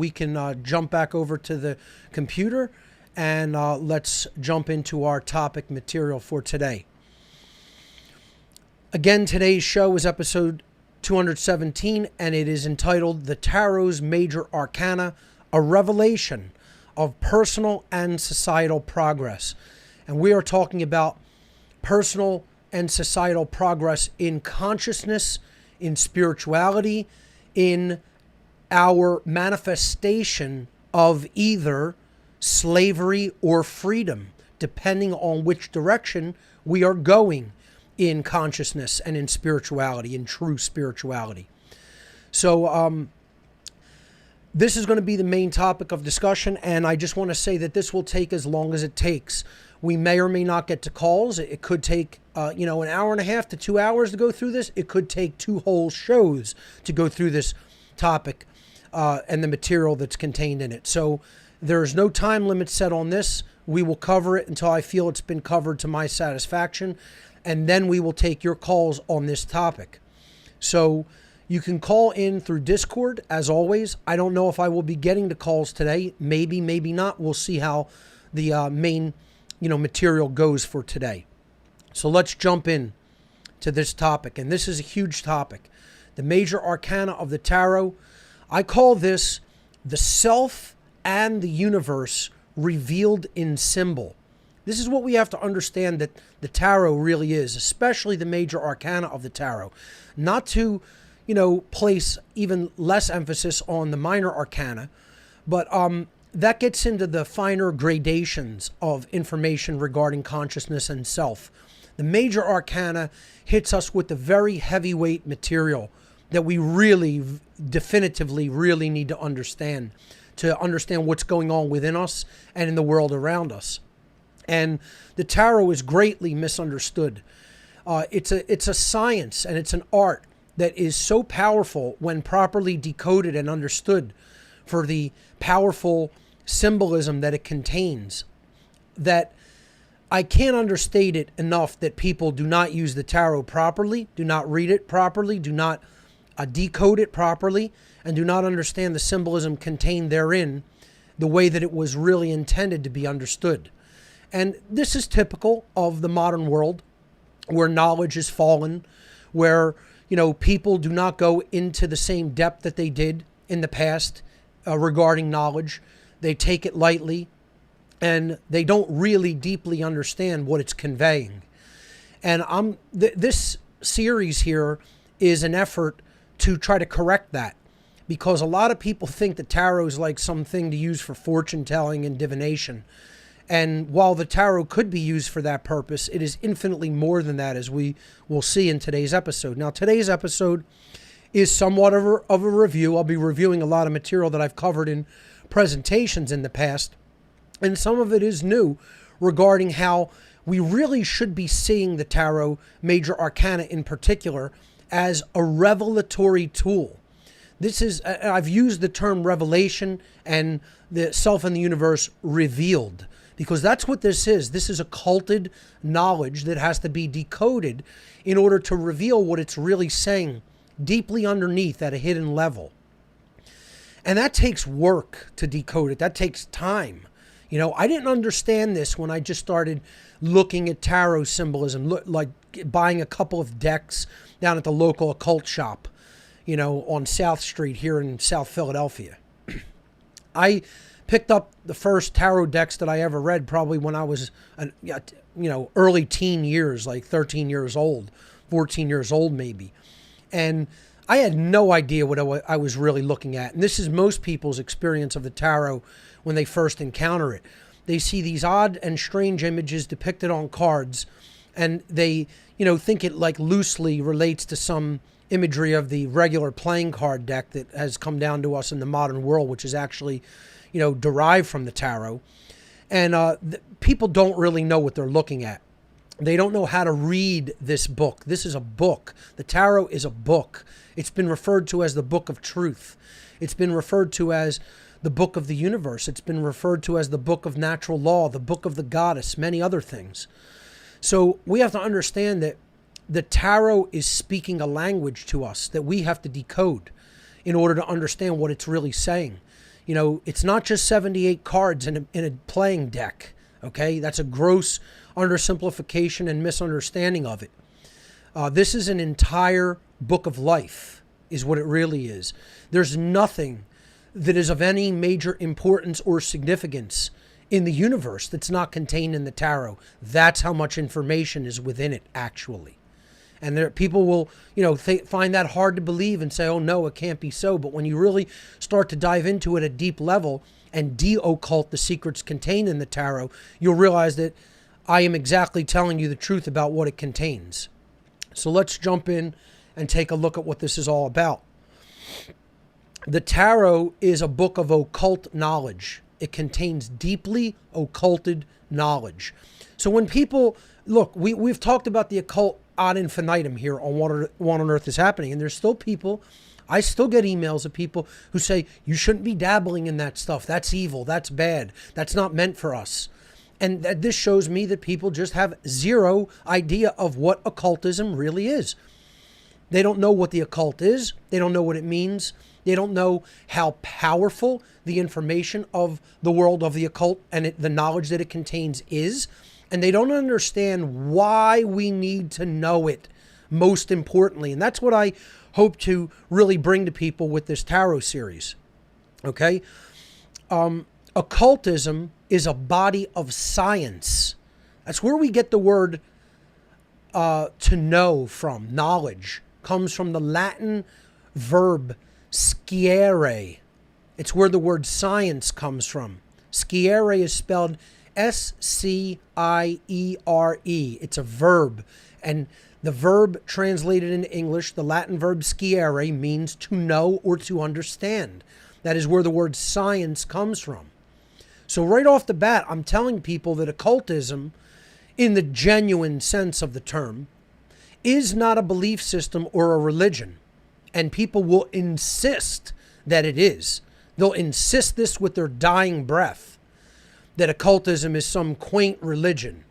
We can jump back over to the computer and let's jump into our topic material for today. Again, today's show is episode 217, and it is entitled The Tarot's Major Arcana, a Revelation of Personal and Societal Progress. And we are talking about personal and societal progress in consciousness, in spirituality, in our manifestation of either slavery or freedom, depending on which direction we are going in consciousness and in spirituality, in true spirituality. So this is going to be the main topic of discussion, and I just want to say that this will take as long as it takes. We may or may not get to calls. It could take an hour and a half to 2 hours to go through this. It could take 2 whole shows to go through this topic and the material that's contained in it. So there's no time limit set on this. We will cover it until I feel it's been covered to my satisfaction, and then we will take your calls on this topic. So you can call in through Discord, as always. I don't know if I will be getting the calls today. Maybe, maybe not. We'll see how the main material goes for today. So let's jump in to this topic, and this is a huge topic. The Major Arcana of the Tarot. I call this the self and the universe revealed in symbol. This is what we have to understand that the tarot really is, especially the Major Arcana of the tarot. Not to, place even less emphasis on the Minor Arcana, but that gets into the finer gradations of information regarding consciousness and self. The Major Arcana hits us with the very heavyweight material that we really, definitively, really need to understand what's going on within us and in the world around us. And the tarot is greatly misunderstood. It's a science and it's an art that is so powerful when properly decoded and understood for the powerful symbolism that it contains, that I can't understate it enough that people do not use the tarot properly, do not read it properly, do not decode it properly, and do not understand the symbolism contained therein the way that it was really intended to be understood. And this is typical of the modern world, where knowledge is fallen, where people do not go into the same depth that they did in the past regarding knowledge. They take it lightly, and they don't really deeply understand what it's conveying. And this series here is an effort to try to correct that, because a lot of people think that tarot is like something to use for fortune telling and divination. And while the tarot could be used for that purpose, it is infinitely more than that, as we will see in today's episode. Now, today's episode is somewhat of a review. I'll be reviewing a lot of material that I've covered in presentations in the past, and some of it is new regarding how we really should be seeing the Tarot Major Arcana in particular as a revelatory tool. This is, I've used the term revelation and the self and the universe revealed, because that's what this is. This is occulted knowledge that has to be decoded in order to reveal what it's really saying deeply underneath at a hidden level. And that takes work to decode it. That takes time. I didn't understand this when I just started looking at tarot symbolism, like buying a couple of decks down at the local occult shop, on South Street here in South Philadelphia. I picked up the first tarot decks that I ever read probably when I was, early teen years, like 13 years old, 14 years old maybe. And I had no idea what I was really looking at. And this is most people's experience of the tarot when they first encounter it. They see these odd and strange images depicted on cards, and they, think it like loosely relates to some imagery of the regular playing card deck that has come down to us in the modern world, which is actually, derived from the tarot. And people don't really know what they're looking at. They don't know how to read this book. This is a book. The tarot is a book. It's been referred to as the book of truth. It's been referred to as the book of the universe. It's been referred to as the book of natural law, the book of the goddess, many other things. So we have to understand that the tarot is speaking a language to us that we have to decode in order to understand what it's really saying. It's not just 78 cards in a playing deck. Okay, that's a gross undersimplification and misunderstanding of it. This is an entire book of life, is what it really is. There's nothing that is of any major importance or significance in the universe that's not contained in the tarot. That's how much information is within it, actually. And people will, find that hard to believe and say, oh, no, it can't be so. But when you really start to dive into it at a deep level and de-occult the secrets contained in the tarot, you'll realize that I am exactly telling you the truth about what it contains. So let's jump in and take a look at what this is all about. The tarot is a book of occult knowledge. It contains deeply occulted knowledge. So when people, look, we've talked about the occult ad infinitum here on What on Earth is Happening, and there's still people, I still get emails of people who say, you shouldn't be dabbling in that stuff. That's evil. That's bad. That's not meant for us. And this shows me that people just have zero idea of what occultism really is. They don't know what the occult is. They don't know what it means. They don't know how powerful the information of the world of the occult and the knowledge that it contains is. And they don't understand why we need to know it, most importantly. And that's what I hope to really bring to people with this tarot series. Okay? Occultism is a body of science. That's where we get the word to know from. Knowledge comes from the Latin verb sciere. It's where the word science comes from. Sciere is spelled S-C-I-E-R-E. It's a verb. And the verb translated into English, the Latin verb sciere, means to know or to understand. That is where the word science comes from. So right off the bat, I'm telling people that occultism, in the genuine sense of the term, is not a belief system or a religion. And people will insist that it is. They'll insist this with their dying breath, that occultism is some quaint religion.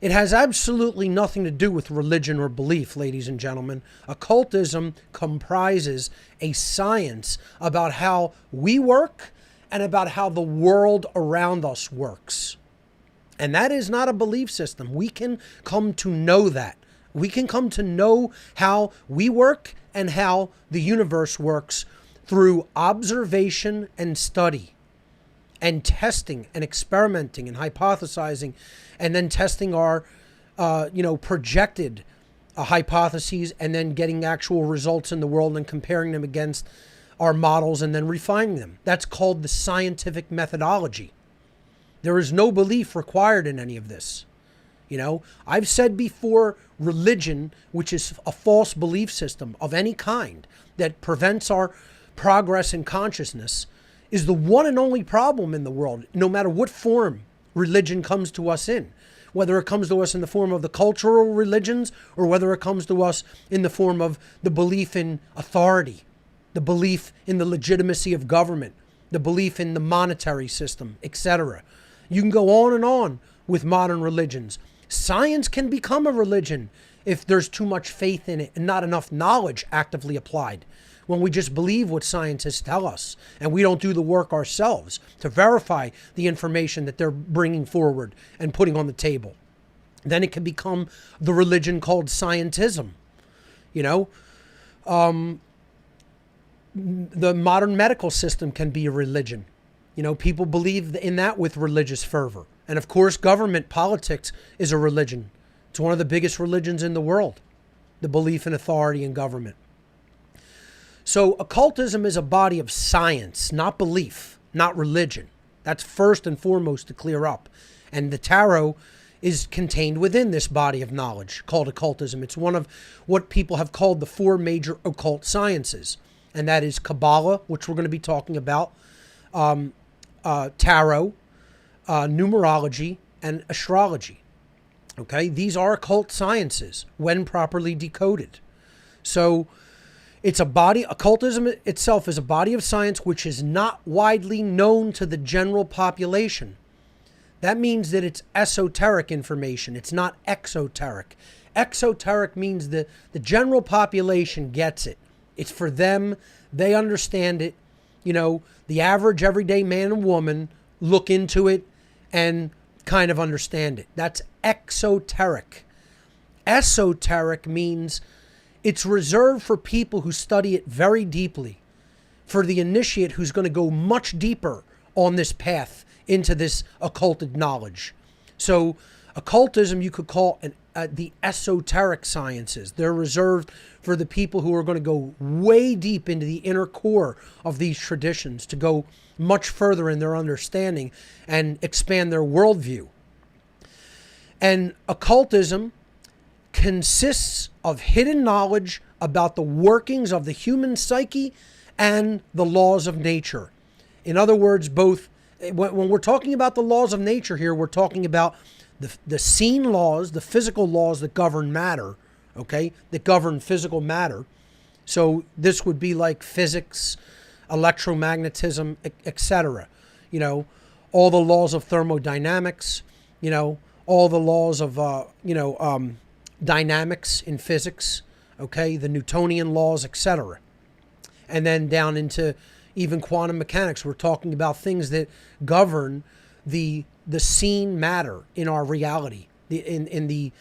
It has absolutely nothing to do with religion or belief, ladies and gentlemen. Occultism comprises a science about how we work and about how the world around us works. And that is not a belief system. We can come to know that. We can come to know how we work and how the universe works through observation and study and testing and experimenting and hypothesizing, and then testing our, projected hypotheses, and then getting actual results in the world and comparing them against our models and then refining them. That's called the scientific methodology. There is no belief required in any of this. I've said before, religion, which is a false belief system of any kind that prevents our progress in consciousness, is the one and only problem in the world, no matter what form religion comes to us in. Whether it comes to us in the form of the cultural religions or whether it comes to us in the form of the belief in authority, the belief in the legitimacy of government, the belief in the monetary system, etc. You can go on with modern religions. Science can become a religion if there's too much faith in it and not enough knowledge actively applied. When we just believe what scientists tell us and we don't do the work ourselves to verify the information that they're bringing forward and putting on the table, then it can become the religion called scientism. The modern medical system can be a religion. People believe in that with religious fervor. And of course, government politics is a religion. It's one of the biggest religions in the world, the belief in authority and government. So occultism is a body of science, not belief, not religion. That's first and foremost to clear up. And the tarot is contained within this body of knowledge called occultism. It's one of what people have called the four major occult sciences. And that is Kabbalah, which we're going to be talking about, tarot, numerology, and astrology. Okay, these are occult sciences when properly decoded. So occultism itself is a body of science which is not widely known to the general population. That means that it's esoteric information. It's not exoteric. Exoteric means the general population gets it. It's for them. They understand it. the average everyday man and woman look into it and kind of understand it. That's exoteric. Esoteric means it's reserved for people who study it very deeply, for the initiate who's going to go much deeper on this path into this occulted knowledge. So occultism you could call the esoteric sciences. They're reserved for the people who are going to go way deep into the inner core of these traditions, to go much further in their understanding and expand their worldview. And occultism consists of hidden knowledge about the workings of the human psyche and the laws of nature. In other words, both when we're talking about the laws of nature here, we're talking about the seen laws, the physical laws that govern matter, okay, that govern physical matter. So this would be like physics, electromagnetism, etc. All the laws of thermodynamics, all the laws of, dynamics in physics, okay, the Newtonian laws, etc. And then down into even quantum mechanics, we're talking about things that govern the seen matter in our reality, in the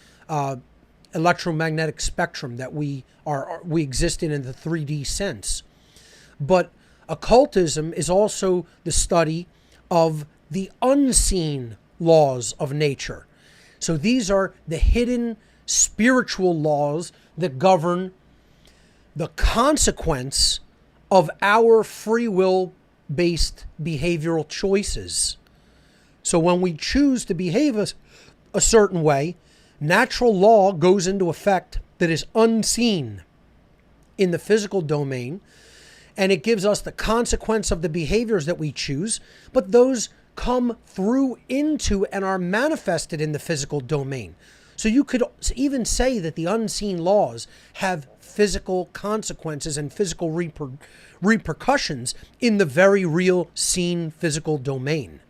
electromagnetic spectrum that we exist in the 3D sense. But occultism is also the study of the unseen laws of nature. So these are the hidden spiritual laws that govern the consequence of our free will based behavioral choices. So when we choose to behave a certain way, natural law goes into effect that is unseen in the physical domain, and it gives us the consequence of the behaviors that we choose, but those come through into and are manifested in the physical domain. So you could even say that the unseen laws have physical consequences and physical repercussions in the very real seen physical domain.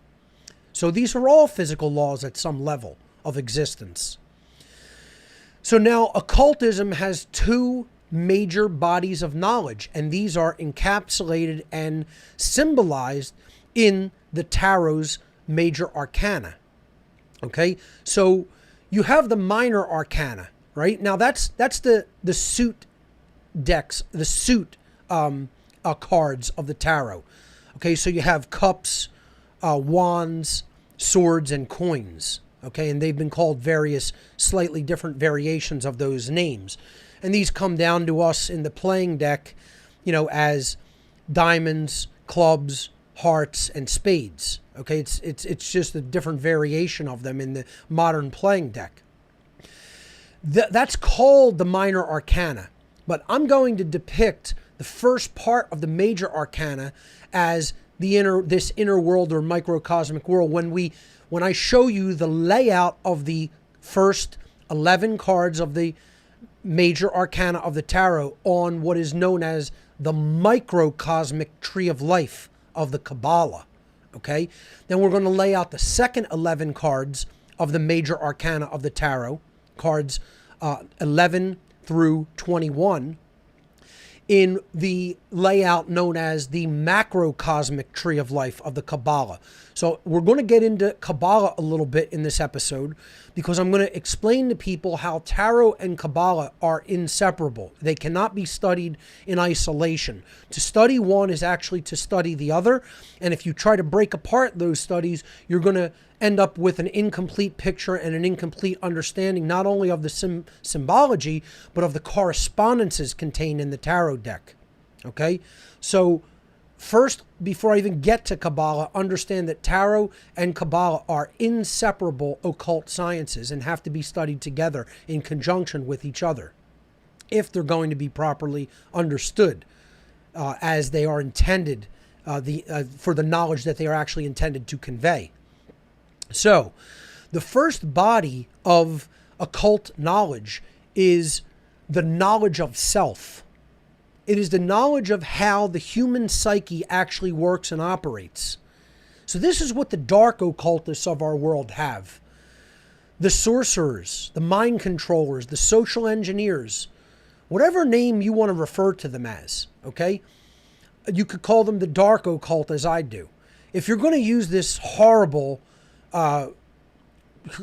So these are all physical laws at some level of existence. So now occultism has two major bodies of knowledge, and these are encapsulated and symbolized in the Tarot's Major Arcana. Okay, so you have the Minor Arcana, right? Now that's the suit decks, the suit cards of the Tarot. Okay, so you have cups, wands, swords, and coins. Okay, and they've been called various slightly different variations of those names. And these come down to us in the playing deck, as diamonds, clubs, hearts, and spades. Okay, it's just a different variation of them in the modern playing deck. That's called the Minor Arcana. But I'm going to depict the first part of the Major Arcana as this inner world or microcosmic world. When I show you the layout of the first 11 cards of the Major Arcana of the Tarot on what is known as the microcosmic tree of life of the Kabbalah. Okay? Then we're going to lay out the second 11 cards of the Major Arcana of the Tarot, cards 11 through 21, in the layout known as the macrocosmic tree of life of the Kabbalah. So we're going to get into Kabbalah a little bit in this episode, because I'm going to explain to people how Tarot and Kabbalah are inseparable. They cannot be studied in isolation. To study one is actually to study the other. And if you try to break apart those studies, you're going to end up with an incomplete picture and an incomplete understanding, not only of the symbology, but of the correspondences contained in the tarot deck. Okay? So first, before I even get to Kabbalah, understand that Tarot and Kabbalah are inseparable occult sciences and have to be studied together in conjunction with each other if they're going to be properly understood as they are intended, for the knowledge that they are actually intended to convey. So, the first body of occult knowledge is the knowledge of self. It is the knowledge of how the human psyche actually works and operates. So this is what the dark occultists of our world have. The sorcerers, the mind controllers, the social engineers, whatever name you want to refer to them as, okay? You could call them the dark occult, as I do. If you're going to use this horrible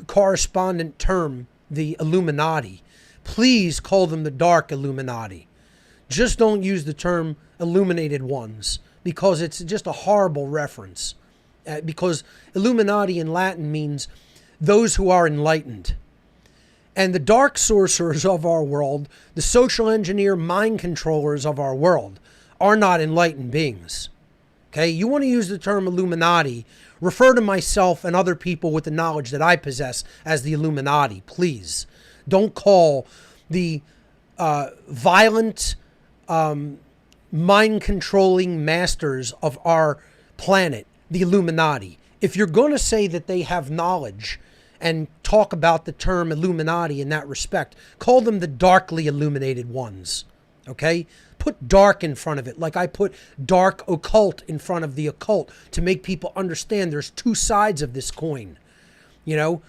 correspondent term, the Illuminati, please call them the dark Illuminati. Just don't use the term illuminated ones, because it's just a horrible reference. Because Illuminati in Latin means those who are enlightened. And the dark sorcerers of our world, the social engineer mind controllers of our world, are not enlightened beings. Okay, you want to use the term Illuminati, refer to myself and other people with the knowledge that I possess as the Illuminati, please. Don't call the violent, mind-controlling masters of our planet the Illuminati. If you're going to say that they have knowledge and talk about the term Illuminati in that respect, call them the darkly illuminated ones. Okay? Put dark in front of it, like I put dark occult in front of the occult, to make people understand there's two sides of this coin. You know?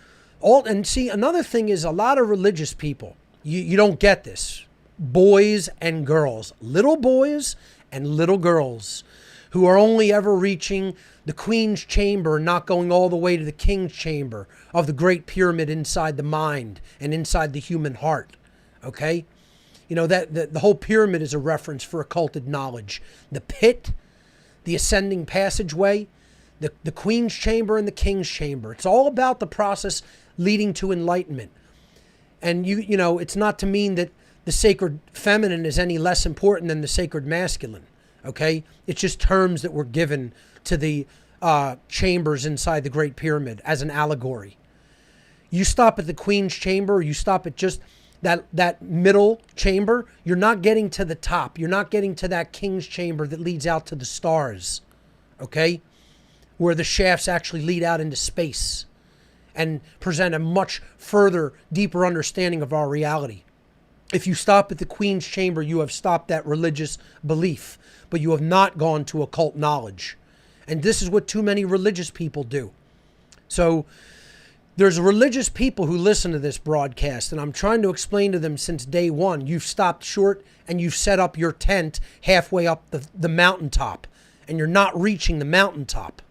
And see, another thing is, a lot of religious people, you don't get this. Boys and girls, little boys and little girls, who are only ever reaching the Queen's chamber, not going all the way to the King's chamber of the Great Pyramid inside the mind and inside the human heart. Okay? You know, that the whole pyramid is a reference for occulted knowledge. The pit, the ascending passageway, the Queen's chamber and the King's chamber. It's all about the process leading to enlightenment. And you know, it's not to mean that the sacred feminine is any less important than the sacred masculine. Okay? It's just terms that were given to the chambers inside the Great Pyramid as an allegory. You stop at the Queen's chamber, you stop at just that middle chamber, you're not getting to the top. You're not getting to that King's chamber that leads out to the stars. Okay? Where the shafts actually lead out into space and present a much further, deeper understanding of our reality. If you stop at the Queen's chamber, you have stopped that religious belief, but you have not gone to occult knowledge. And this is what too many religious people do. So there's religious people who listen to this broadcast, and I'm trying to explain to them since day one, you've stopped short and you've set up your tent halfway up the mountaintop, and you're not reaching the mountaintop.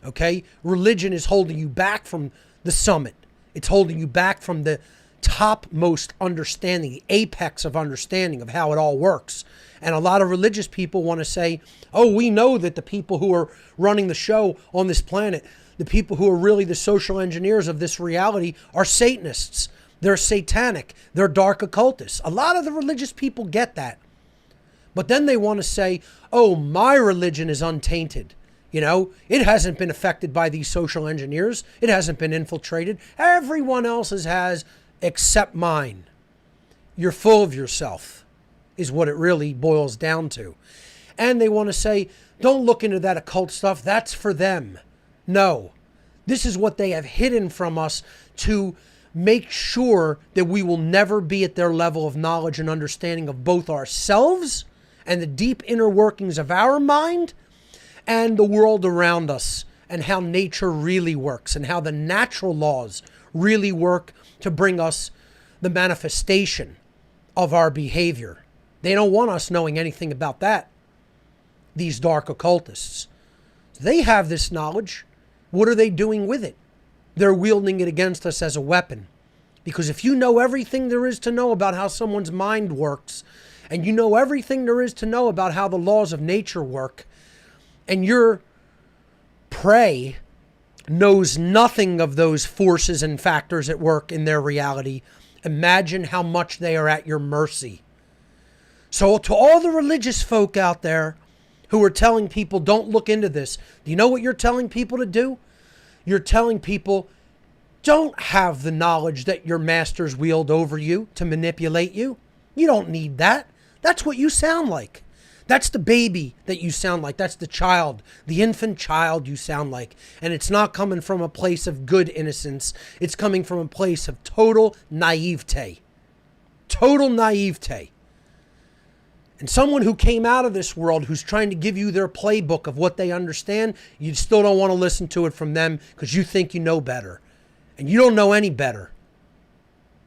Okay? Religion is holding you back from the summit. It's holding you back from the topmost understanding, the apex of understanding of how it all works. And a lot of religious people want to say, oh, we know that the people who are running the show on this planet, the people who are really the social engineers of this reality, are Satanists. They're satanic. They're dark occultists. A lot of the religious people get that. But then they want to say, oh, my religion is untainted. You know, it hasn't been affected by these social engineers. It hasn't been infiltrated. Everyone else's has, except mine. You're full of yourself, is what it really boils down to. And they want to say, don't look into that occult stuff. That's for them. No. This is what they have hidden from us to make sure that we will never be at their level of knowledge and understanding of both ourselves and the deep inner workings of our mind and the world around us, and how nature really works and how the natural laws really work to bring us the manifestation of our behavior. They don't want us knowing anything about that, these dark occultists. They have this knowledge. What are they doing with it? They're wielding it against us as a weapon. Because if you know everything there is to know about how someone's mind works, and you know everything there is to know about how the laws of nature work, and your prey knows nothing of those forces and factors at work in their reality, imagine how much they are at your mercy. So to all the religious folk out there who are telling people don't look into this, do you know what you're telling people to do? You're telling people don't have the knowledge that your masters wield over you to manipulate you. You don't need that. That's what you sound like. That's the baby that you sound like. That's the child, the infant child you sound like. And it's not coming from a place of good innocence. It's coming from a place of total naivete. Total naivete. And someone who came out of this world who's trying to give you their playbook of what they understand, you still don't want to listen to it from them because you think you know better. And you don't know any better.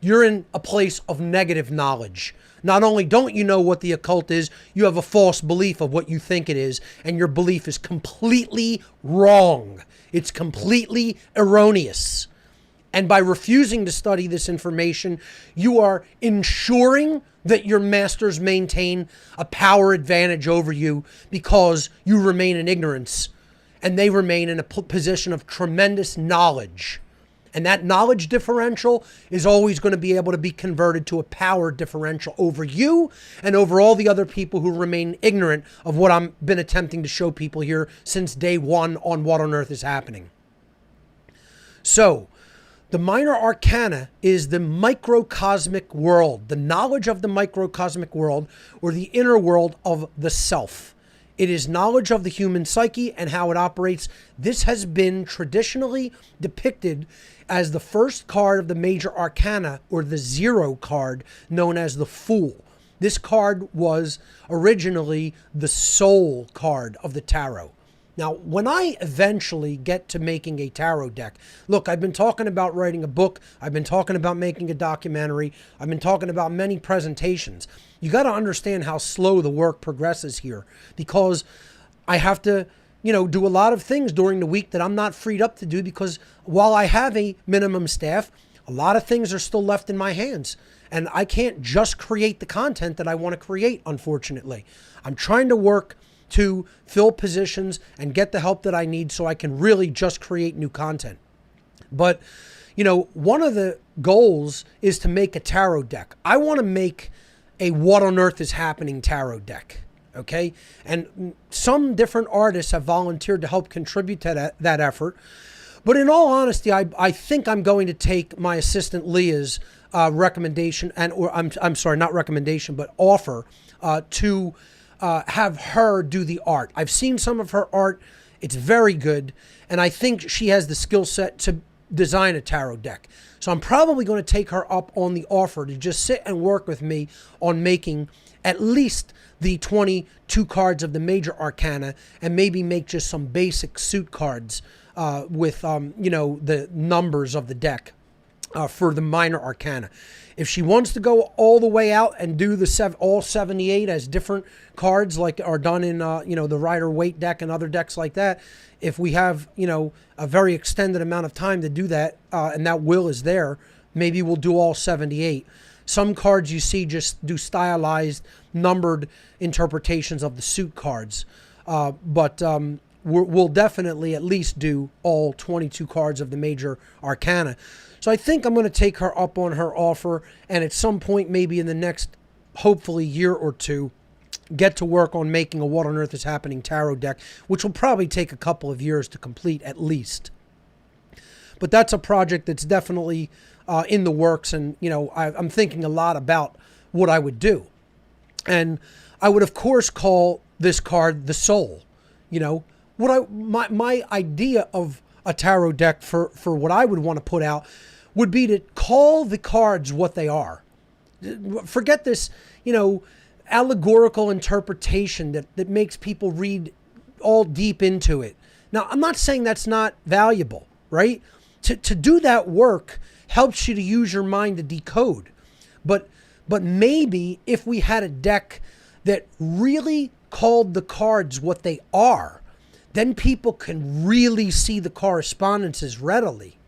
You're in a place of negative knowledge. Not only don't you know what the occult is, you have a false belief of what you think it is, and your belief is completely wrong. It's completely erroneous. And by refusing to study this information, you are ensuring that your masters maintain a power advantage over you because you remain in ignorance and they remain in a position of tremendous knowledge. And that knowledge differential is always going to be able to be converted to a power differential over you and over all the other people who remain ignorant of what I've been attempting to show people here since day one on What on Earth is Happening. So, the minor arcana is the microcosmic world, the knowledge of the microcosmic world, or the inner world of the self. It is knowledge of the human psyche and how it operates. This has been traditionally depicted as the first card of the major arcana, or the 0 card, known as the Fool. This card was originally the soul card of the tarot. Now, when I eventually get to making a tarot deck, look, I've been talking about writing a book. I've been talking about making a documentary. I've been talking about many presentations. You got to understand how slow the work progresses here, because I have to, do a lot of things during the week that I'm not freed up to do, because while I have a minimum staff, a lot of things are still left in my hands. And I can't just create the content that I want to create, unfortunately. I'm trying to work to fill positions and get the help that I need so I can really just create new content. But, one of the goals is to make a tarot deck. I want to make a What on Earth is Happening tarot deck, okay? And some different artists have volunteered to help contribute to that effort. But in all honesty, I think I'm going to take my assistant Leah's recommendation, offer to have her do the art. I've seen some of her art. It's very good. And I think she has the skill set to design a tarot deck. So I'm probably going to take her up on the offer to just sit and work with me on making at least the 22 cards of the major arcana, and maybe make just some basic suit cards with, the numbers of the deck for the minor arcana. If she wants to go all the way out and do all 78 as different cards like are done in, the Rider-Waite deck and other decks like that, if we have, a very extended amount of time to do that, and that will is there, maybe we'll do all 78. Some cards you see just do stylized, numbered interpretations of the suit cards. But we'll definitely at least do all 22 cards of the major arcana. So I think I'm going to take her up on her offer, and at some point, maybe in the next, hopefully, year or two, get to work on making a What on Earth is Happening tarot deck, which will probably take a couple of years to complete at least. But that's a project that's definitely in the works, and I'm thinking a lot about what I would do. And I would, of course, call this card the Soul. My idea of a tarot deck for what I would want to put out would be to call the cards what they are. Forget this, allegorical interpretation that makes people read all deep into it. Now, I'm not saying that's not valuable, right? To do that work helps you to use your mind to decode. But maybe if we had a deck that really called the cards what they are, then people can really see the correspondences readily.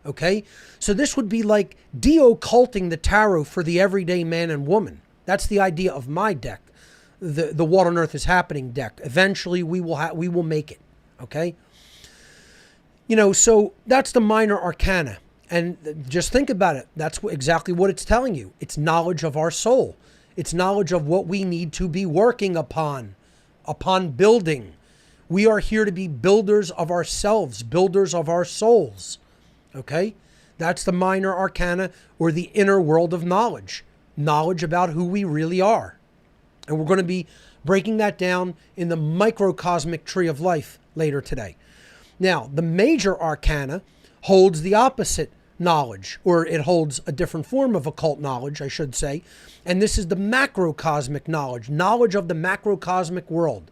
Okay? So this would be like de-occulting the tarot for the everyday man and woman. That's the idea of my deck, the What on Earth is Happening deck. Eventually, we will make it. Okay? So that's the minor arcana. And just think about it. That's exactly what it's telling you. It's knowledge of our soul. It's knowledge of what we need to be working upon building. We are here to be builders of ourselves, builders of our souls. Okay? That's the minor arcana, or the inner world of knowledge. Knowledge about who we really are. And we're going to be breaking that down in the microcosmic tree of life later today. Now, the major arcana holds the opposite knowledge, or it holds a different form of occult knowledge, I should say. And this is the macrocosmic knowledge, knowledge of the macrocosmic world,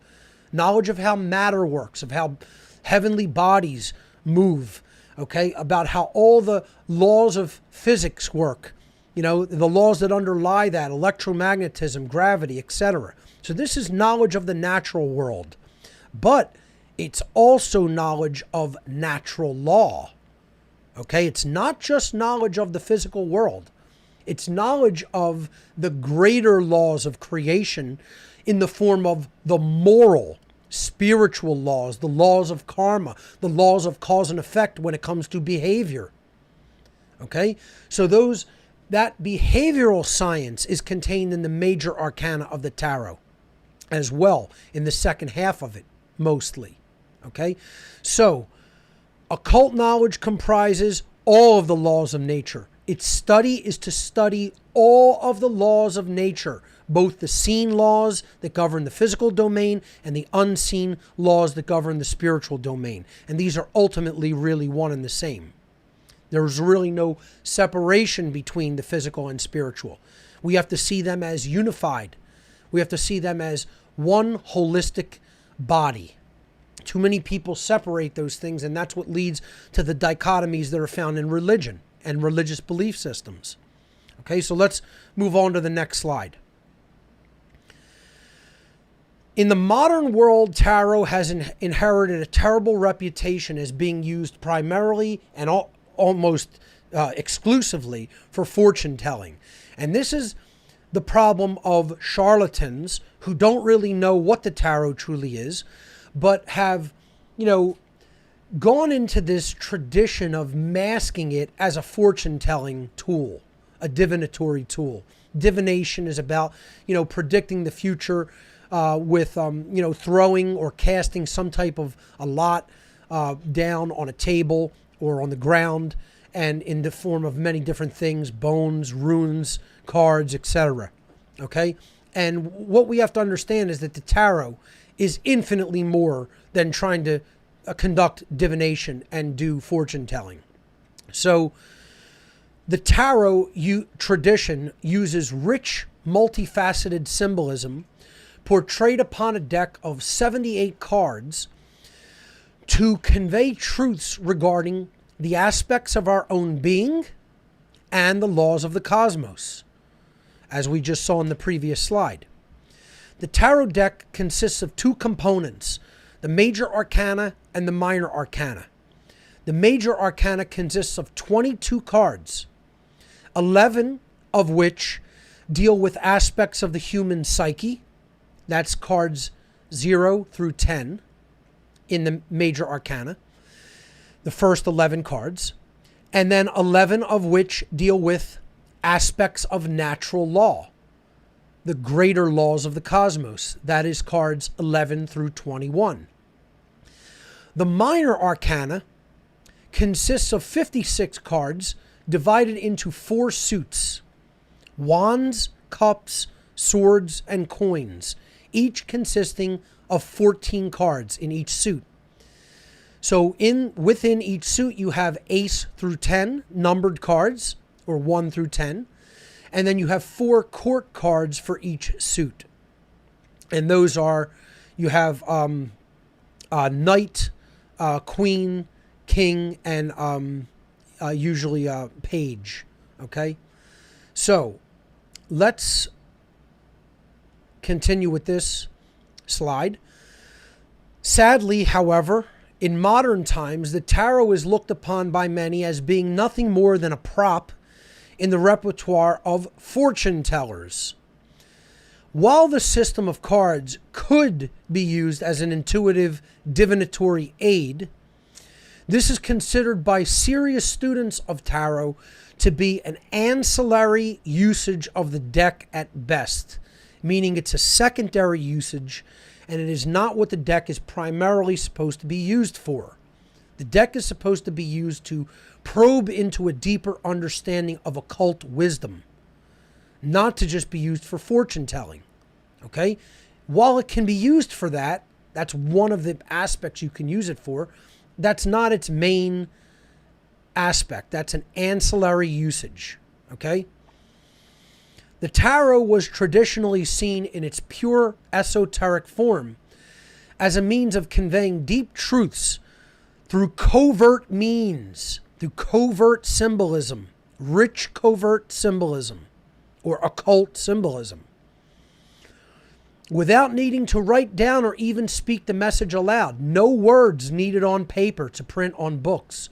knowledge of how matter works, of how heavenly bodies move, okay, about how all the laws of physics work, the laws that underlie that, electromagnetism, gravity, etc. So this is knowledge of the natural world, but it's also knowledge of natural law. Okay, it's not just knowledge of the physical world. It's knowledge of the greater laws of creation in the form of the moral, spiritual laws, the laws of karma, the laws of cause and effect when it comes to behavior. Okay, so that behavioral science is contained in the major arcana of the tarot as well, in the second half of it, mostly. Okay, so occult knowledge comprises all of the laws of nature. Its study is to study all of the laws of nature, both the seen laws that govern the physical domain and the unseen laws that govern the spiritual domain. And these are ultimately really one and the same. There's really no separation between the physical and spiritual. We have to see them as unified. We have to see them as one holistic body. Too many people separate those things, and that's what leads to the dichotomies that are found in religion and religious belief systems. Okay, so let's move on to the next slide. In the modern world, tarot has inherited a terrible reputation as being used primarily and almost exclusively for fortune telling. And this is the problem of charlatans who don't really know what the tarot truly is, but have, gone into this tradition of masking it as a fortune-telling tool, a divinatory tool. Divination is about, predicting the future with, throwing or casting some type of a lot down on a table or on the ground, and in the form of many different things, bones, runes, cards, etc. Okay? And what we have to understand is that the tarot is infinitely more than trying to conduct divination and do fortune telling. So the tarot tradition uses rich, multifaceted symbolism portrayed upon a deck of 78 cards to convey truths regarding the aspects of our own being and the laws of the cosmos, as we just saw in the previous slide. The tarot deck consists of two components, the major arcana and the minor arcana. The major arcana consists of 22 cards, 11 of which deal with aspects of the human psyche. That's cards 0 through 10 in the major arcana, the first 11 cards, and then 11 of which deal with aspects of natural law, the greater laws of the cosmos. That is cards 11 through 21. The minor arcana consists of 56 cards divided into 4 suits: wands, cups, swords, and coins, each consisting of 14 cards in each suit. So within each suit you have ace through 10 numbered cards, or 1 through 10, and then you have 4 court cards for each suit. And those are, you have knight, queen, king, and usually page. Okay? So let's continue with this slide. Sadly, however, in modern times, the tarot is looked upon by many as being nothing more than a prop in the repertoire of fortune tellers. While the system of cards could be used as an intuitive divinatory aid, this is considered by serious students of tarot to be an ancillary usage of the deck at best, meaning it's a secondary usage and it is not what the deck is primarily supposed to be used for. The deck is supposed to be used to probe into a deeper understanding of occult wisdom, not to just be used for fortune telling. Okay? While it can be used for that, that's one of the aspects you can use it for, that's not its main aspect. That's an ancillary usage. Okay? The tarot was traditionally seen in its pure esoteric form as a means of conveying deep truths through covert means, through covert symbolism rich covert symbolism or occult symbolism. Without needing to write down or even speak the message aloud. No words needed on paper to print on books.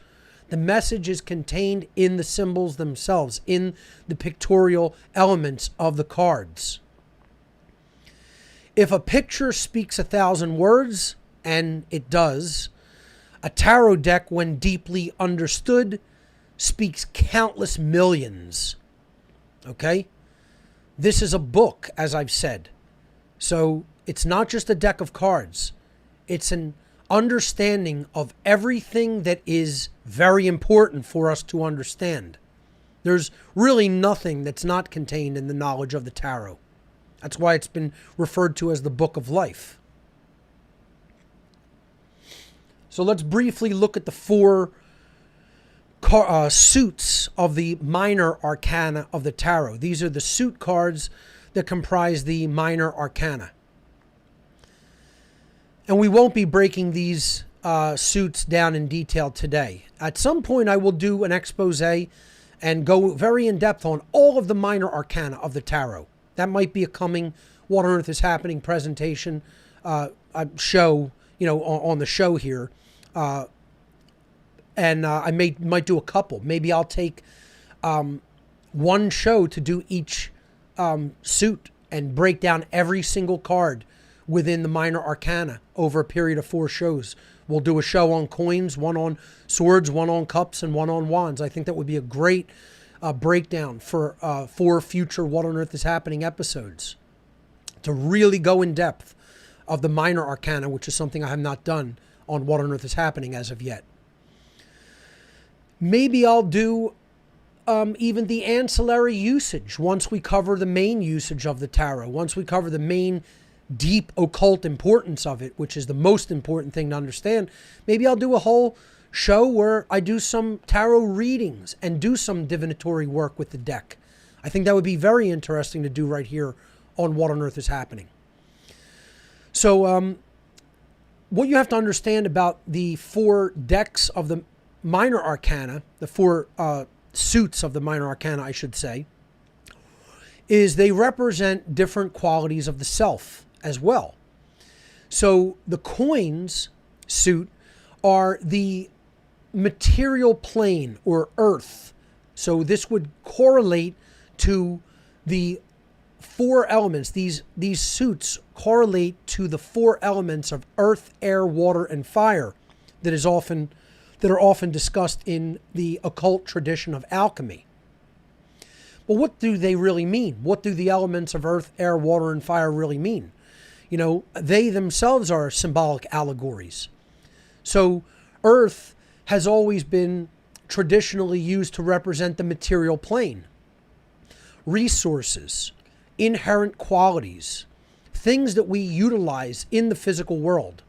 The message is contained in the symbols themselves, in the pictorial elements of the cards. If a picture speaks 1,000 words, and it does, a tarot deck, when deeply understood, speaks countless millions. Okay? This is a book, as I've said. So it's not just a deck of cards. It's an understanding of everything that is very important for us to understand. There's really nothing that's not contained in the knowledge of the tarot. That's why it's been referred to as the Book of Life. So let's briefly look at the four suits of the minor arcana of the tarot. These are the suit cards that comprise the minor arcana. And we won't be breaking these suits down in detail today. At some point, I will do an expose and go very in depth on all of the minor arcana of the tarot. That might be a coming What on Earth is Happening presentation show, on the show here. And I might do a couple. Maybe I'll take one show to do each suit and break down every single card within the minor arcana over a period of 4 shows. We'll do a show on coins, one on swords, one on cups, and one on wands. I think that would be a great breakdown for 4 future What on Earth is Happening episodes, to really go in depth of the minor arcana, which is something I have not done on What on Earth is Happening as of yet. Maybe I'll do even the ancillary usage once we cover the main usage of the tarot, once we cover the main deep occult importance of it, which is the most important thing to understand. Maybe I'll do a whole show where I do some tarot readings and do some divinatory work with the deck. I think that would be very interesting to do right here on What on Earth is Happening. So what you have to understand about the 4 decks of the minor arcana, the 4 suits of the minor arcana, I should say, is they represent different qualities of the self as well. So the coins suit are the material plane or earth. So this would correlate to the 4 elements. These suits correlate to the 4 elements of earth, air, water, and fire that are often discussed in the occult tradition of alchemy. Well, what do they really mean? What do the elements of earth, air, water, and fire really mean? They themselves are symbolic allegories. So earth has always been traditionally used to represent the material plane. Resources, inherent qualities, things that we utilize in the physical world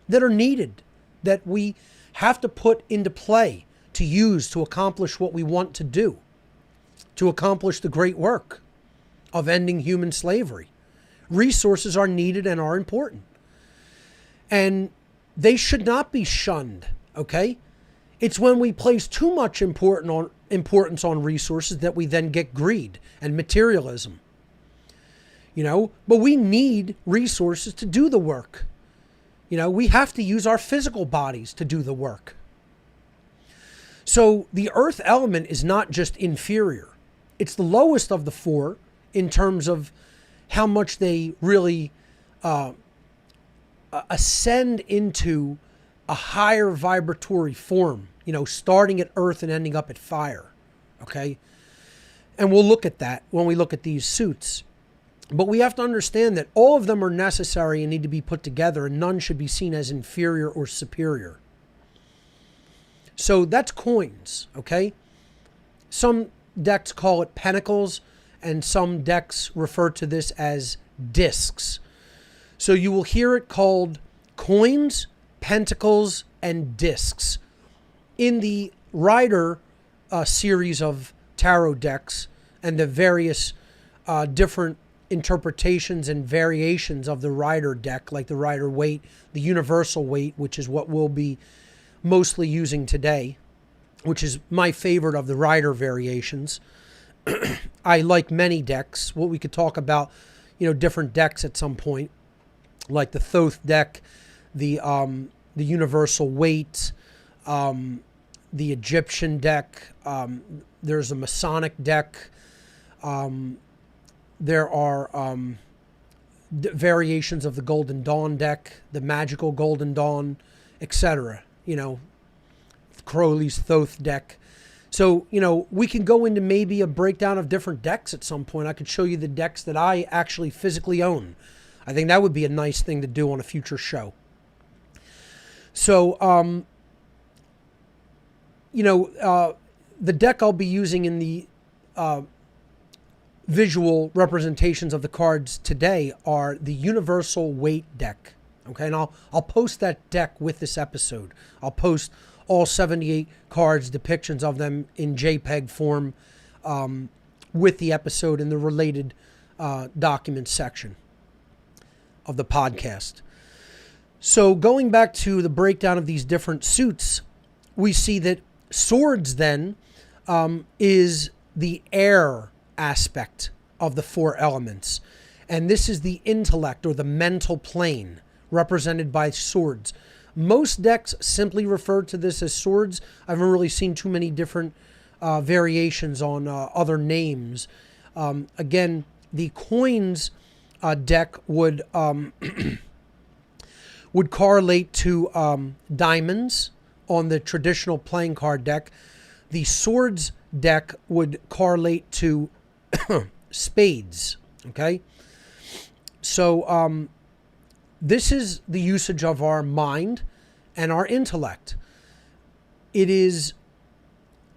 that are needed, that we have to put into play to use to accomplish what we want to do, to accomplish the great work of ending human slavery. Resources are needed and are important. And they should not be shunned, okay? It's when we place too much importance on resources that we then get greed and materialism. But we need resources to do the work. We have to use our physical bodies to do the work. So the earth element is not just inferior. It's the lowest of the 4 in terms of how much they really ascend into a higher vibratory form, starting at earth and ending up at fire. Okay? And we'll look at that when we look at these suits. But we have to understand that all of them are necessary and need to be put together, and none should be seen as inferior or superior. So that's coins, okay? Some decks call it pentacles, and some decks refer to this as discs. So you will hear it called coins, pentacles, and discs. In the Rider series of tarot decks and the various different interpretations and variations of the Rider deck, like the Rider Waite, the Universal Waite, which is what we'll be mostly using today, which is my favorite of the rider variations. I like many decks. What we could talk about, different decks at some point, like the Thoth deck, the Universal Weight, the Egyptian deck. There's a Masonic deck. There are variations of the Golden Dawn deck, the Magical Golden Dawn, etc. Crowley's Thoth deck. So, we can go into maybe a breakdown of different decks at some point. I could show you the decks that I actually physically own. I think that would be a nice thing to do on a future show. So, the deck I'll be using in the visual representations of the cards today are the Universal Weight deck. Okay, and I'll post that deck with this episode. I'll post all 78 cards, depictions of them in JPEG form with the episode in the related documents section of the podcast. So going back to the breakdown of these different suits, we see that swords then is the air aspect of the four elements. And this is the intellect or the mental plane represented by swords. Most decks simply refer to this as swords. I haven't really seen too many different variations on other names. Again, the coins deck would would correlate to diamonds on the traditional playing card deck. The swords deck would correlate to spades. Okay, so this is the usage of our mind and our intellect. It is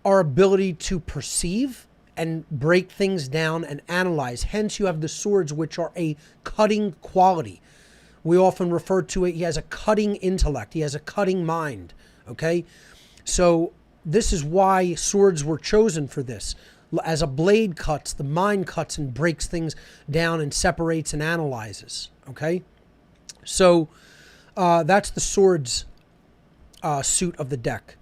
our ability to perceive and break things down and analyze. Hence, you have the swords, which are a cutting quality. We often refer to it, he has a cutting intellect. He has a cutting mind. Okay? So this is why swords were chosen for this. As a blade cuts, the mind cuts and breaks things down and separates and analyzes. Okay? So that's the swords suit of the deck.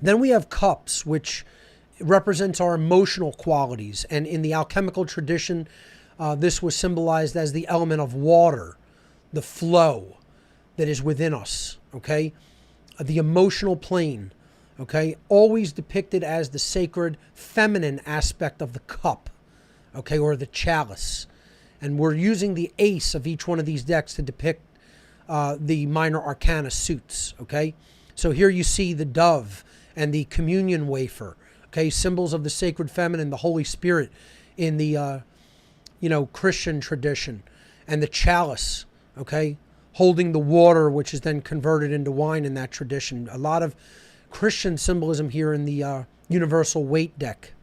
Then we have cups, which represents our emotional qualities. And in the alchemical tradition, this was symbolized as the element of water, the flow that is within us. Okay? The emotional plane. Okay? Always depicted as the sacred feminine aspect of the cup. Okay? Or the chalice. And we're using the ace of each one of these decks to depict the minor arcana suits. Okay? So here you see the dove and the communion wafer. Okay? Symbols of the sacred feminine, the Holy Spirit in the, Christian tradition. And the chalice. Okay? Holding the water, which is then converted into wine in that tradition. A lot of Christian symbolism here in the Universal Weight deck.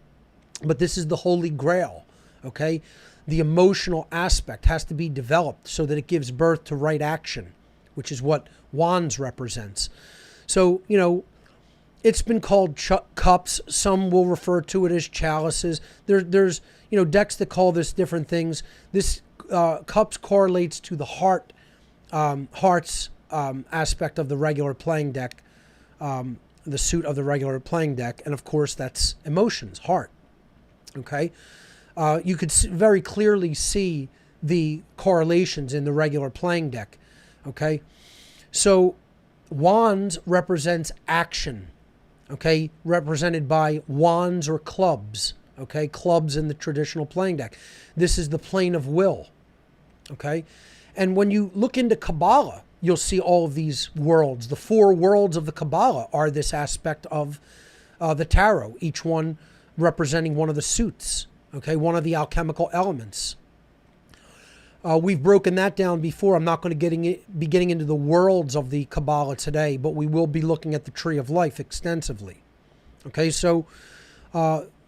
But this is the Holy Grail. Okay? The emotional aspect has to be developed so that it gives birth to right action, which is what wands represents. So, it's been called cups. Some will refer to it as chalices. There's decks that call this different things. This cups correlates to the heart's aspect of the regular playing deck, the suit of the regular playing deck. And of course, that's emotions, heart. Okay? You could very clearly see the correlations in the regular playing deck. Okay? So wands represents action. Okay? Represented by wands or clubs. Okay? Clubs in the traditional playing deck. This is the plane of will. Okay? And when you look into Kabbalah, you'll see all of these worlds. The four worlds of the Kabbalah are this aspect of the tarot, each one representing one of the suits. Okay, one of the alchemical elements. We've broken that down before. I'm not going to be getting into the worlds of the Kabbalah today, but we will be looking at the Tree of Life extensively. Okay, so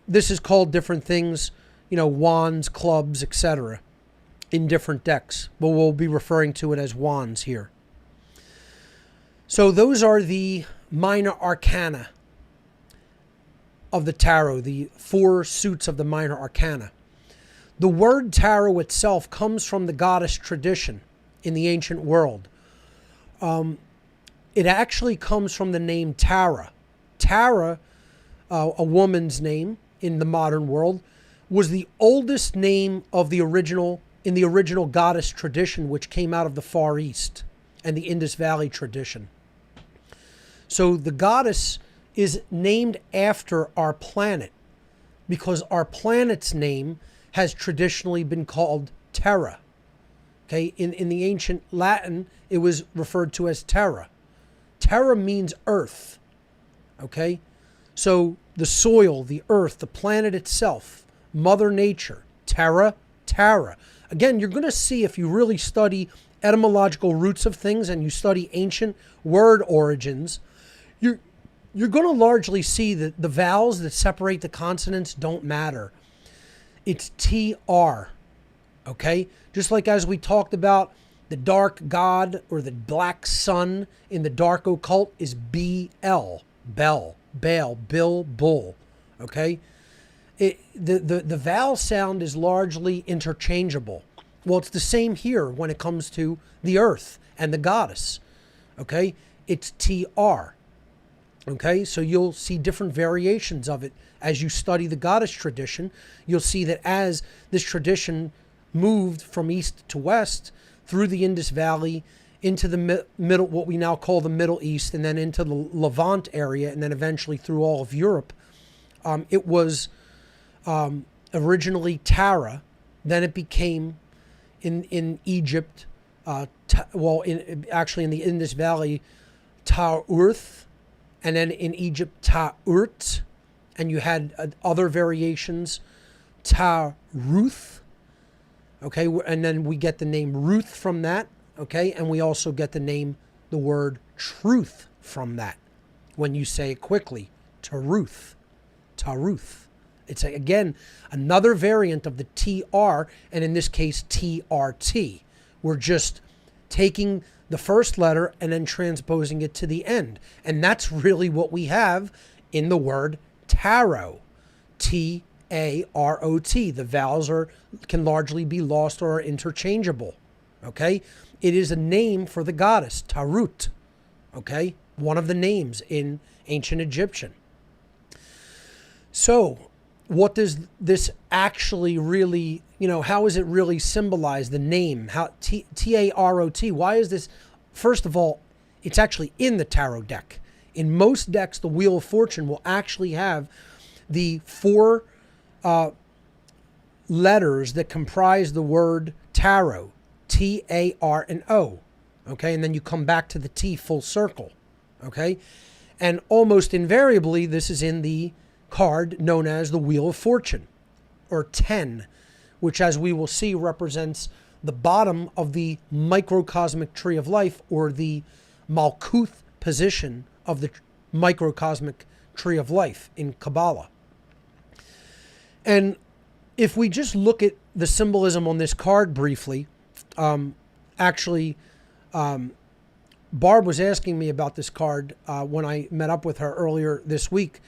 this is called different things, wands, clubs, etc. in different decks, but we'll be referring to it as wands here. So those are the minor arcana of the tarot, the four suits of the minor arcana. The word tarot itself comes from the goddess tradition in the ancient world. It actually comes from the name Tara. Tara, a woman's name in the modern world, was the oldest name of the original goddess tradition, which came out of the Far East and the Indus Valley tradition. So the goddess is named after our planet because our planet's name has traditionally been called Terra. Okay, in the ancient Latin, it was referred to as Terra. Terra means earth. Okay, so the soil, the earth, the planet itself, Mother Nature, Terra, Tara. Again, you're going to see, if you really study etymological roots of things and you study ancient word origins, you're going to largely see that the vowels that separate the consonants don't matter. It's TR, okay? Just like as we talked about, the dark god or the black sun in the dark occult is BL, Bell, Baal, Bill, Bull, okay? The vowel sound is largely interchangeable. Well, it's the same here when it comes to the earth and the goddess, okay? It's TR. Okay, so you'll see different variations of it as you study the goddess tradition. You'll see that as this tradition moved from east to west through the Indus Valley into the middle, what we now call the Middle East, and then into the Levant area, and then eventually through all of Europe, it was originally Tara. Then it became in Egypt, actually in the Indus Valley, Ta'urth. And then in Egypt, Ta'urt, and you had other variations, Ta-Ruth, okay, and then we get the name Ruth from that, okay, and we also get the word truth from that, when you say it quickly, Taruth, Taruth. It's, again, another variant of the TR, and in this case, TRT. We're just taking the first letter and then transposing it to the end. And that's really what we have in the word tarot. T-A-R-O-T. The vowels can largely be lost or are interchangeable. Okay? It is a name for the goddess, Tarut. Okay? One of the names in ancient Egyptian. So, what does this actually really, how is it really symbolized, the name? How T-A-R-O-T, why is this? First of all, it's actually in the tarot deck. In most decks, the Wheel of Fortune will actually have the 4 letters that comprise the word tarot, T-A-R and O, okay? And then you come back to the T full circle, okay? And almost invariably, this is in the card known as the Wheel of Fortune, or 10, which, as we will see, represents the bottom of the microcosmic tree of life, or the Malkuth position of the microcosmic tree of life in Kabbalah. And if we just look at the symbolism on this card briefly, Barb was asking me about this card when I met up with her earlier this week,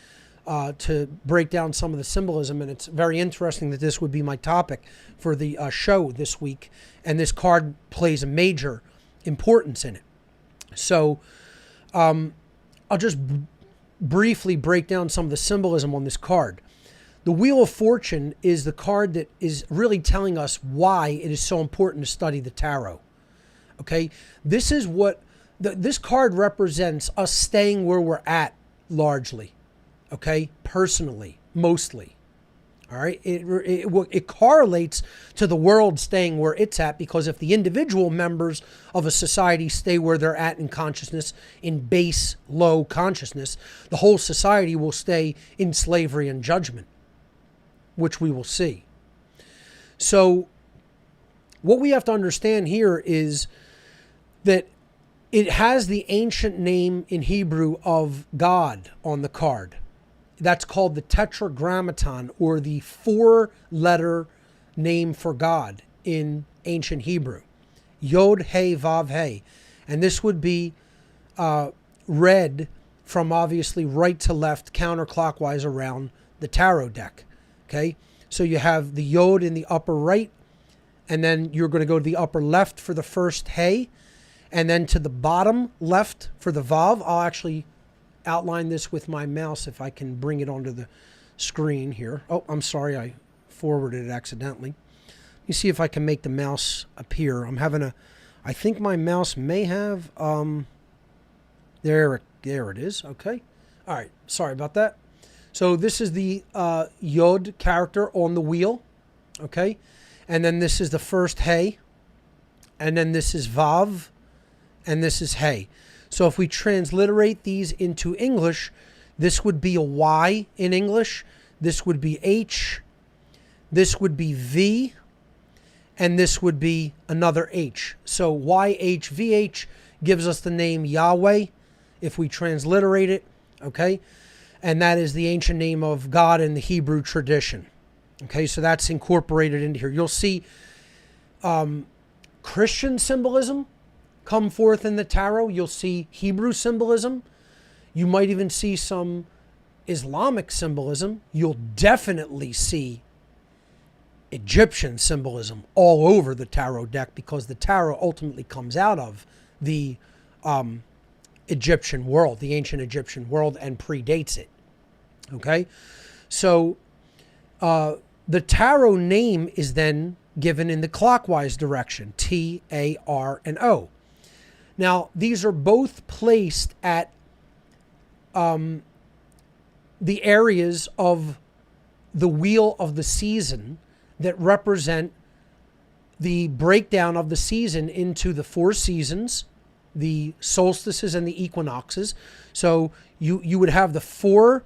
to break down some of the symbolism, and it's very interesting that this would be my topic for the show this week, and this card plays a major importance in it. So I'll just briefly break down some of the symbolism on this card. The Wheel of Fortune is the card that is really telling us why it is so important to study the tarot. Okay, this is what this card represents: us staying where we're at, largely. Okay, personally, mostly. All right, it correlates to the world staying where it's at, because if the individual members of a society stay where they're at in consciousness, in base, low consciousness, the whole society will stay in slavery and judgment, which we will see. So what we have to understand here is that it has the ancient name in Hebrew of God on the card. That's called the Tetragrammaton, or the 4-letter name for God in ancient Hebrew. Yod, He, Vav, He. And this would be read from obviously right to left, counterclockwise around the tarot deck. Okay? So you have the Yod in the upper right, and then you're going to go to the upper left for the first He, and then to the bottom left for the Vav. I'll actually outline this with my mouse if I can bring it onto the screen here. Oh, I'm sorry, I forwarded it accidentally. Let me see if I can make the mouse appear. I think my mouse may have, there it is, okay. All right, sorry about that. So this is the Yod character on the wheel, okay? And then this is the first Hey, and then this is Vav, and this is Hey. So if we transliterate these into English, this would be a Y in English, this would be H, this would be V, and this would be another H. So YHVH gives us the name Yahweh if we transliterate it, okay? And that is the ancient name of God in the Hebrew tradition. Okay, so that's incorporated into here. You'll see Christian symbolism come forth in the tarot. You'll see Hebrew symbolism. You might even see some Islamic symbolism. You'll definitely see Egyptian symbolism all over the tarot deck, because the tarot ultimately comes out of the Egyptian world, the ancient Egyptian world, and predates it. Okay, so the tarot name is then given in the clockwise direction, T, A, R, and O. Now, these are both placed at the areas of the wheel of the season that represent the breakdown of the season into the 4 seasons, the solstices and the equinoxes. So you would have the 4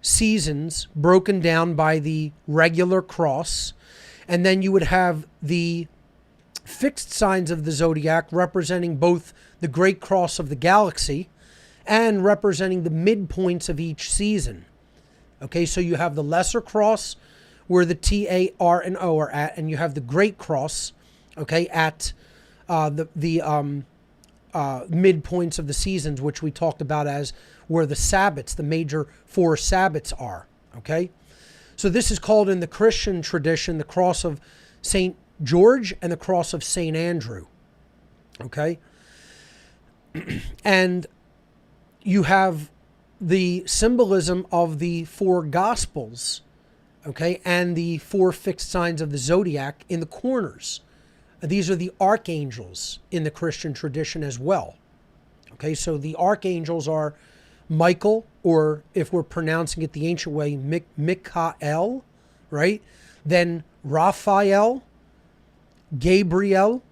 seasons broken down by the regular cross, and then you would have the fixed signs of the zodiac representing both the great cross of the galaxy and representing the midpoints of each season. Okay, so you have the lesser cross where the T, A, R, and O are at, and you have the great cross, okay, at the midpoints of the seasons, which we talked about as where the Sabbats, the major 4 Sabbats are, okay? So this is called in the Christian tradition the cross of St. George and the cross of St. Andrew, okay? And you have the symbolism of the 4 Gospels, okay, and the 4 fixed signs of the zodiac in the corners. These are the archangels in the Christian tradition as well. Okay, so the archangels are Michael, or if we're pronouncing it the ancient way, Michael, right? Then Raphael, Gabriel,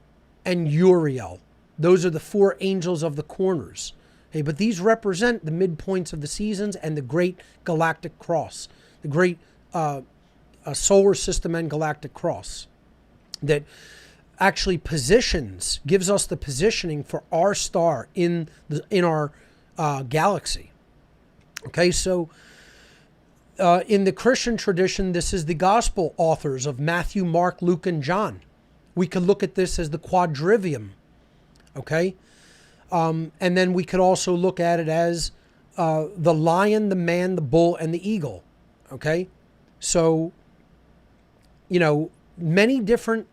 and Uriel. Those are the 4 angels of the corners. Okay, but these represent the midpoints of the seasons and the great galactic cross, the great solar system and galactic cross that actually gives us the positioning for our star in our galaxy. Okay, so in the Christian tradition, this is the gospel authors of Matthew, Mark, Luke, and John. We could look at this as the quadrivium. Okay, and then we could also look at it as the lion, the man, the bull, and the eagle. Okay, so many different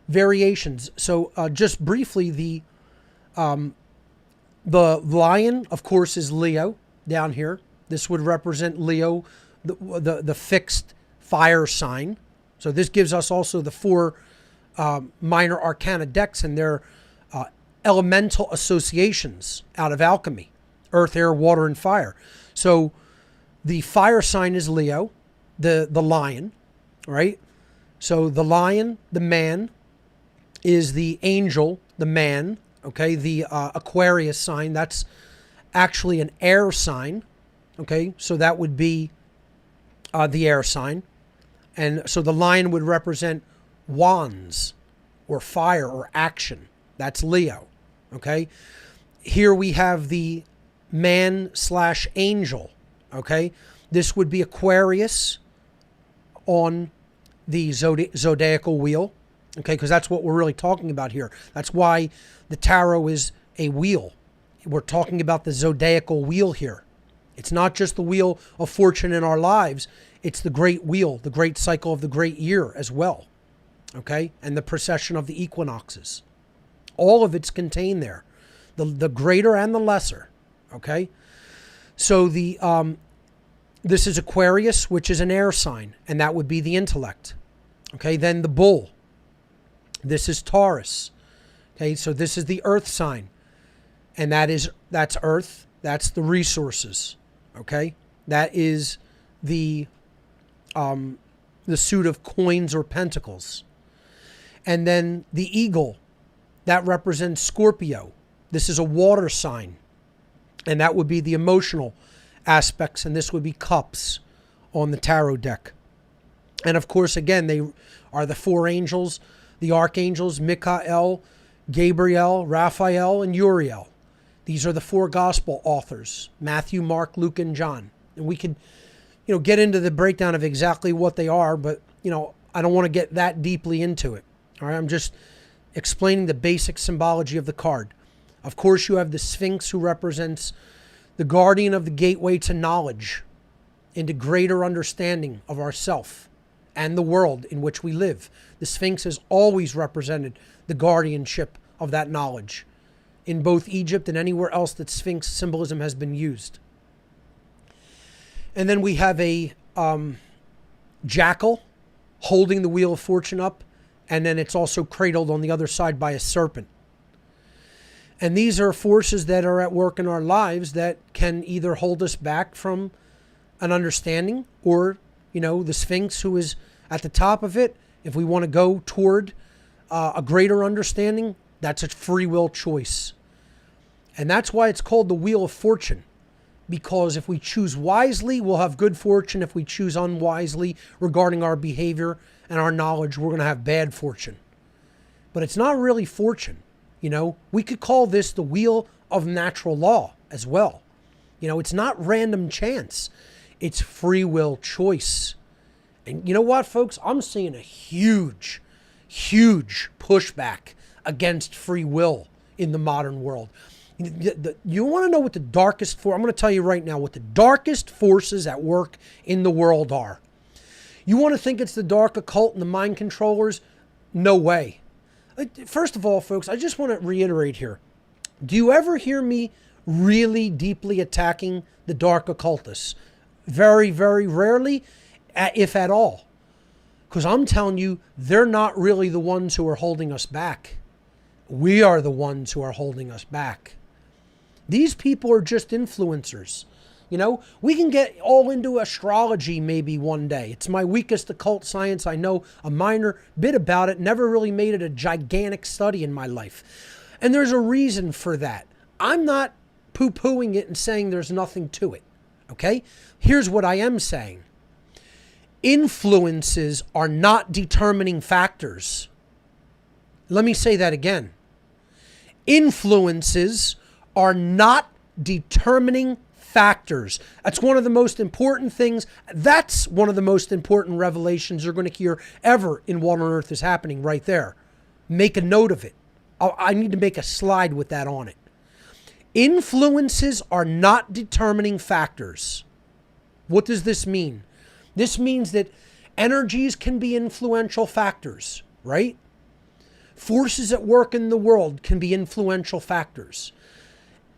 variations. So just briefly, the lion, of course, is Leo down here. This would represent Leo, the fixed fire sign. So this gives us also the 4 minor arcana decks and their elemental associations out of alchemy: earth, air, water, and fire. So the fire sign is Leo, the lion, right? So the lion, the man, is the angel, the man, okay? The Aquarius sign, that's actually an air sign, okay? So that would be the air sign. And so the lion would represent wands or fire or action. That's Leo, okay? Here we have the man/angel, okay? This would be Aquarius on the zodiacal wheel, okay? Because that's what we're really talking about here. That's why the tarot is a wheel. We're talking about the zodiacal wheel here. It's not just the wheel of fortune in our lives. It's the great wheel, the great cycle of the great year as well, okay? And the precession of the equinoxes. All of it's contained there, the greater and the lesser, okay? So this is Aquarius, which is an air sign, and that would be the intellect. Okay, then the bull. This is Taurus. Okay, so this is the earth sign, and that's earth. That's the resources. Okay, that is the suit of coins or pentacles. And then the eagle, that represents Scorpio. This is a water sign, and that would be the emotional aspects, and this would be cups on the tarot deck. And of course, again, they are the four angels, the archangels, Michael, Gabriel, Raphael, and Uriel. These are the four gospel authors, Matthew, Mark, Luke, and John. And we could, get into the breakdown of exactly what they are, but, I don't want to get that deeply into it. All right, I'm just explaining the basic symbology of the card. Of course, you have the Sphinx, who represents the guardian of the gateway to knowledge, into greater understanding of ourself and the world in which we live. The Sphinx has always represented the guardianship of that knowledge in both Egypt and anywhere else that Sphinx symbolism has been used. And then we have a jackal holding the Wheel of Fortune up, and then it's also cradled on the other side by a serpent. And these are forces that are at work in our lives that can either hold us back from an understanding, or, the Sphinx, who is at the top of it. If we want to go toward a greater understanding, that's a free will choice. And that's why it's called the Wheel of Fortune. Because if we choose wisely, we'll have good fortune. If we choose unwisely regarding our behavior and our knowledge, we're going to have bad fortune. But it's not really fortune. We could call this the wheel of natural law as well. It's not random chance. It's free will choice. And you know what, folks? I'm seeing a huge, huge pushback against free will in the modern world. You want to know what the darkest force? I'm going to tell you right now what the darkest forces at work in the world are. You want to think it's the dark occult and the mind controllers? No way. First of all, folks, I just want to reiterate here. Do you ever hear me really deeply attacking the dark occultists? Very, very rarely, if at all. Because I'm telling you, they're not really the ones who are holding us back. We are the ones who are holding us back. These people are just influencers. We can get all into astrology maybe one day. It's my weakest occult science. I know a minor bit about it. Never really made it a gigantic study in my life. And there's a reason for that. I'm not poo-pooing it and saying there's nothing to it. Okay? Here's what I am saying. Influences are not determining factors. Let me say that again. Influences are not determining factors. That's one of the most important things. That's one of the most important revelations you're going to hear ever in What on Earth is Happening right there. Make a note of it. I need to make a slide with that on it. Influences are not determining factors. What does this mean? This means that energies can be influential factors, right? Forces at work in the world can be influential factors.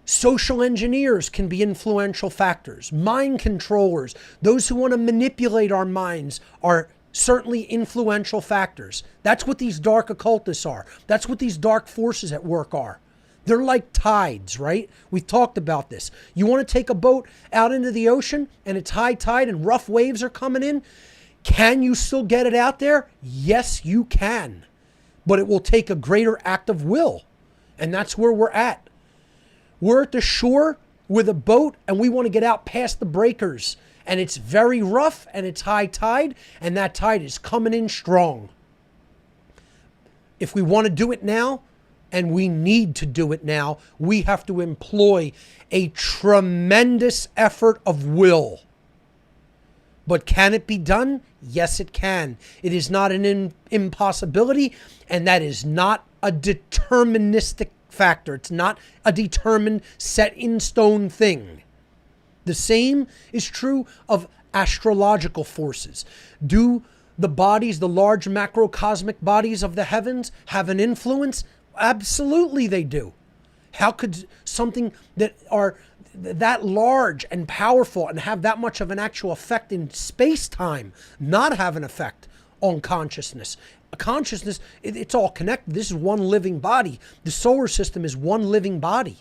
Social engineers can be influential factors. Mind controllers, those who want to manipulate our minds, are certainly influential factors. That's what these dark occultists are. That's what these dark forces at work are. They're like tides, right? We've talked about this. You want to take a boat out into the ocean and it's high tide and rough waves are coming in? Can you still get it out there? Yes, you can. But it will take a greater act of will. And that's where we're at. We're at the shore with a boat and we want to get out past the breakers. And it's very rough and it's high tide and that tide is coming in strong. If we want to do it now, and we need to do it now, we have to employ a tremendous effort of will. But can it be done? Yes, it can. It is not an impossibility, and that is not a deterministic factor. It's not a determined, set in stone thing. The same is true of astrological forces. Do the bodies, the large macrocosmic bodies of the heavens, have an influence? Absolutely they do. How could something that are that large and powerful and have that much of an actual effect in space-time, not have an effect on consciousness. Consciousness, it's all connected. This is one living body. The solar system is one living body.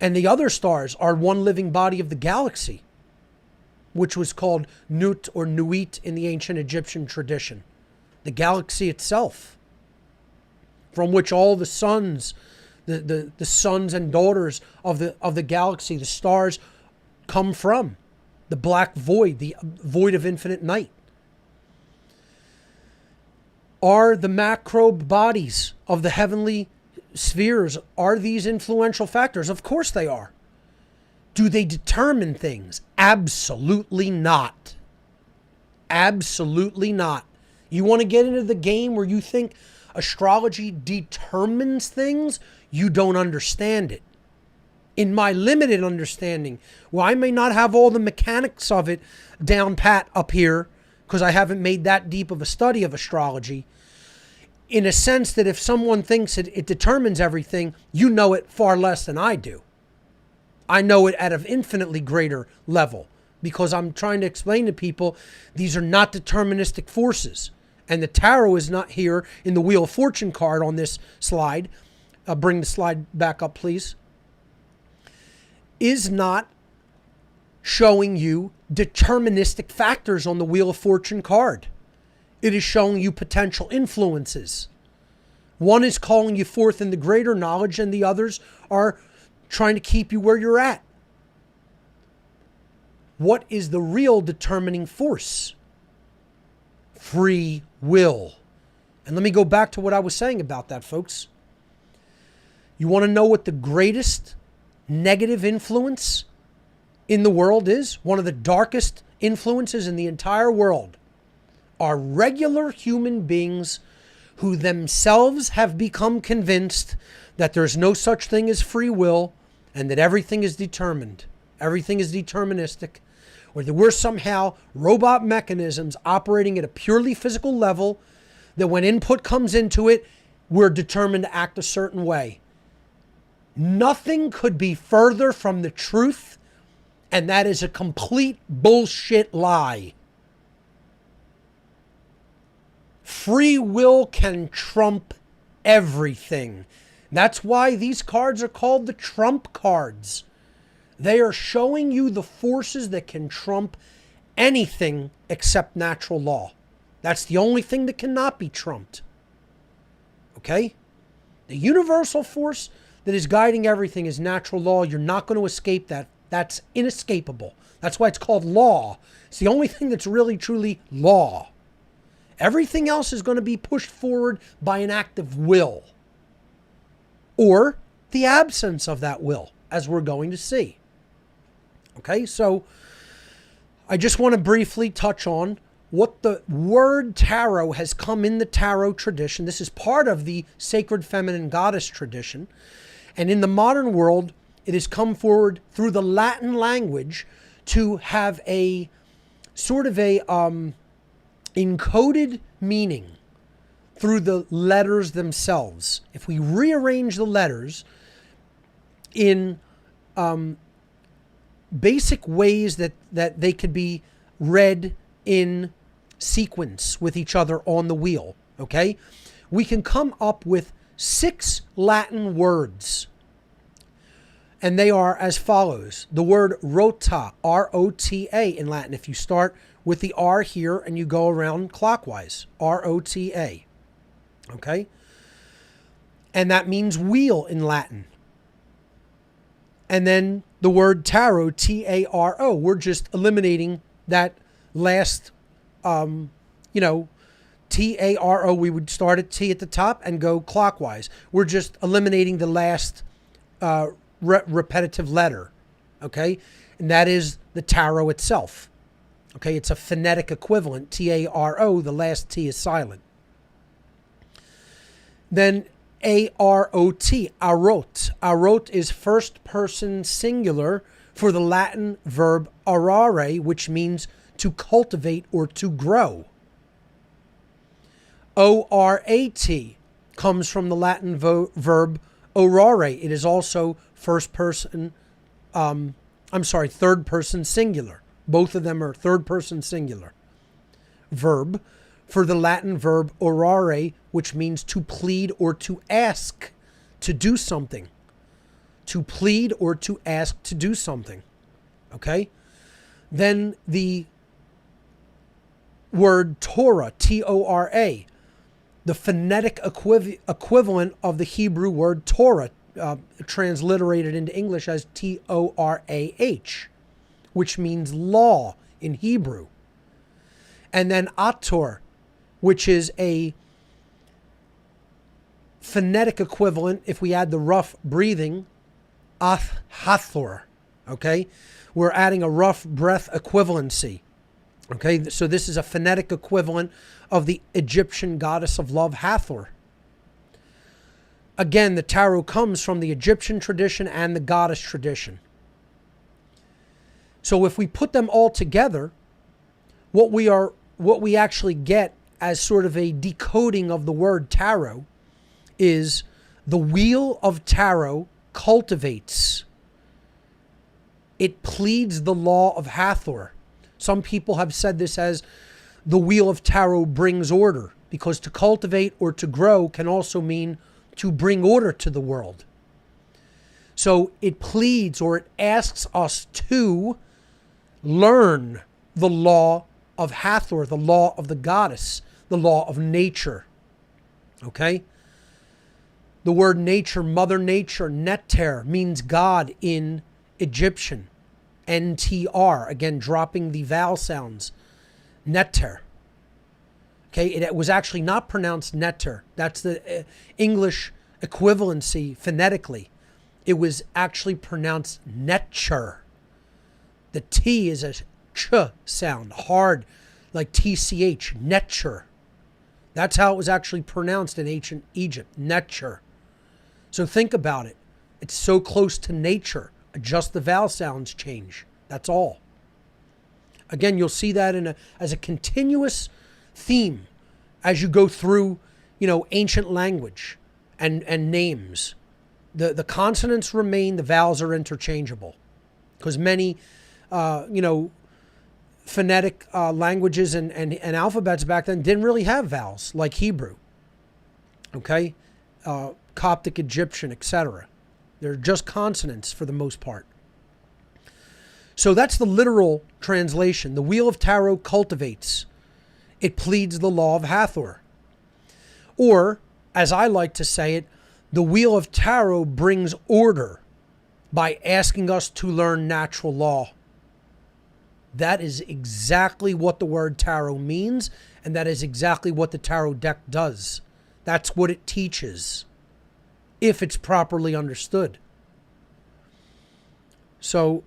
And the other stars are one living body of the galaxy, which was called Nut or Nuit in the ancient Egyptian tradition. The galaxy itself, from which all the suns, the sons and daughters of the galaxy, the stars, come from. The black void, the void of infinite night. Are the macrobe bodies of the heavenly spheres, are these influential factors? Of course they are. Do they determine things? Absolutely not. Absolutely not. You want to get into the game where you think astrology determines things? You don't understand it. In my limited understanding, well, I may not have all the mechanics of it down pat up here because I haven't made that deep of a study of astrology, in a sense that if someone thinks it determines everything, you know it far less than I do. I know it at an infinitely greater level because I'm trying to explain to people these are not deterministic forces. And the tarot is not here in the Wheel of Fortune card on this slide. Bring the slide back up, please. Is not showing you deterministic factors on the Wheel of Fortune card. It is showing you potential influences. One is calling you forth in the greater knowledge, and the others are trying to keep you where you're at. What is the real determining force? Free will. And let me go back to what I was saying about that, folks. You want to know what the greatest negative influence in the world is? One of the darkest influences in the entire world are regular human beings who themselves have become convinced that there's no such thing as free will and that everything is determined. Everything is deterministic, or that we're somehow robot mechanisms operating at a purely physical level, that when input comes into it, we're determined to act a certain way. Nothing could be further from the truth, and that is a complete bullshit lie. Free will can trump everything. That's why these cards are called the trump cards. They are showing you the forces that can trump anything except natural law. That's the only thing that cannot be trumped. Okay? The universal force that is guiding everything is natural law. You're not going to escape that. That's inescapable. That's why it's called law. It's the only thing that's really, truly law. Everything else is going to be pushed forward by an act of will, or the absence of that will, as we're going to see. Okay, so I just want to briefly touch on what the word tarot has come in the tarot tradition. This is part of the sacred feminine goddess tradition. And in the modern world, it has come forward through the Latin language to have a sort of a encoded meaning through the letters themselves. If we rearrange the letters in basic ways that they could be read in sequence with each other on the wheel, okay, we can come up with 6 Latin words. And they are as follows. The word rota, R-O-T-A in Latin. If you start with the R here and you go around clockwise, R-O-T-A. Okay? And that means wheel in Latin. And then the word tarot, T-A-R-O. We're just eliminating that last, T-A-R-O. We would start at T at the top and go clockwise. We're just eliminating the last repetitive letter, okay? And that is the tarot itself. Okay, it's a phonetic equivalent, T-A-R-O, the last T is silent. Then A-R-O-T, arot. Arot is first person singular for the Latin verb arare, which means to cultivate or to grow. O-R-A-T comes from the Latin verb orare. It is also first person third person singular. Both of them are third person singular. Verb, for the Latin verb orare, which means to plead or to ask to do something. To plead or to ask to do something. Okay? Then the word Torah, T-O-R-A, the phonetic equivalent of the Hebrew word Torah, transliterated into English as T-O-R-A-H, which means law in Hebrew. And then Ator, which is a phonetic equivalent, if we add the rough breathing, Hathor, okay? We're adding a rough breath equivalency, okay? So this is a phonetic equivalent of the Egyptian goddess of love, Hathor. Again, the tarot comes from the Egyptian tradition and the goddess tradition. So if we put them all together, what we actually get as sort of a decoding of the word tarot is the wheel of tarot cultivates. It pleads the law of Hathor. Some people have said this as the wheel of tarot brings order, because to cultivate or to grow can also mean to bring order to the world. So it pleads, or it asks us to learn the law of Hathor, the law of the goddess, the law of nature. Okay? The word nature, Mother Nature, Neter, means God in Egyptian. NTR, again, dropping the vowel sounds. Neter. Okay, it was actually not pronounced netter. That's the English equivalency phonetically. It was actually pronounced netcher. The T is a ch sound, hard, like TCH, netcher. That's how it was actually pronounced in ancient Egypt, netcher. So think about it. It's so close to nature. Just the vowel sounds change. That's all. Again, you'll see that as a continuous theme as you go through, ancient language and names. The consonants remain, the vowels are interchangeable. Because many, phonetic languages and alphabets back then didn't really have vowels, like Hebrew. Okay? Coptic, Egyptian, etc. They're just consonants for the most part. So that's the literal translation. The wheel of tarot cultivates. It pleads the law of Hathor. Or, as I like to say it, the wheel of tarot brings order by asking us to learn natural law. That is exactly what the word tarot means, and that is exactly what the tarot deck does. That's what it teaches, if it's properly understood. So,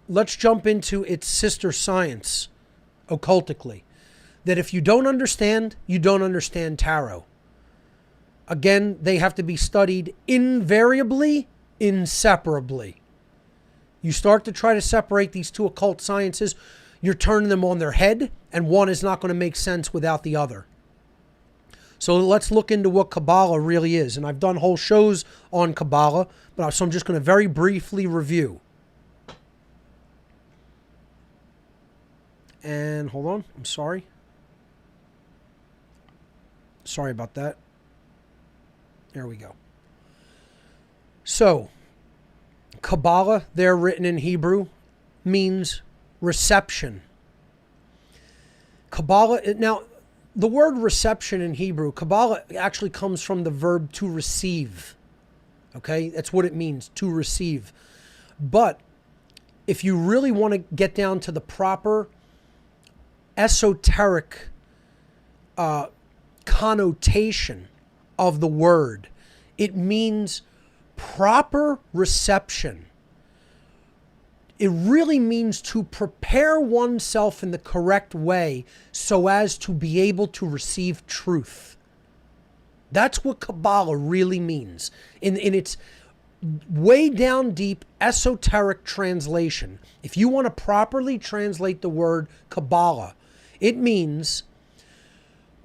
let's jump into its sister science, occultically. That if you don't understand tarot. Again, they have to be studied invariably, inseparably. You start to try to separate these two occult sciences, you're turning them on their head, and one is not going to make sense without the other. So let's look into what Kabbalah really is. And I've done whole shows on Kabbalah, so I'm just going to very briefly review. And hold on, I'm sorry. Sorry about that. There we go. So, Kabbalah, there written in Hebrew, means reception. Kabbalah, now, the word reception in Hebrew, Kabbalah actually comes from the verb to receive. Okay? That's what it means, to receive. But if you really want to get down to the proper esoteric connotation of the word, it means proper reception. It really means to prepare oneself in the correct way so as to be able to receive truth. That's what Kabbalah really means. In its way down deep esoteric translation, if you want to properly translate the word Kabbalah, it means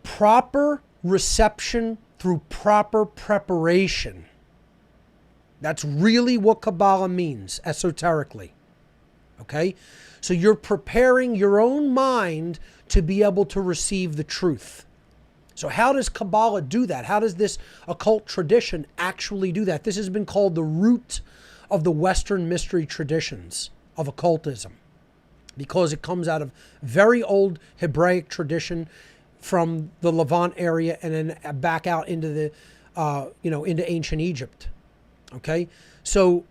proper reception through proper preparation. That's really what Kabbalah means, esoterically. Okay? So you're preparing your own mind to be able to receive the truth. So how does Kabbalah do that? How does this occult tradition actually do that? This has been called the root of the Western mystery traditions of occultism, because it comes out of very old Hebraic tradition from the Levant area and then back out into the, into ancient Egypt. Okay? So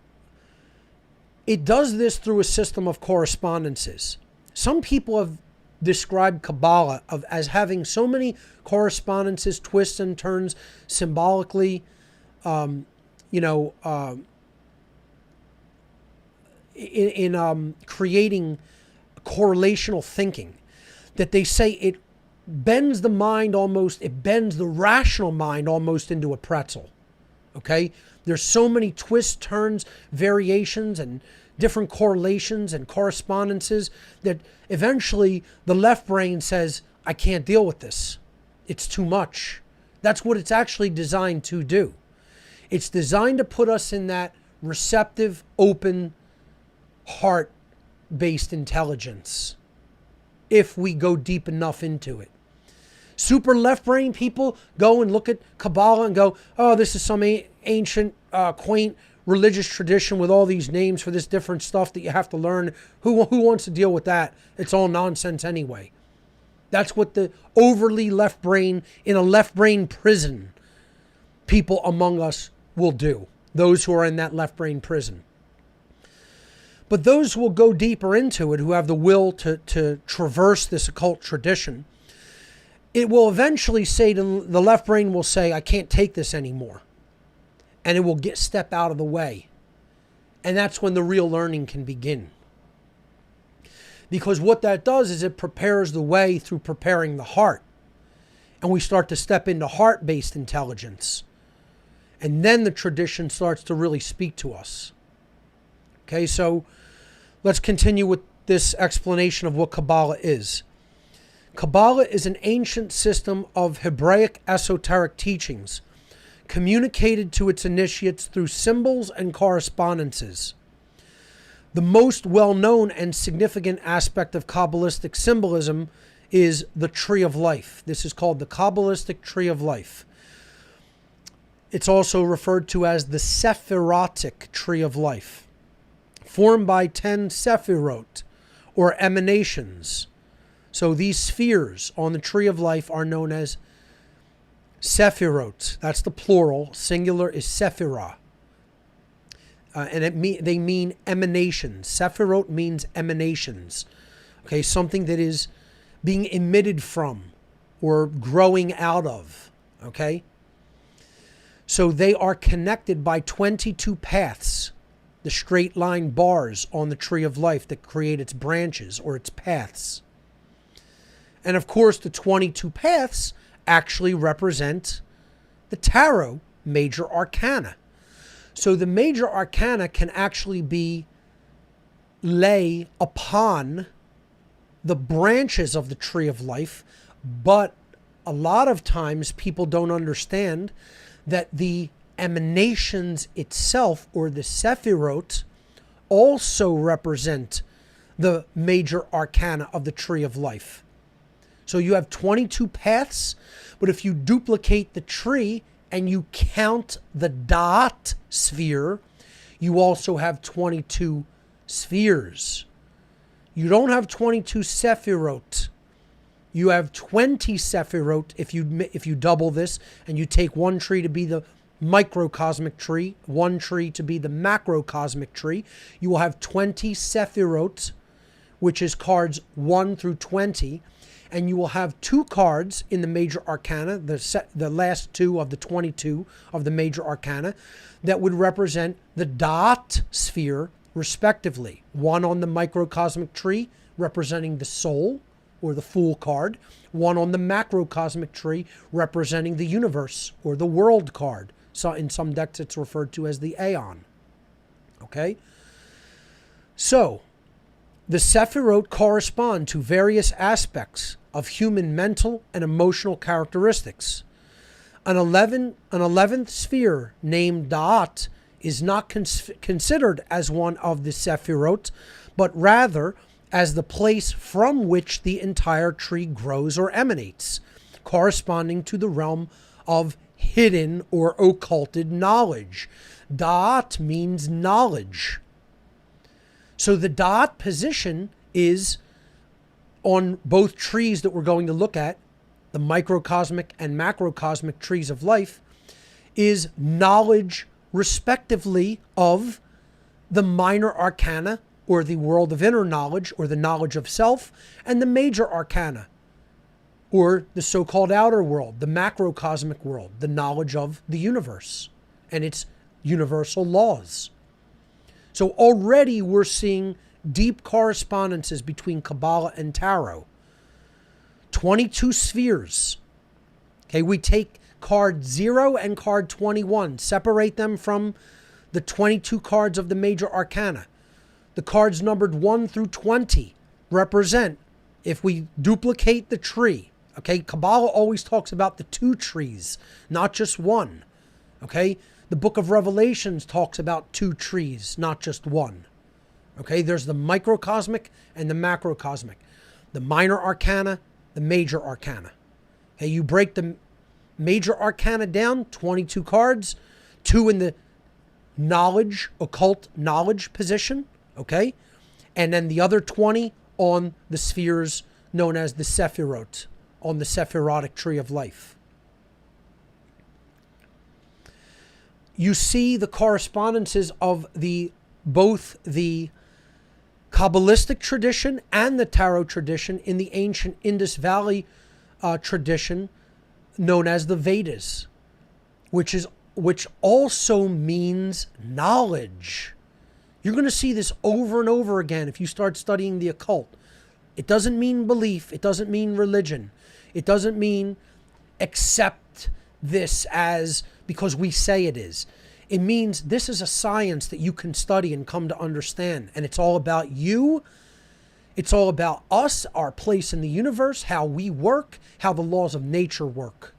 it does this through a system of correspondences. Some people have described Kabbalah as having so many correspondences, twists and turns, symbolically, in creating correlational thinking, that they say it bends the mind almost, it bends the rational mind almost into a pretzel. Okay? There's so many twists, turns, variations, and different correlations and correspondences that eventually the left brain says, I can't deal with this. It's too much. That's what it's actually designed to do. It's designed to put us in that receptive, open, heart-based intelligence if we go deep enough into it. Super left brain people go and look at Kabbalah and go, oh, this is some ancient, quaint religious tradition with all these names for this different stuff that you have to learn. Who wants to deal with that? It's all nonsense anyway. That's what the overly left brain, in a left brain prison, people among us will do. Those who are in that left brain prison. But those who will go deeper into it, who have the will to traverse this occult tradition, it will eventually say to the left brain will say, I can't take this anymore. And it will step out of the way. And that's when the real learning can begin. Because what that does is it prepares the way through preparing the heart. And we start to step into heart-based intelligence. And then the tradition starts to really speak to us. Okay, so let's continue with this explanation of what Kabbalah is. Kabbalah is an ancient system of Hebraic esoteric teachings communicated to its initiates through symbols and correspondences. The most well-known and significant aspect of Kabbalistic symbolism is the Tree of Life. This is called the Kabbalistic Tree of Life. It's also referred to as the Sephirotic Tree of Life, formed by 10 Sephirot, or emanations. So these spheres on the Tree of Life are known as Sephirot. That's the plural. Singular is Sephirah. And they mean emanations. Sephirot means emanations. Okay, something that is being emitted from or growing out of. Okay? So they are connected by 22 paths, the straight line bars on the Tree of Life that create its branches or its paths. And of course, the 22 paths actually represent the Tarot Major Arcana. So the Major Arcana can actually lay upon the branches of the Tree of Life, but a lot of times people don't understand that the emanations itself, or the Sephirot, also represent the Major Arcana of the Tree of Life. So you have 22 paths, but if you duplicate the tree and you count the dot sphere, you also have 22 spheres. You don't have 22 Sephirot. You have 20 Sephirot if you double this and you take one tree to be the microcosmic tree, one tree to be the macrocosmic tree. You will have 20 Sephirot, which is cards 1 through 20. And you will have 2 cards in the Major Arcana, the last 2 of the 22 of the Major Arcana, that would represent the dot sphere, respectively. One on the microcosmic tree, representing the soul, or the Fool card. One on the macrocosmic tree, representing the universe, or the World card. So in some decks, it's referred to as the Aeon. Okay? So, the Sephirot correspond to various aspects of human mental and emotional characteristics. An 11th sphere named Da'at is not considered as one of the Sephirot, but rather as the place from which the entire tree grows or emanates, corresponding to the realm of hidden or occulted knowledge. Da'at means knowledge. So the Da'at position is on both trees that we're going to look at, the microcosmic and macrocosmic trees of life, is knowledge respectively of the minor arcana, or the world of inner knowledge, or the knowledge of self, and the major arcana, or the so-called outer world, the macrocosmic world, the knowledge of the universe and its universal laws. So already we're seeing deep correspondences between Kabbalah and Tarot. 22 spheres. Okay, we take card 0 and card 21, separate them from the 22 cards of the major arcana. The cards numbered 1 through 20 represent, if we duplicate the tree, okay, Kabbalah always talks about the 2 trees, not just one. Okay, the book of Revelations talks about 2 trees, not just one. Okay, there's the microcosmic and the macrocosmic, the minor arcana, the major arcana. Okay, you break the major arcana down, 22 cards, 2 in the knowledge, occult knowledge position, okay, and then the other 20 on the spheres known as the Sephirot, on the Sephirotic tree of life. You see the correspondences of both the Kabbalistic tradition and the Tarot tradition in the ancient Indus Valley tradition known as the Vedas, which also means knowledge. You're going to see this over and over again if you start studying the occult. It doesn't mean belief. It doesn't mean religion. It doesn't mean accept this as because we say it is. It means this is a science that you can study and come to understand. And it's all about you. It's all about us, our place in the universe, how we work, how the laws of nature work.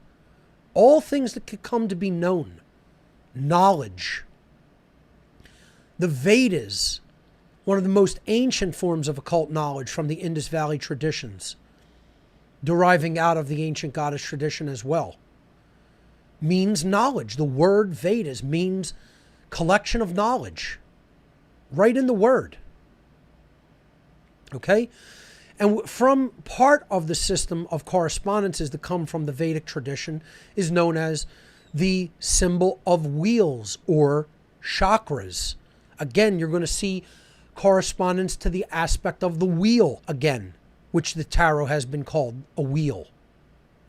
All things that could come to be known. Knowledge. The Vedas, one of the most ancient forms of occult knowledge from the Indus Valley traditions, deriving out of the ancient goddess tradition as well, means knowledge. The word Vedas means collection of knowledge, right in the word. Okay? And from part of the system of correspondences that come from the Vedic tradition is known as the symbol of wheels or chakras. Again, you're going to see correspondence to the aspect of the wheel again, which the tarot has been called a wheel.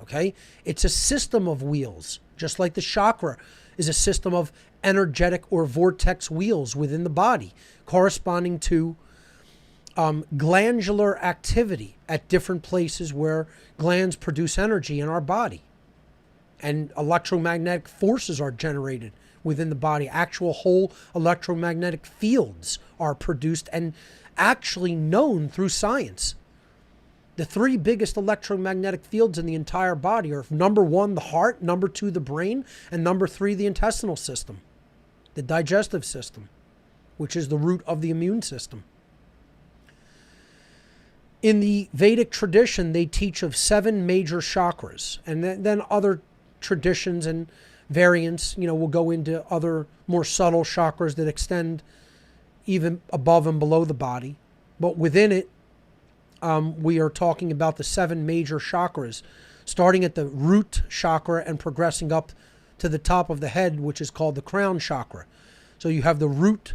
Okay? It's a system of wheels, just like the chakra is a system of energetic or vortex wheels within the body, corresponding to glandular activity at different places where glands produce energy in our body. And electromagnetic forces are generated within the body. Actual whole electromagnetic fields are produced and actually known through science. The 3 biggest electromagnetic fields in the entire body are number 1, the heart, number 2, the brain, and number 3, the intestinal system, the digestive system, which is the root of the immune system. In the Vedic tradition, they teach of 7 major chakras, and then other traditions and variants, will go into other more subtle chakras that extend even above and below the body. But within it, we are talking about the 7 major chakras, starting at the root chakra and progressing up to the top of the head, which is called the crown chakra. So you have the root,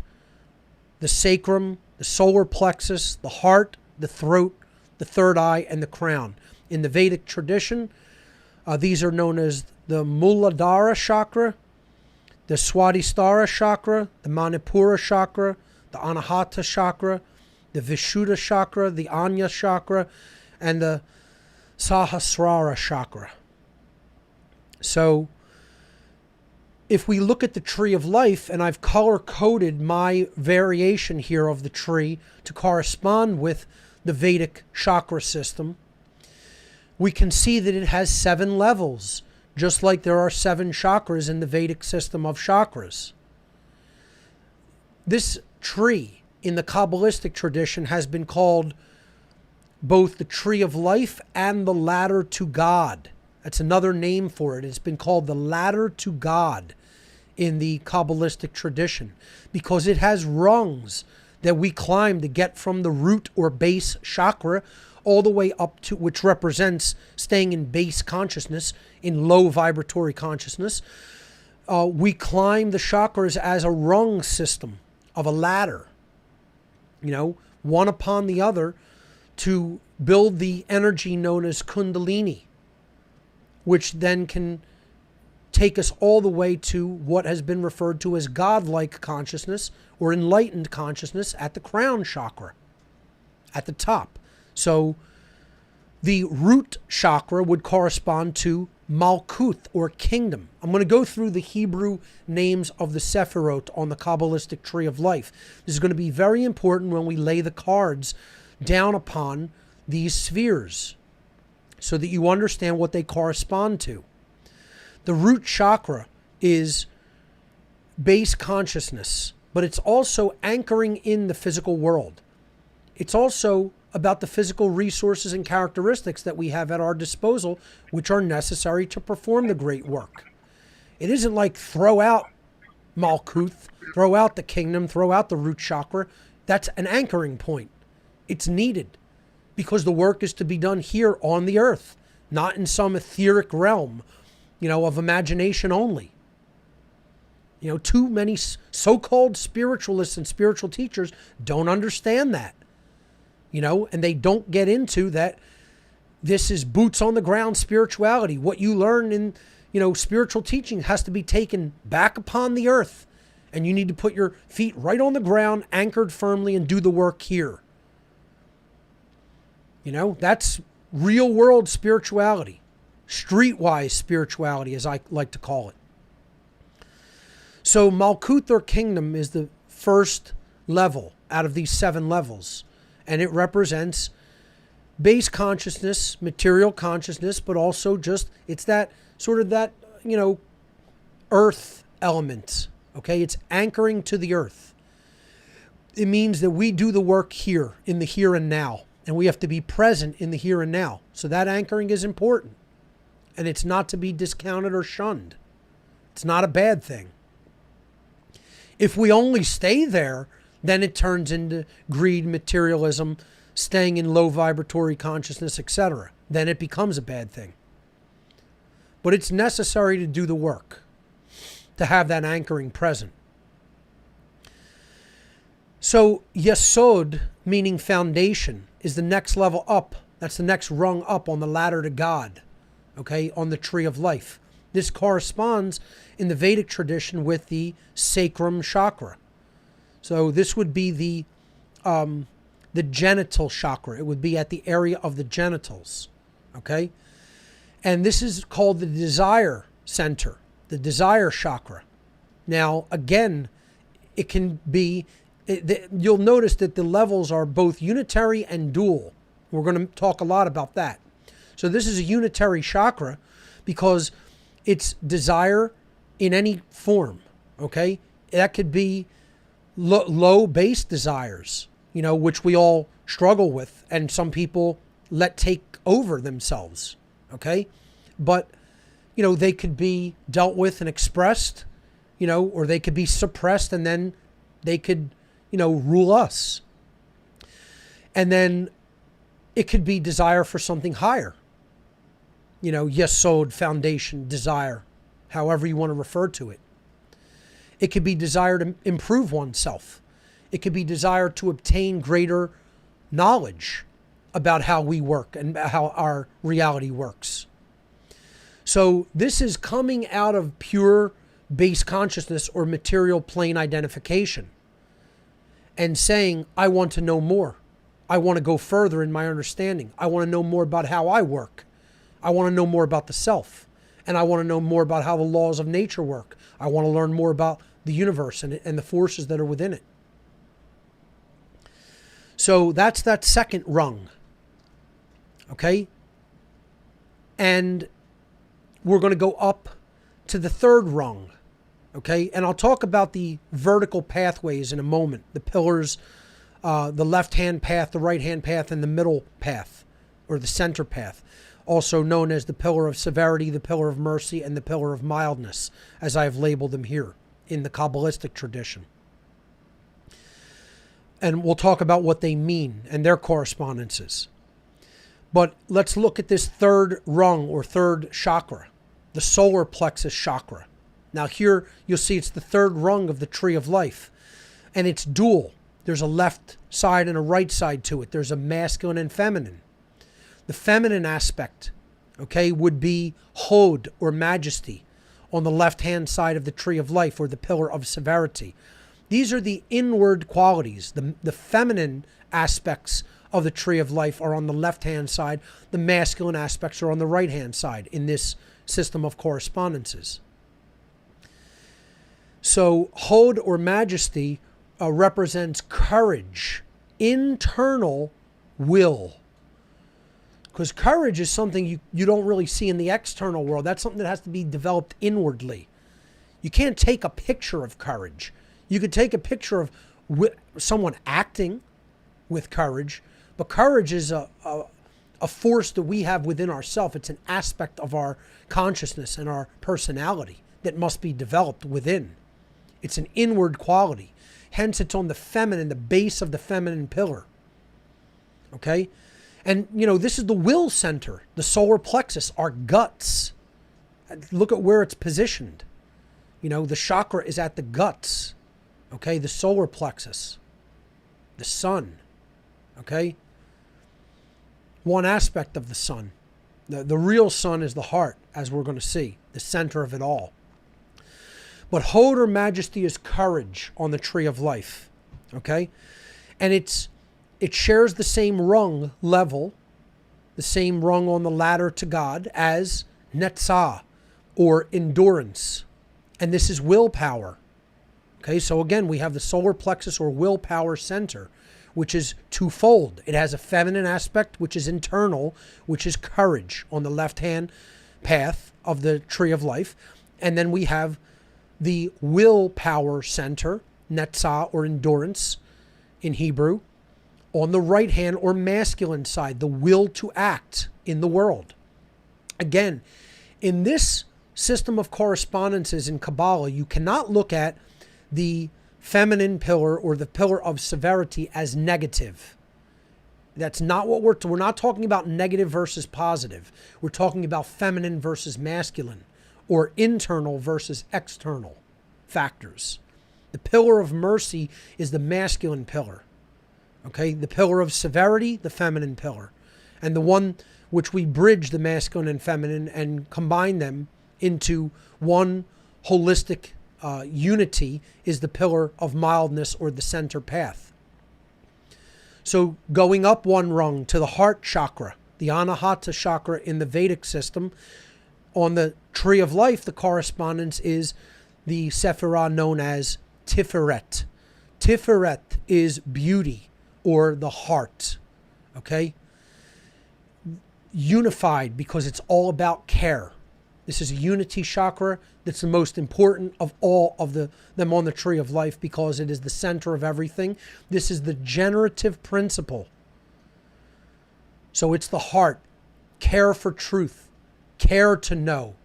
the sacrum, the solar plexus, the heart, the throat, the third eye, and the crown. In the Vedic tradition, these are known as the Muladhara chakra, the Swadhisthana chakra, the Manipura chakra, the Anahata chakra, the Vishuddha chakra, the Anya chakra, and the Sahasrara chakra. So if we look at the tree of life, and I've color-coded my variation here of the tree to correspond with the Vedic chakra system, we can see that it has 7 levels, just like there are 7 chakras in the Vedic system of chakras. This tree in the Kabbalistic tradition has been called both the tree of life and the ladder to God. That's another name for it. It's been called the ladder to God in the Kabbalistic tradition because it has rungs that we climb to get from the root or base chakra all the way up to, which represents staying in base consciousness, in low vibratory consciousness. We climb the chakras as a rung system of a ladder, one upon the other, to build the energy known as Kundalini, which then can take us all the way to what has been referred to as godlike consciousness or enlightened consciousness at the crown chakra, at the top. So the root chakra would correspond to Malkuth, or kingdom. I'm going to go through the Hebrew names of the Sephirot on the Kabbalistic tree of life. This is going to be very important when we lay the cards down upon these spheres so that you understand what they correspond to. The root chakra is base consciousness, but it's also anchoring in the physical world. It's also about the physical resources and characteristics that we have at our disposal, which are necessary to perform the great work. It isn't like throw out Malkuth, throw out the kingdom, throw out the root chakra. That's an anchoring point. It's needed because the work is to be done here on the earth, not in some etheric realm, of imagination only. Too many so-called spiritualists and spiritual teachers don't understand that. And they don't get into that this is boots on the ground spirituality. What you learn in, spiritual teaching has to be taken back upon the earth. And you need to put your feet right on the ground, anchored firmly, and do the work here. That's real world spirituality. Streetwise spirituality, as I like to call it. So Malkuth, or kingdom, is the first level out of these 7 levels. And it represents base consciousness, material consciousness, but also just, it's that sort of that, earth element. Okay, it's anchoring to the earth. It means that we do the work here, in the here and now. And we have to be present in the here and now. So that anchoring is important. And it's not to be discounted or shunned. It's not a bad thing. If we only stay there, then it turns into greed, materialism, staying in low vibratory consciousness, etc. Then it becomes a bad thing. But it's necessary to do the work, to have that anchoring present. So Yesod, meaning foundation, is the next level up. That's the next rung up on the ladder to God, okay, on the tree of life. This corresponds in the Vedic tradition with the sacrum chakra. So this would be the genital chakra. It would be at the area of the genitals, okay? And this is called the desire center, the desire chakra. Now, again, it can be, you'll notice that the levels are both unitary and dual. We're going to talk a lot about that. So this is a unitary chakra because it's desire in any form, okay? That could be low base desires, which we all struggle with, and some people let take over themselves, okay? But, they could be dealt with and expressed, or they could be suppressed and then they could, rule us. And then it could be desire for something higher, Yesod, foundation, desire, however you want to refer to it. It could be desire to improve oneself. It could be desire to obtain greater knowledge about how we work and how our reality works. So this is coming out of pure base consciousness or material plane identification and saying, I want to know more. I want to go further in my understanding. I want to know more about how I work. I want to know more about the self. And I want to know more about how the laws of nature work. I want to learn more about the universe and the forces that are within it. So that's that second rung. Okay? And we're going to go up to the third rung. Okay, and I'll talk about the vertical pathways in a moment. The pillars, the left-hand path, the right-hand path, and the middle path, or the center path, also known as the pillar of severity, the pillar of mercy, and the pillar of mildness, as I have labeled them here in the Kabbalistic tradition. And we'll talk about what they mean and their correspondences. But let's look at this third rung or third chakra, the solar plexus chakra. Now here you'll see it's the third rung of the tree of life, and it's dual. There's a left side and a right side to it. There's a masculine and feminine. The feminine aspect, okay, would be Hod or majesty on the left-hand side of the tree of life, or the pillar of severity. These are the inward qualities. The feminine aspects of the tree of life are on the left-hand side. The masculine aspects are on the right-hand side in this system of correspondences. So Hod or majesty represents courage, internal will. Because courage is something you don't really see in the external world. That's something that has to be developed inwardly. You can't take a picture of courage. You could take a picture of someone acting with courage, but courage is a force that we have within ourselves. It's an aspect of our consciousness and our personality that must be developed within. It's an inward quality. Hence, it's on the feminine, the base of the feminine pillar. Okay? And, this is the will center, the solar plexus, our guts. Look at where it's positioned. The chakra is at the guts. Okay? The solar plexus. The sun. Okay? One aspect of the sun. The real sun is the heart, as we're going to see, the center of it all. But Hod or majesty is courage on the tree of life. Okay? And it shares the same rung level, the same rung on the ladder to God as Netzah, or endurance. And this is willpower. Okay, so again, we have the solar plexus or willpower center, which is twofold. It has a feminine aspect, which is internal, which is courage on the left-hand path of the tree of life. And then we have the willpower center, Netzah, or endurance in Hebrew, on the right hand or masculine side, the will to act in the world. Again, in this system of correspondences in Kabbalah, you cannot look at the feminine pillar or the pillar of severity as negative. That's not what we're not talking about negative versus positive. We're talking about feminine versus masculine, or internal versus external factors. The pillar of mercy is the masculine pillar. Okay, the pillar of severity, the feminine pillar. And the one which we bridge the masculine and feminine and combine them into one holistic unity is the pillar of mildness, or the center path. So going up one rung to the heart chakra, the Anahata chakra in the Vedic system, on the tree of life, the correspondence is the Sephirah known as Tiferet. Tiferet is beauty, or the heart. Okay? Unified, because it's all about care. This is a unity chakra that's the most important of all of them on the tree of life, because it is the center of everything. This is the generative principle. So it's the heart. Care for truth. Care to know.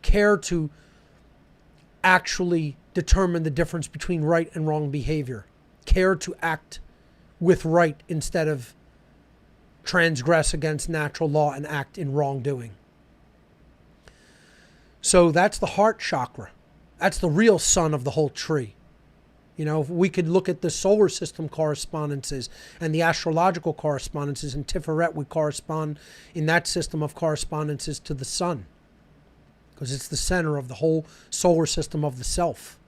Care to actually determine the difference between right and wrong behavior. Care to act with right instead of transgress against natural law and act in wrongdoing. So that's the heart chakra. That's the real sun of the whole tree. If we could look at the solar system correspondences and the astrological correspondences, and Tiferet would correspond in that system of correspondences to the sun, because it's the center of the whole solar system of the self.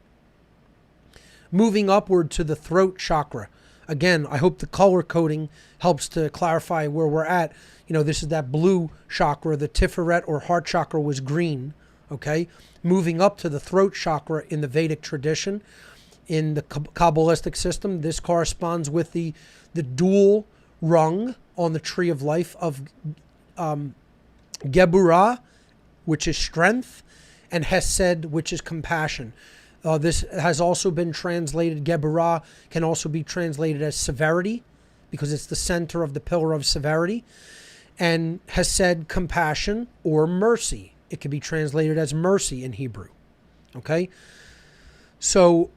Moving upward to the throat chakra. Again, I hope the color coding helps to clarify where we're at. This is that blue chakra. The Tiferet or heart chakra was green. Okay, moving up to the throat chakra in the Vedic tradition, in the Kabbalistic system, this corresponds with the dual rung on the tree of life of Geburah, which is strength, and hesed, which is compassion. This has also been translated, Geburah can also be translated as severity, because it's the center of the pillar of severity. And hesed, compassion, or mercy. It can be translated as mercy in Hebrew. Okay? So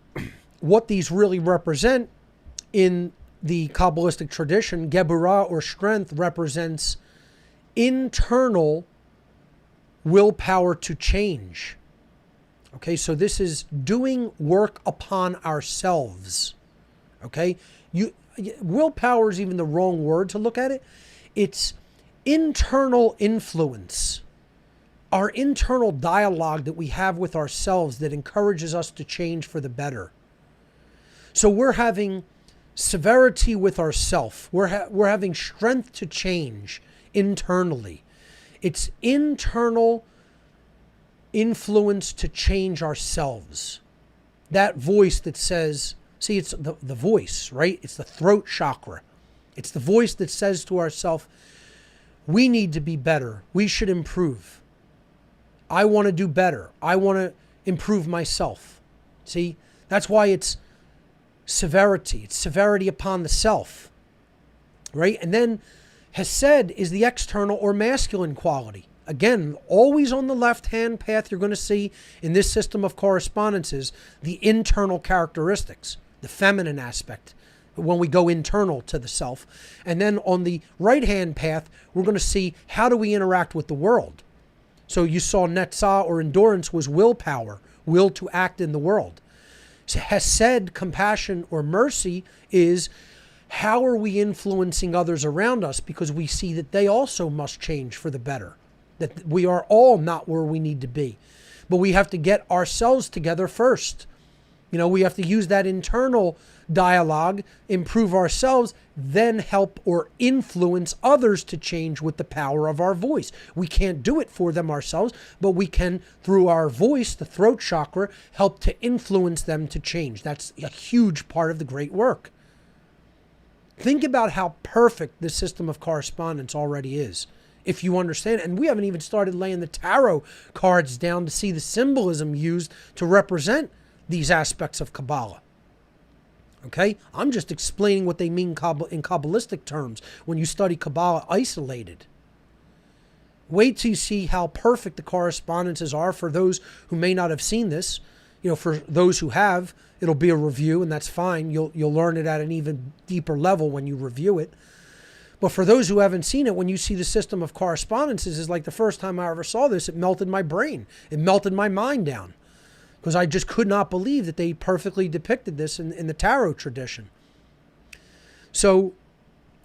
what these really represent in the Kabbalistic tradition, Geburah, or strength, represents internal willpower to change. Okay, so this is doing work upon ourselves. Okay, willpower is even the wrong word to look at it. It's internal influence, our internal dialogue that we have with ourselves that encourages us to change for the better. So we're having severity with ourself. We're having strength to change internally. It's internal influence to change ourselves. That voice that says, see, it's the voice, right? It's the throat chakra. It's the voice that says to ourselves, we need to be better. We should improve. I want to do better. I want to improve myself. See, that's why it's severity. It's severity upon the self, right? And then hesed is the external or masculine quality. Again, always on the left-hand path, you're going to see in this system of correspondences the internal characteristics, the feminine aspect, when we go internal to the self. And then on the right-hand path, we're going to see how do we interact with the world. So you saw netzah, or endurance, was willpower, will to act in the world. So hesed, compassion, or mercy is how are we influencing others around us, because we see that they also must change for the better. That we are all not where we need to be. But we have to get ourselves together first. We have to use that internal dialogue, improve ourselves, then help or influence others to change with the power of our voice. We can't do it for them ourselves, but we can, through our voice, the throat chakra, help to influence them to change. That's a huge part of the great work. Think about how perfect this system of correspondence already is, if you understand it. And we haven't even started laying the tarot cards down to see the symbolism used to represent these aspects of Kabbalah. Okay? I'm just explaining what they mean in Kabbalistic terms when you study Kabbalah isolated. Wait till you see how perfect the correspondences are for those who may not have seen this. For those who have, it'll be a review, and that's fine. You'll learn it at an even deeper level when you review it. But for those who haven't seen it, when you see the system of correspondences, is like the first time I ever saw this, it melted my brain. It melted my mind down. Because I just could not believe that they perfectly depicted this in the tarot tradition. So,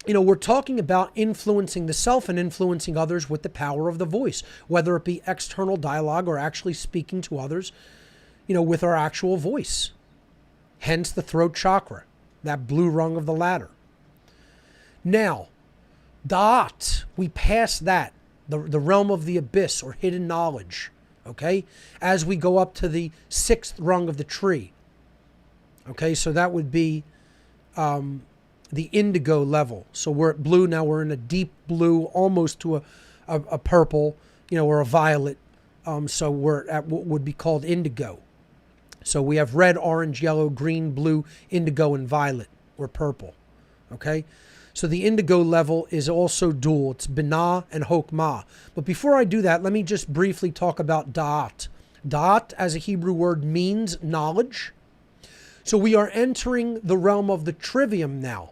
we're talking about influencing the self and influencing others with the power of the voice, whether it be external dialogue or actually speaking to others, with our actual voice. Hence the throat chakra, that blue rung of the ladder. Now, Da'at, we pass that, the realm of the abyss or hidden knowledge. Okay, as we go up to the 6th rung of the tree. Okay, so that would be the indigo level. So we're at blue now. We're in a deep blue, almost to a purple, or a violet. So we're at what would be called indigo. So we have red, orange, yellow, green, blue, indigo, and violet, or purple. Okay. So the indigo level is also dual. It's Binah and Hokmah. But before I do that, let me just briefly talk about Da'at. Da'at, as a Hebrew word, means knowledge. So we are entering the realm of the trivium now.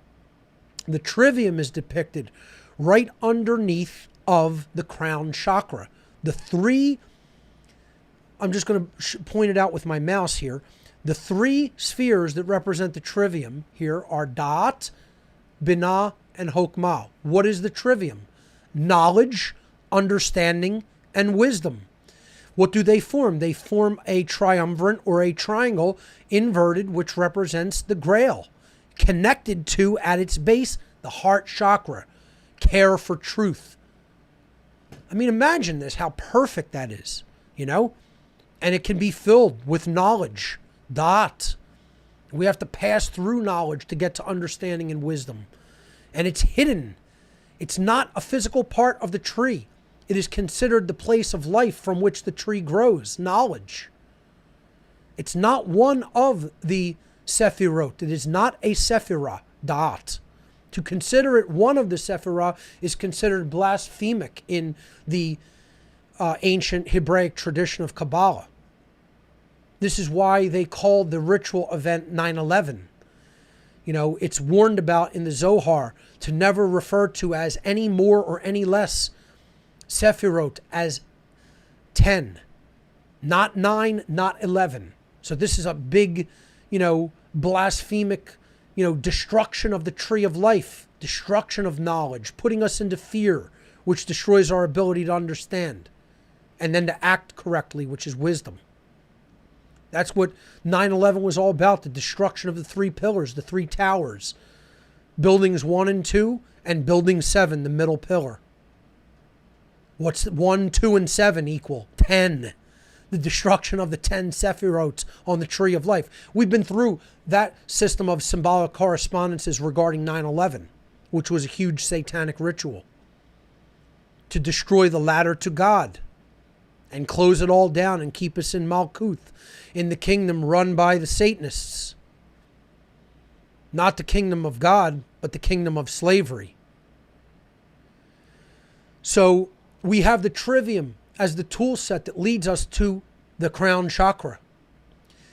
The trivium is depicted right underneath of the crown chakra. The three, I'm just going to point it out with my mouse here. The three spheres that represent the trivium here are Da'at, Binah, and Hokmah. What is the trivium? Knowledge, understanding, and wisdom. What do they form? They form a triumvirate or a triangle inverted, which represents the grail, connected to, at its base, the heart chakra, care for truth. I mean, imagine this, how perfect that is, And it can be filled with knowledge, Da'at. We have to pass through knowledge to get to understanding and wisdom. And it's hidden. It's not a physical part of the tree. It is considered the place of life from which the tree grows, knowledge. It's not one of the Sephirot. It is not a Sephirah, Da'at. To consider it one of the Sephirah is considered blasphemic in the ancient Hebraic tradition of Kabbalah. This is why they called the ritual event 9/11. You know, it's warned about in the Zohar to never refer to as any more or any less Sephirot as 10, not 9, not 11. So this is a big, blasphemic, destruction of the tree of life, destruction of knowledge, putting us into fear, which destroys our ability to understand, and then to act correctly, which is wisdom. That's what 9/11 was all about, the destruction of the 3 pillars, the 3 towers. Buildings 1 and 2, and building 7, the middle pillar. What's 1, 2, and 7 equal? 10. The destruction of the 10 Sephirots on the tree of life. We've been through that system of symbolic correspondences regarding 9/11, which was a huge satanic ritual to destroy the ladder to God and close it all down and keep us in Malkuth, in the kingdom run by the Satanists. Not the kingdom of God, but the kingdom of slavery. So we have the trivium as the tool set that leads us to the crown chakra.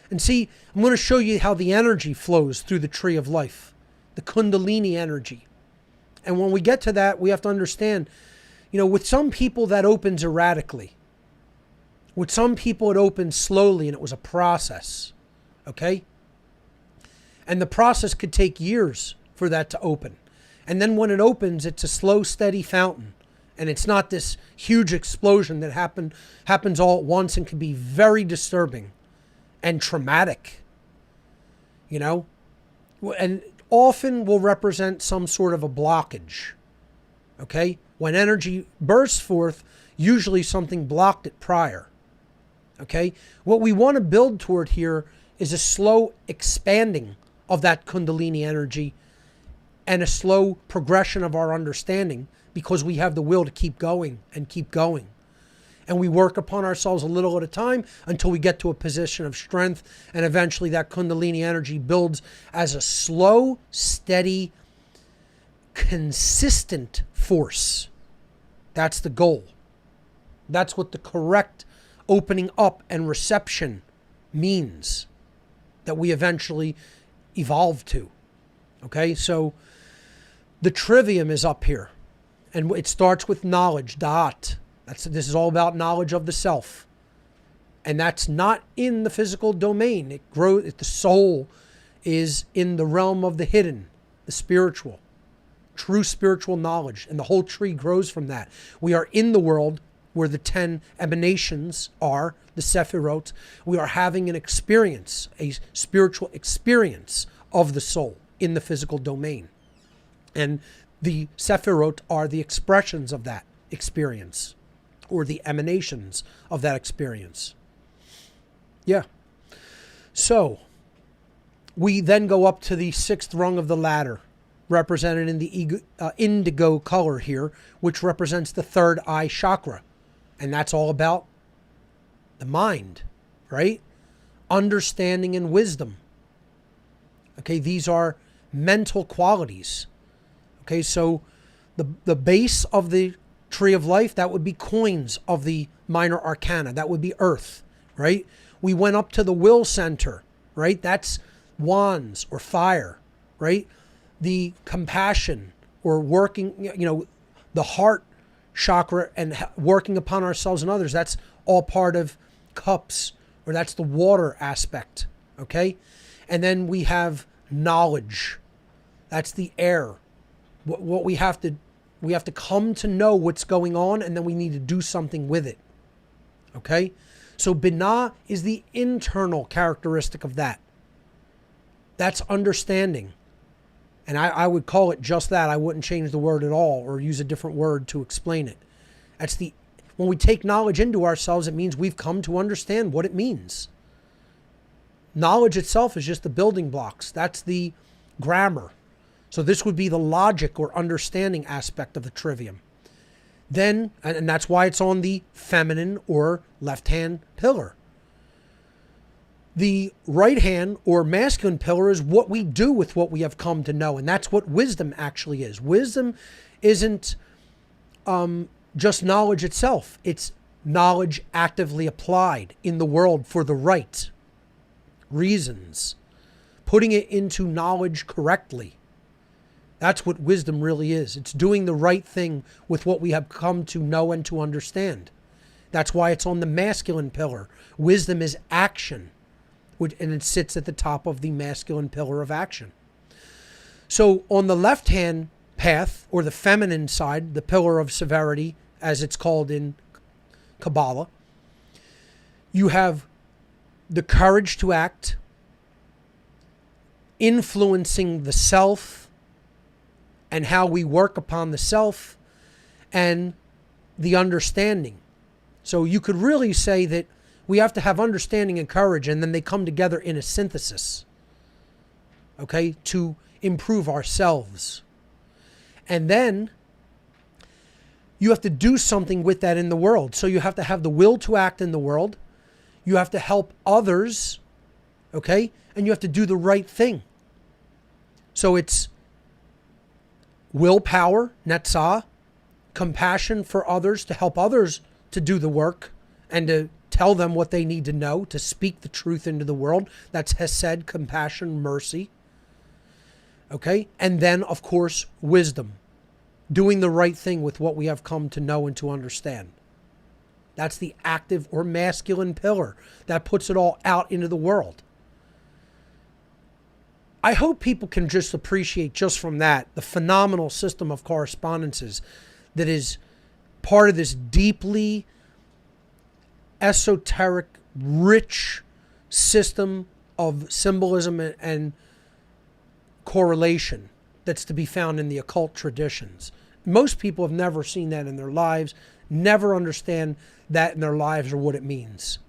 And see, I'm going to show you how the energy flows through the tree of life, the Kundalini energy. And when we get to that, we have to understand, with some people that opens erratically. With some people it opens slowly and it was a process, okay? And the process could take years for that to open. And then when it opens, it's a slow, steady fountain. And it's not this huge explosion that happens all at once and can be very disturbing and traumatic, and often will represent some sort of a blockage, okay? When energy bursts forth, usually something blocked it prior. Okay, what we want to build toward here is a slow expanding of that Kundalini energy and a slow progression of our understanding, because we have the will to keep going and keep going. And we work upon ourselves a little at a time until we get to a position of strength, and eventually that Kundalini energy builds as a slow, steady, consistent force. That's the goal. That's what the correct opening up and reception means, that we eventually evolve to. Okay, so the trivium is up here, and it starts with knowledge, da'at. This is all about knowledge of the self, and that's not in the physical domain. It grows. The soul is in the realm of the hidden, the spiritual, true spiritual knowledge, and the whole tree grows from that. We are in the world where the 10 emanations are, the Sephirot. We are having an experience, a spiritual experience of the soul in the physical domain. And the Sephirot are the expressions of that experience, or the emanations of that experience. Yeah. So we then go up to the 6th rung of the ladder, represented in the indigo color here, which represents the 3rd eye chakra. And that's all about the mind, right? Understanding and wisdom. Okay, these are mental qualities. Okay, so the base of the tree of life, that would be coins of the minor arcana. That would be earth, right? We went up to the will center, right? That's wands or fire, right? The compassion or working, the heart chakra and working upon ourselves and others, that's all part of cups, or that's the water aspect, okay? And then we have knowledge. That's the air. What we have to come to know what's going on, and then we need to do something with it, okay? So Binah is the internal characteristic of that. That's understanding. And I would call it just that. I wouldn't change the word at all or use a different word to explain it. When we take knowledge into ourselves, it means we've come to understand what it means. Knowledge itself is just the building blocks. That's the grammar. So this would be the logic or understanding aspect of the trivium. Then, and that's why it's on the feminine or left-hand pillar. The right hand or masculine pillar is what we do with what we have come to know. And that's what wisdom actually is. Wisdom isn't just knowledge itself. It's knowledge actively applied in the world for the right reasons. Putting it into knowledge correctly. That's what wisdom really is. It's doing the right thing with what we have come to know and to understand. That's why it's on the masculine pillar. Wisdom is action. And it sits at the top of the masculine pillar of action. So on the left-hand path, or the feminine side, the pillar of severity, as it's called in Kabbalah, you have the courage to act, influencing the self, and how we work upon the self, and the understanding. So you could really say that we have to have understanding and courage, and then they come together in a synthesis, okay, to improve ourselves. And then you have to do something with that in the world. So you have to have the will to act in the world. You have to help others, okay, and you have to do the right thing. So it's willpower, netzah, compassion for others, to help others to do the work and to tell them what they need to know, to speak the truth into the world. That's hesed, compassion, mercy. Okay? And then, of course, wisdom. Doing the right thing with what we have come to know and to understand. That's the active or masculine pillar that puts it all out into the world. I hope people can just appreciate just from that the phenomenal system of correspondences that is part of this deeply esoteric, rich system of symbolism and correlation that's to be found in the occult traditions. Most people have never seen that in their lives, never understand that in their lives or what it means.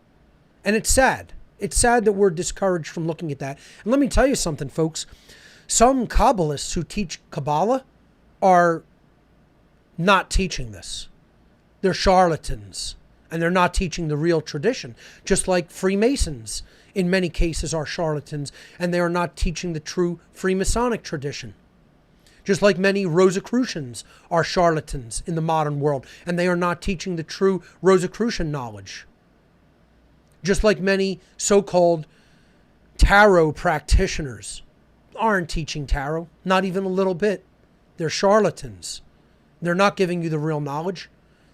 And it's sad. It's sad that we're discouraged from looking at that. And let me tell you something, folks. Some Kabbalists who teach Kabbalah are not teaching this. They're charlatans. And they're not teaching the real tradition. Just like Freemasons, in many cases, are charlatans. And they are not teaching the true Freemasonic tradition. Just like many Rosicrucians are charlatans in the modern world. And they are not teaching the true Rosicrucian knowledge. Just like many so-called tarot practitioners aren't teaching tarot. Not even a little bit. They're charlatans. They're not giving you the real knowledge.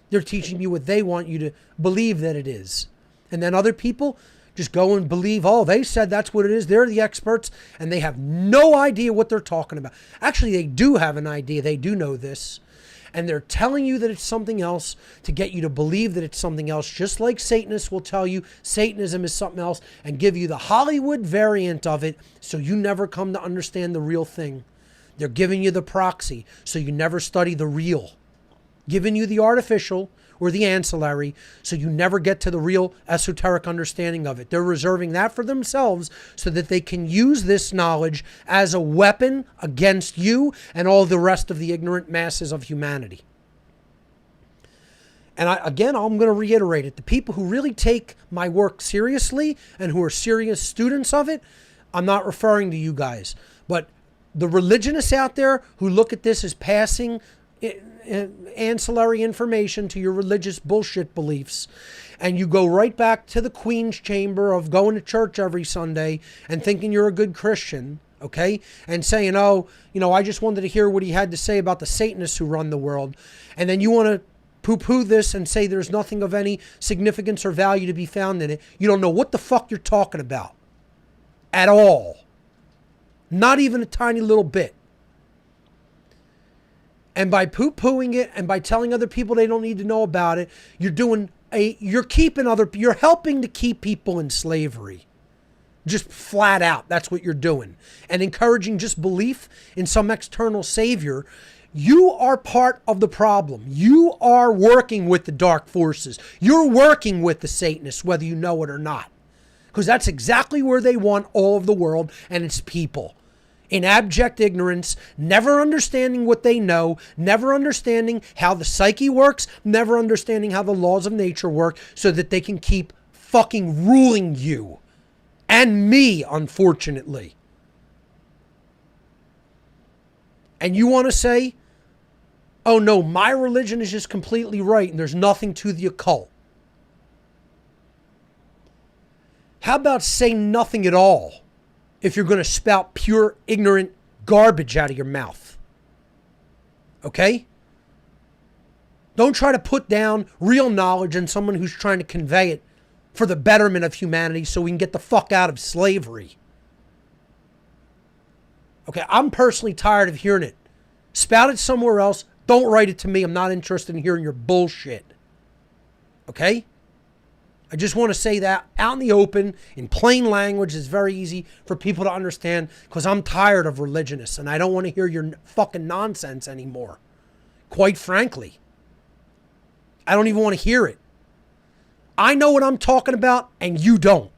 They're teaching you what they want you to believe that it is. And then other people just go and believe, oh, they said that's what it is. They're the experts. And they have no idea what they're talking about. Actually, they do have an idea. They do know this. And they're telling you that it's something else to get you to believe that it's something else. Just like Satanists will tell you Satanism is something else and give you the Hollywood variant of it so you never come to understand the real thing. They're giving you the proxy so you never study the real. Giving you the artificial or the ancillary so you never get to the real esoteric understanding of it. They're reserving that for themselves so that they can use this knowledge as a weapon against you and all the rest of the ignorant masses of humanity. And I'm going to reiterate it. The people who really take my work seriously and who are serious students of it, I'm not referring to you guys. But the religionists out there who look at this as passing ancillary information to your religious bullshit beliefs, and you go right back to the Queen's Chamber of going to church every Sunday and thinking you're a good Christian, okay, and saying, oh, I just wanted to hear what he had to say about the Satanists who run the world, and then you want to poo-poo this and say there's nothing of any significance or value to be found in it. You don't know what the fuck you're talking about at all. Not even a tiny little bit. And by poo-pooing it and by telling other people they don't need to know about it, you're helping to keep people in slavery. Just flat out, that's what you're doing. And encouraging just belief in some external savior. You are part of the problem. You are working with the dark forces. You're working with the Satanists, whether you know it or not. Because that's exactly where they want all of the world and its people. in abject ignorance, never understanding what they know, never understanding how the psyche works, never understanding how the laws of nature work, so that they can keep fucking ruling you and me, unfortunately. And you want to say, oh no, my religion is just completely right and there's nothing to the occult. How about say nothing at all if you're going to spout pure ignorant garbage out of your mouth? Okay? Don't try to put down real knowledge in someone who's trying to convey it for the betterment of humanity so we can get the fuck out of slavery. Okay, I'm personally tired of hearing it. Spout it somewhere else. Don't write it to me. I'm not interested in hearing your bullshit. Okay? I just want to say that out in the open, in plain language. Is very easy for people to understand, because I'm tired of religionists and I don't want to hear your fucking nonsense anymore. Quite frankly. I don't even want to hear it. I know what I'm talking about and you don't.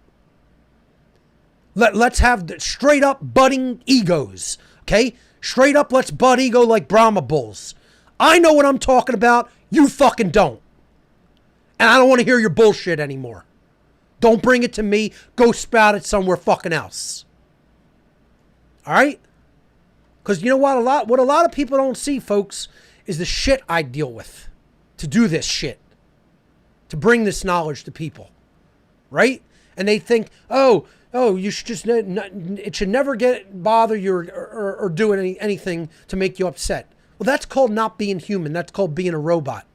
Let's have the straight up butting egos. Okay? Straight up, let's butt ego like Brahma bulls. I know what I'm talking about. You fucking don't. And I don't want to hear your bullshit anymore. Don't bring it to me. Go spout it somewhere fucking else. All right? Because you know what? What a lot of people don't see, folks, is the shit I deal with to do this shit. To bring this knowledge to people. Right? And they think, oh, you should just, it should never bother you or do anything to make you upset. Well, that's called not being human. That's called being a robot.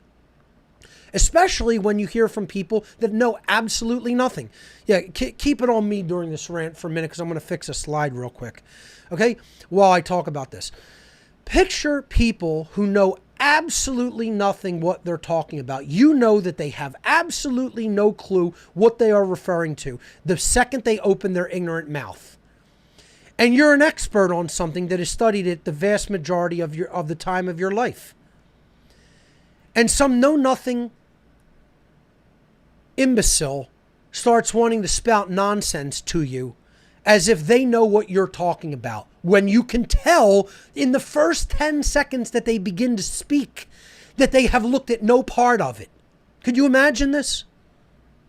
Especially when you hear from people that know absolutely nothing. Yeah, keep it on me during this rant for a minute, because I'm going to fix a slide real quick. Okay? While I talk about this. Picture people who know absolutely nothing what they're talking about. You know that they have absolutely no clue what they are referring to the second they open their ignorant mouth. And you're an expert on something that has studied it the vast majority of the time of your life. And some know-nothing imbecile starts wanting to spout nonsense to you as if they know what you're talking about, when you can tell in the first 10 seconds that they begin to speak that they have looked at no part of it. Could you imagine this?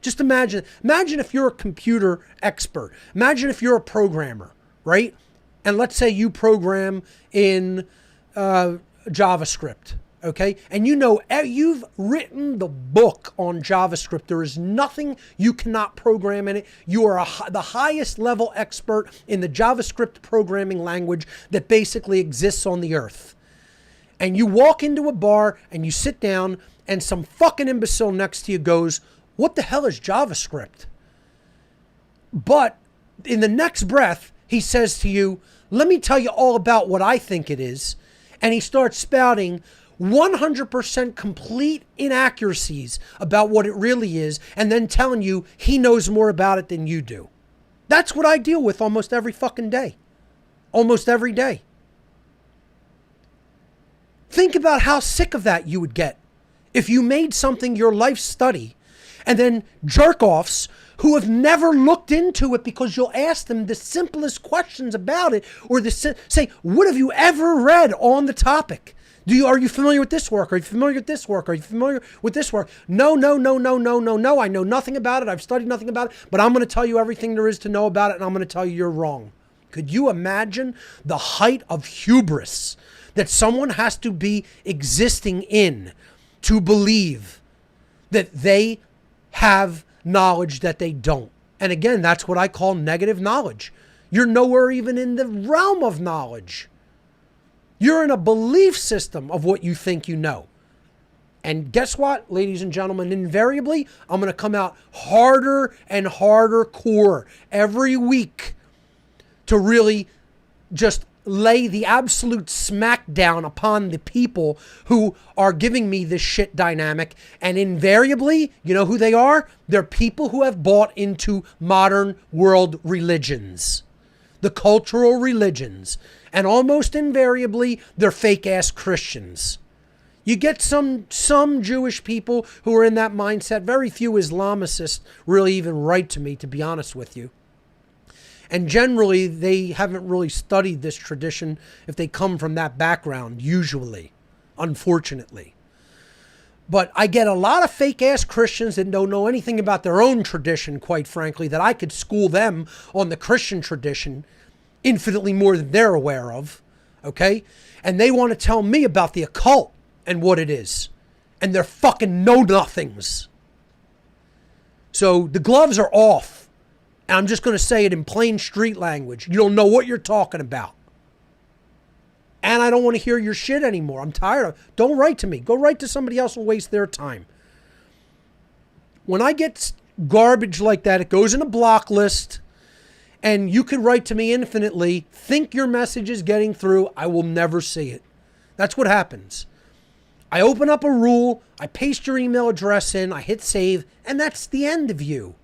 Just imagine. Imagine if you're a computer expert. Imagine if you're a programmer, right? And let's say you program in JavaScript. Okay, and you know, you've written the book on JavaScript. There is nothing you cannot program in it. You are the highest level expert in the JavaScript programming language that basically exists on the earth. And you walk into a bar and you sit down and some fucking imbecile next to you goes, "What the hell is JavaScript?" But in the next breath, he says to you, "Let me tell you all about what I think it is." And he starts spouting 100% complete inaccuracies about what it really is, and then telling you he knows more about it than you do. That's what I deal with almost every fucking day. Almost every day. Think about how sick of that you would get if you made something your life study, and then jerk-offs who have never looked into it, because you'll ask them the simplest questions about it, or say, "What have you ever read on the topic? Are you familiar with this work? Are you familiar with this work? Are you familiar with this work?" No. I know nothing about it. I've studied nothing about it, but I'm going to tell you everything there is to know about it, and I'm going to tell you you're wrong. Could you imagine the height of hubris that someone has to be existing in to believe that they have knowledge that they don't? And again, that's what I call negative knowledge. You're nowhere even in the realm of knowledge. You're in a belief system of what you think you know. And guess what, ladies and gentlemen? Invariably, I'm going to come out harder and harder core every week to really just lay the absolute smackdown upon the people who are giving me this shit dynamic. And invariably, you know who they are? They're people who have bought into modern world religions, the cultural religions. And almost invariably, they're fake-ass Christians. You get some Jewish people who are in that mindset. Very few Islamicists really even write to me, to be honest with you. And generally, they haven't really studied this tradition if they come from that background, usually, unfortunately. But I get a lot of fake-ass Christians that don't know anything about their own tradition, quite frankly, that I could school them on the Christian tradition infinitely more than they're aware of, okay? And they want to tell me about the occult and what it is. And they're fucking know-nothings. So the gloves are off. And I'm just going to say it in plain street language. You don't know what you're talking about. And I don't want to hear your shit anymore. I'm tired of it. Don't write to me. Go write to somebody else and waste their time. When I get garbage like that, it goes in a block list. And you can write to me infinitely. Think your message is getting through. I will never see it. That's what happens. I open up a rule. I paste your email address in. I hit save. And that's the end of you.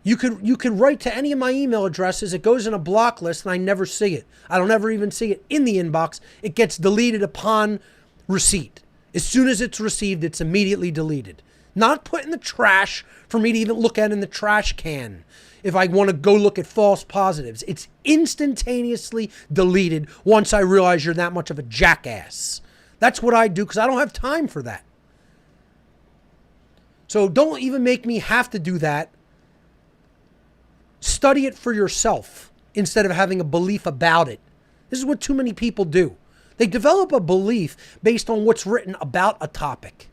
You could write to any of my email addresses. It goes in a block list and I never see it. I don't ever even see it in the inbox. It gets deleted upon receipt. As soon as it's received, it's immediately deleted. Not put in the trash for me to even look at in the trash can. If I want to go look at false positives, it's instantaneously deleted once I realize you're that much of a jackass. That's what I do because I don't have time for that. So don't even make me have to do that. Study it for yourself instead of having a belief about it. This is what too many people do. They develop a belief based on what's written about a topic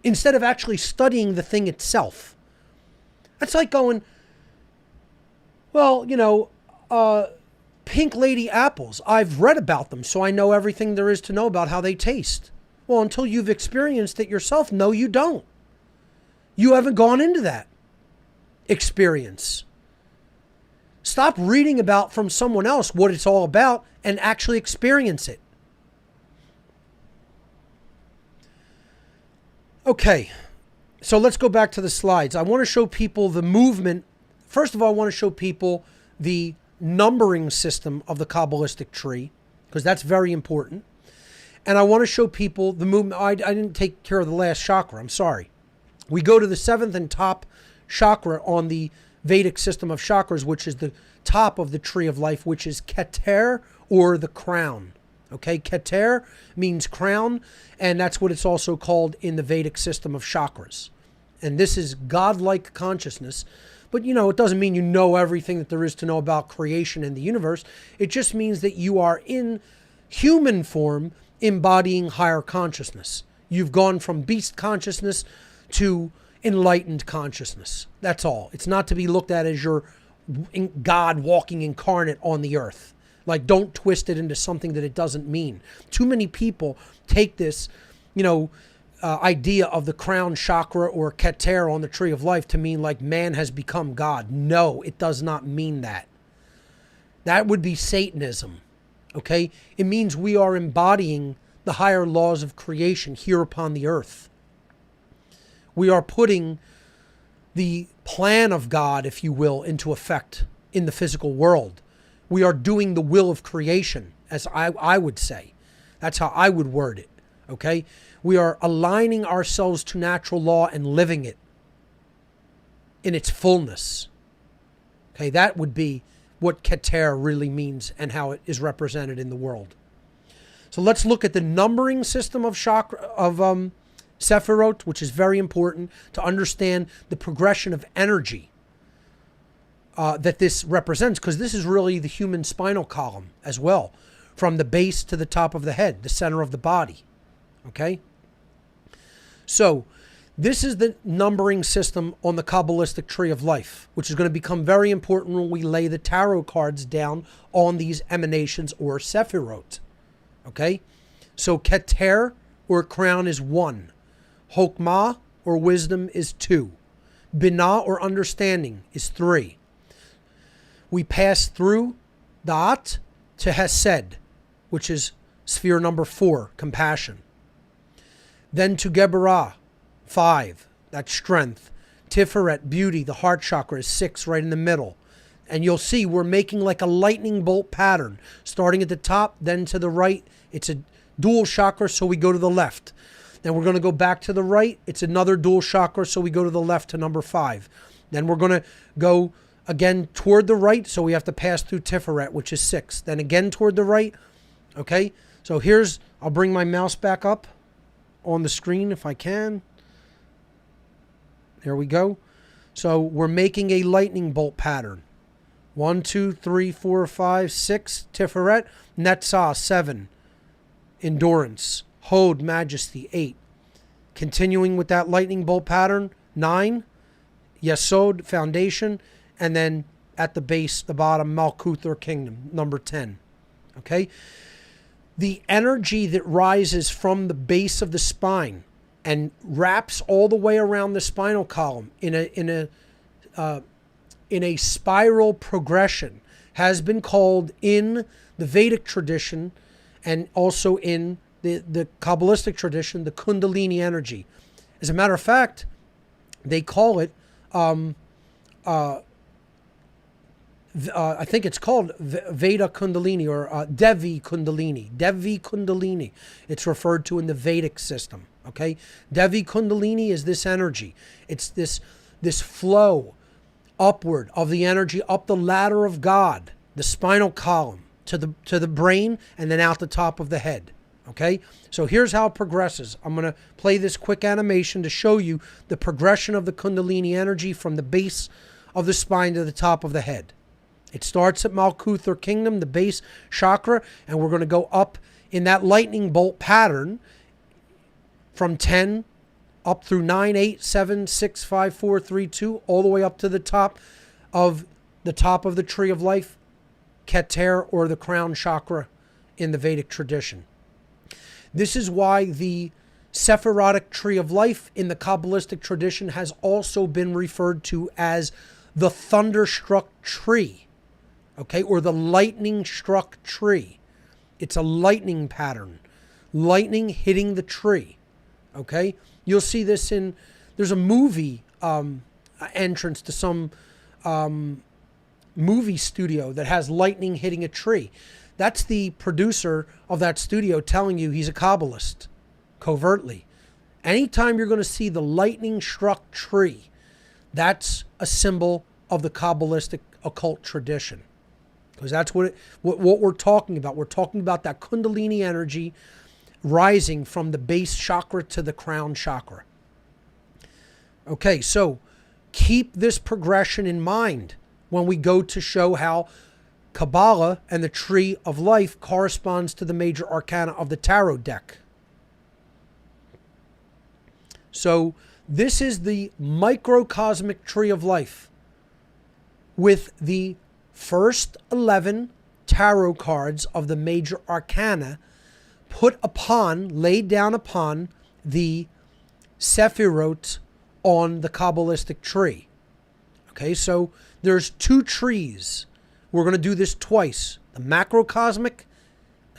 instead of actually studying the thing itself. That's like going, well, pink lady apples. I've read about them, so I know everything there is to know about how they taste. Well, until you've experienced it yourself, no, you don't. You haven't gone into that experience. Stop reading about from someone else what it's all about and actually experience it. Okay, so let's go back to the slides. I want to show people the movement. First of all, I want to show people the numbering system of the Kabbalistic tree, because that's very important. And I want to show people the movement. I didn't take care of the last chakra. I'm sorry. We go to the seventh and top chakra on the Vedic system of chakras, which is the top of the tree of life, which is Keter, or the crown. Okay, Keter means crown, and that's what it's also called in the Vedic system of chakras. And this is godlike consciousness. But, it doesn't mean you know everything that there is to know about creation and the universe. It just means that you are in human form embodying higher consciousness. You've gone from beast consciousness to enlightened consciousness. That's all. It's not to be looked at as your God walking incarnate on the earth. Like, don't twist it into something that it doesn't mean. Too many people take this, idea of the crown chakra or Keter on the tree of life to mean like man has become God. No, it does not mean that. That would be Satanism. Okay? It means we are embodying the higher laws of creation here upon the earth. We are putting the plan of God, if you will, into effect in the physical world. We are doing the will of creation, as I would say. That's how I would word it. Okay? We are aligning ourselves to natural law and living it in its fullness. Okay, that would be what Keter really means and how it is represented in the world. So let's look at the numbering system of chakra of Sephirot, which is very important to understand the progression of energy that this represents, because this is really the human spinal column as well, from the base to the top of the head, the center of the body. Okay? So, this is the numbering system on the Kabbalistic tree of life, which is going to become very important when we lay the tarot cards down on these emanations or Sephirot. Okay? So, Keter, or crown, is 1. Chokmah, or wisdom, is 2. Binah, or understanding, is 3. We pass through Da'at to Hesed, which is sphere number 4, compassion. Then to Geburah, 5, that's strength. Tiferet, beauty, the heart chakra, is 6, right in the middle. And you'll see we're making like a lightning bolt pattern, starting at the top, then to the right. It's a dual chakra, so we go to the left. Then we're going to go back to the right. It's another dual chakra, so we go to the left to number 5. Then we're going to go again toward the right, so we have to pass through Tiferet, which is 6. Then again toward the right. Okay, so I'll bring my mouse back up on the screen if I can. There we go. So we're making a lightning bolt pattern. 1, 2, 3, 4, 5, 6, Tiferet. Netzah, 7. Endurance. Hod, Majesty, 8. Continuing with that lightning bolt pattern, 9. Yesod, Foundation. And then at the base, the bottom, Malkuth, or Kingdom, number 10. Okay? The energy that rises from the base of the spine and wraps all the way around the spinal column in a spiral progression has been called in the Vedic tradition and also in the Kabbalistic tradition the Kundalini energy. As a matter of fact, they call it I think it's called Veda Kundalini or Devi Kundalini. Devi Kundalini. It's referred to in the Vedic system. Okay, Devi Kundalini is this energy. It's this flow upward of the energy up the ladder of God, the spinal column to the brain, and then out the top of the head. Okay, so here's how it progresses. I'm going to play this quick animation to show you the progression of the Kundalini energy from the base of the spine to the top of the head. It starts at Malkuth, or Kingdom, the base chakra, and we're going to go up in that lightning bolt pattern from 10 up through 9, 8, 7, 6, 5, 4, 3, 2, all the way up to the top of the tree of life, Keter, or the crown chakra in the Vedic tradition. This is why the Sephirotic tree of life in the Kabbalistic tradition has also been referred to as the thunderstruck tree, okay, or the lightning struck tree. It's a lightning pattern, lightning hitting the tree, okay? You'll see this there's a movie entrance to some movie studio that has lightning hitting a tree. That's the producer of that studio telling you he's a Kabbalist, covertly. Anytime you're going to see the lightning struck tree, that's a symbol of the Kabbalistic occult tradition. Because that's what we're talking about. We're talking about that Kundalini energy rising from the base chakra to the crown chakra. Okay, so keep this progression in mind when we go to show how Kabbalah and the Tree of Life corresponds to the major arcana of the tarot deck. So this is the microcosmic Tree of Life with the first 11 tarot cards of the major arcana laid down upon the Sephirot on the Kabbalistic tree. Okay, so there's 2 trees. We're going to do this twice. The macrocosmic,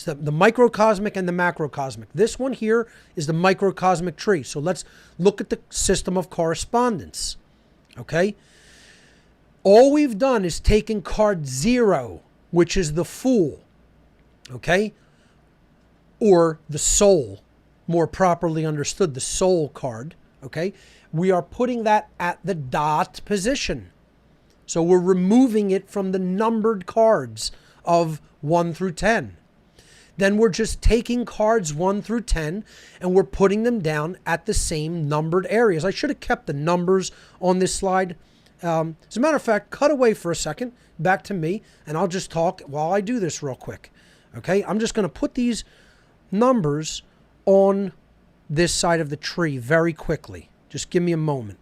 the microcosmic and the macrocosmic. This one here is the microcosmic tree. So let's look at the system of correspondence. Okay? All we've done is taken card 0, which is the Fool. Okay? Or the Soul, more properly understood, the Soul card. Okay? We are putting that at the dot position. So we're removing it from the numbered cards of 1 through 10. Then we're just taking cards 1 through 10 and we're putting them down at the same numbered areas. I should have kept the numbers on this slide. As a matter of fact, cut away for a second, back to me, and I'll just talk while I do this real quick. Okay, I'm just going to put these numbers on this side of the tree very quickly. Just give me a moment.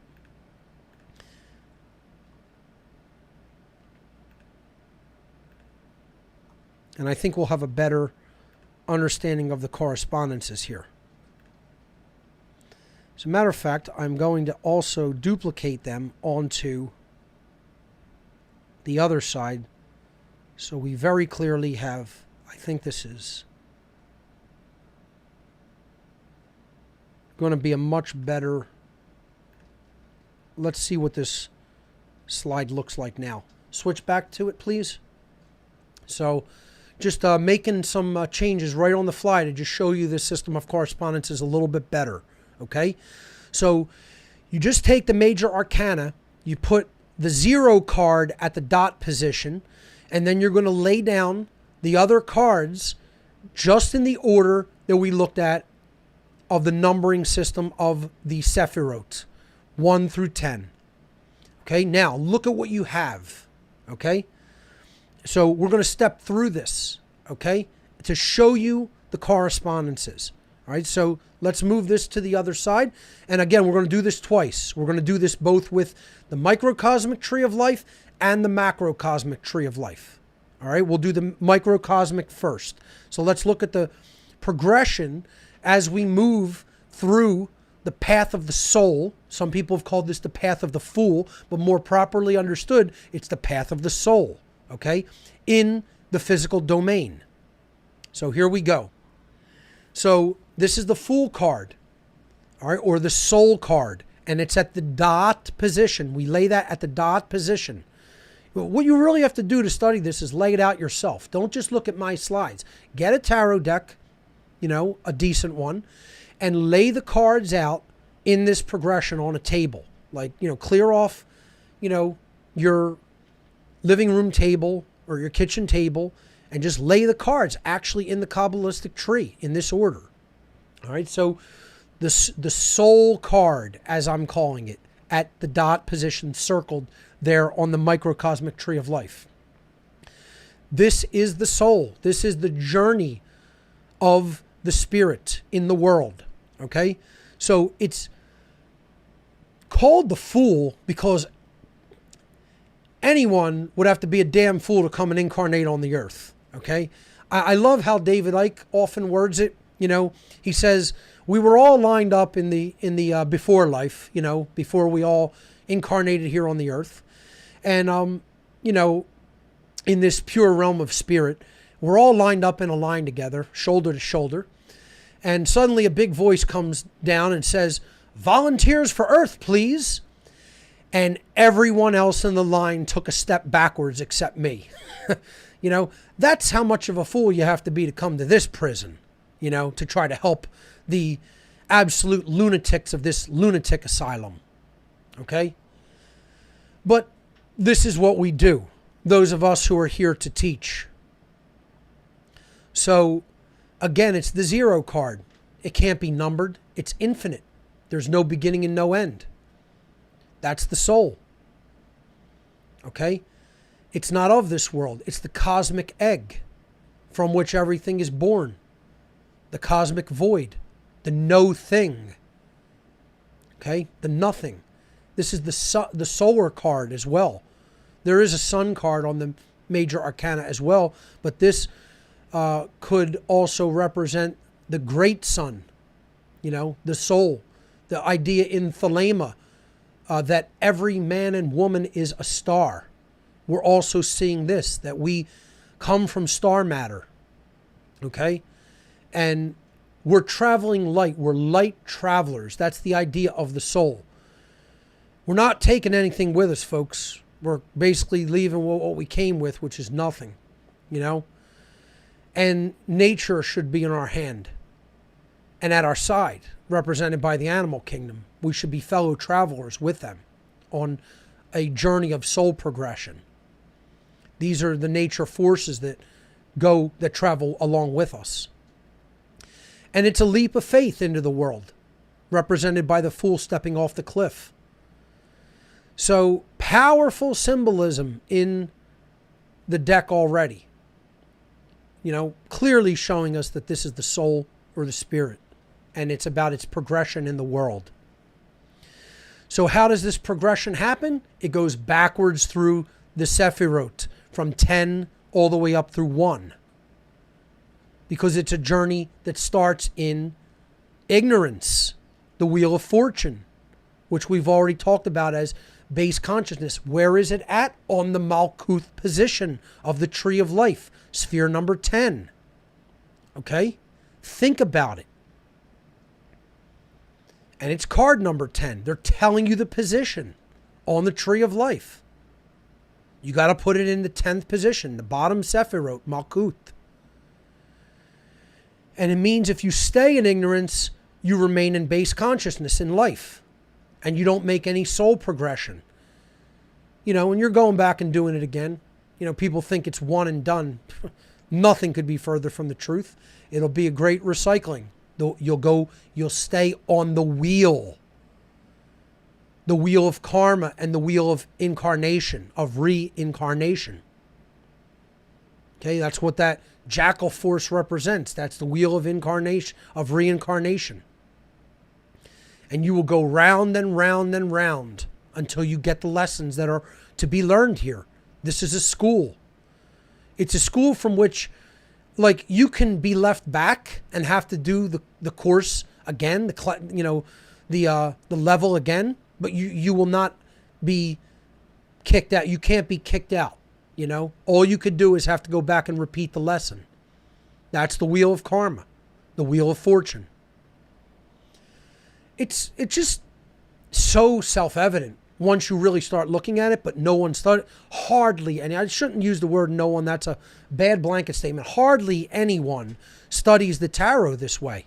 And I think we'll have a better understanding of the correspondences here. As a matter of fact, I'm going to also duplicate them onto the other side. So we very clearly have, I think this is going to be a much better, let's see what this slide looks like now. Switch back to it, please. So just making some changes right on the fly to just show you this system of correspondence is a little bit better. Okay, so you just take the major arcana, you put the 0 card at the dot position, and then you're going to lay down the other cards just in the order that we looked at of the numbering system of the Sephirot, 1 through 10. Okay, now look at what you have. Okay, so we're going to step through this, okay, to show you the correspondences. All right, so let's move this to the other side. And again, we're going to do this twice. We're going to do this both with the microcosmic tree of life and the macrocosmic tree of life. All right, we'll do the microcosmic first. So let's look at the progression as we move through the path of the soul. Some people have called this the path of the fool, but more properly understood, it's the path of the soul, okay, in the physical domain. So here we go. So this is the Fool card, all right, or the Soul card, and it's at the dot position. We lay that at the dot position. What you really have to do to study this is lay it out yourself. Don't just look at my slides. Get a tarot deck, a decent one, and lay the cards out in this progression on a table. Like, clear off, your living room table or your kitchen table, and just lay the cards actually in the Kabbalistic tree in this order. All right, so the Soul card, as I'm calling it, at the dot position circled there on the microcosmic tree of life. This is the soul. This is the journey of the spirit in the world. Okay, so it's called the Fool because anyone would have to be a damn fool to come and incarnate on the earth. Okay, I love how David Icke often words it. He says we were all lined up in the before life. Before we all incarnated here on the earth, and in this pure realm of spirit, we're all lined up in a line together, shoulder to shoulder, and suddenly a big voice comes down and says, "Volunteers for Earth, please." And everyone else in the line took a step backwards except me. That's how much of a fool you have to be to come to this prison, to try to help the absolute lunatics of this lunatic asylum. Okay? But this is what we do, those of us who are here to teach. So, again, it's the 0 card. It can't be numbered. It's infinite. There's no beginning and no end. That's the soul. Okay? It's not of this world. It's the cosmic egg from which everything is born. The cosmic void. The no thing. Okay? The nothing. This is the solar card as well. There is a sun card on the major arcana as well, but this could also represent the great sun, the soul, the idea in Thelema that every man and woman is a star. We're also seeing this, that we come from star matter, okay? And we're traveling light. We're light travelers. That's the idea of the soul. We're not taking anything with us, folks. We're basically leaving what we came with, which is nothing, And nature should be in our hand and at our side, represented by the animal kingdom. We should be fellow travelers with them on a journey of soul progression. These are the nature forces that travel along with us. And it's a leap of faith into the world, represented by the fool stepping off the cliff. So powerful symbolism in the deck already. Clearly showing us that this is the soul or the spirit, and it's about its progression in the world. So how does this progression happen? It goes backwards through the Sephirot, from 10 all the way up through 1. Because it's a journey that starts in ignorance, the Wheel of Fortune, which we've already talked about as base consciousness. Where is it at? On the Malkuth position of the Tree of Life, sphere number 10. Okay? Think about it. And it's card number 10. They're telling you the position on the Tree of Life. You got to put it in the 10th position, the bottom Sephirot, Malkuth. And it means if you stay in ignorance, you remain in base consciousness in life. And you don't make any soul progression. and you're going back and doing it again. People think it's one and done. Nothing could be further from the truth. It'll be a great recycling. You'll stay on the wheel of karma and the wheel of incarnation, of reincarnation. Okay, that's what that jackal force represents. That's the wheel of incarnation, of reincarnation. And you will go round and round and round until you get the lessons that are to be learned here. This is a school. It's a school from which, like, you can be left back and have to do the course again, the level again, but you will not be kicked out. You can't be kicked out. All you could do is have to go back and repeat the lesson. That's the wheel of karma, the wheel of fortune. It's just so self-evident once you really start looking at it, but no one started. Hardly, and I shouldn't use the word no one, that's a bad blanket statement. Hardly anyone studies the tarot this way.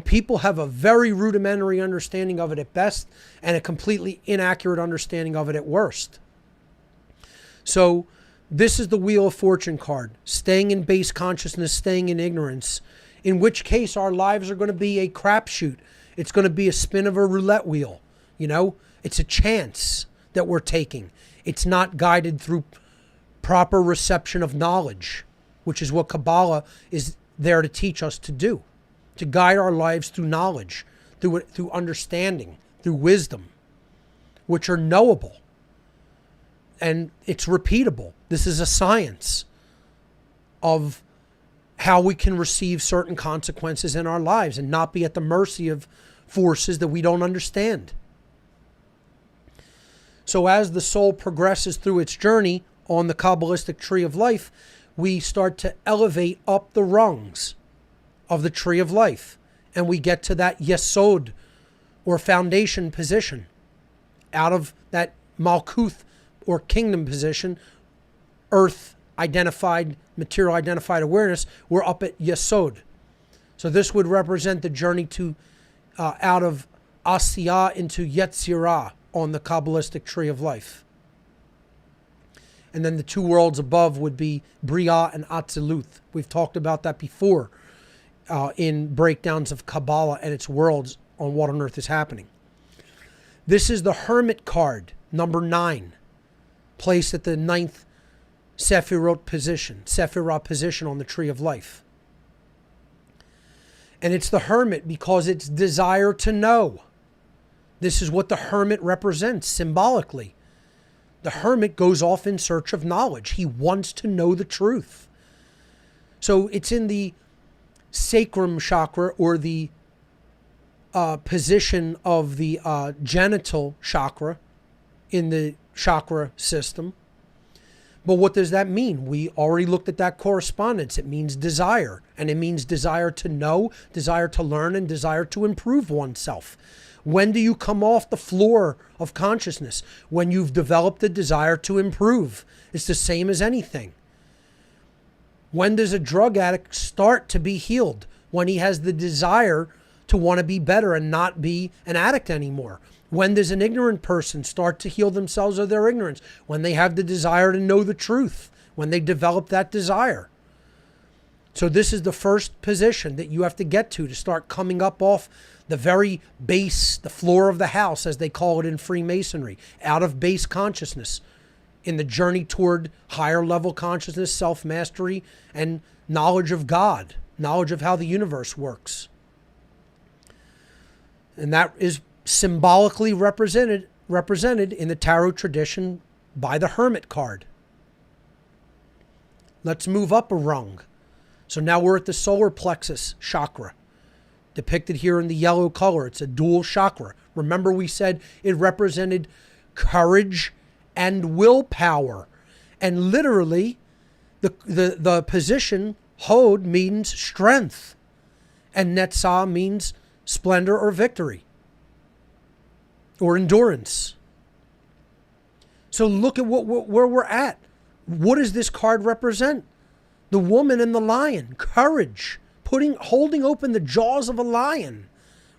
People have a very rudimentary understanding of it at best and a completely inaccurate understanding of it at worst. So this is the Wheel of Fortune card, staying in base consciousness, staying in ignorance, in which case our lives are going to be a crapshoot. It's going to be a spin of a roulette wheel. It's a chance that we're taking. It's not guided through proper reception of knowledge, which is what Kabbalah is there to teach us to do, to guide our lives through knowledge, through understanding, through wisdom, which are knowable. And it's repeatable. This is a science of how we can receive certain consequences in our lives and not be at the mercy of forces that we don't understand. So as the soul progresses through its journey on the Kabbalistic tree of life, we start to elevate up the rungs of the tree of life. And we get to that yesod, or foundation position. Out of that malkuth, or kingdom position, earth identified, material identified awareness, we're up at yesod. So this would represent the journey to out of Asiyah into Yetzirah on the Kabbalistic tree of life. And then the two worlds above would be Bria and Atziluth. We've talked about that before in breakdowns of Kabbalah and its worlds on what on earth is happening. This is the Hermit card, number 9. Placed at the 9th Sephirah position on the tree of life. And it's the hermit because it's desire to know. This is what the hermit represents symbolically. The hermit goes off in search of knowledge. He wants to know the truth. So it's in the sacrum chakra, or the position of the genital chakra in the chakra system. But what does that mean? We already looked at that correspondence. It means desire, and it means desire to know, desire to learn, and desire to improve oneself. When do you come off the floor of consciousness? When you've developed a desire to improve. It's the same as anything. When does a drug addict start to be healed? When he has the desire to want to be better and not be an addict anymore. When does an ignorant person start to heal themselves of their ignorance? When they have the desire to know the truth, when they develop that desire. So this is the first position that you have to get to start coming up off the very base, the floor of the house, as they call it in Freemasonry, out of base consciousness, in the journey toward higher level consciousness, self-mastery, and knowledge of God, knowledge of how the universe works. And that is symbolically represented in the tarot tradition by the Hermit card. Let's move up a rung. So now we're at the solar plexus chakra, depicted here in the yellow color. It's a dual chakra. Remember, we said it represented courage and willpower. And literally, the position Hod means strength, and Netzah means splendor or victory or endurance. So look at where we're at. What does this card represent? The woman and the lion, courage, holding open the jaws of a lion,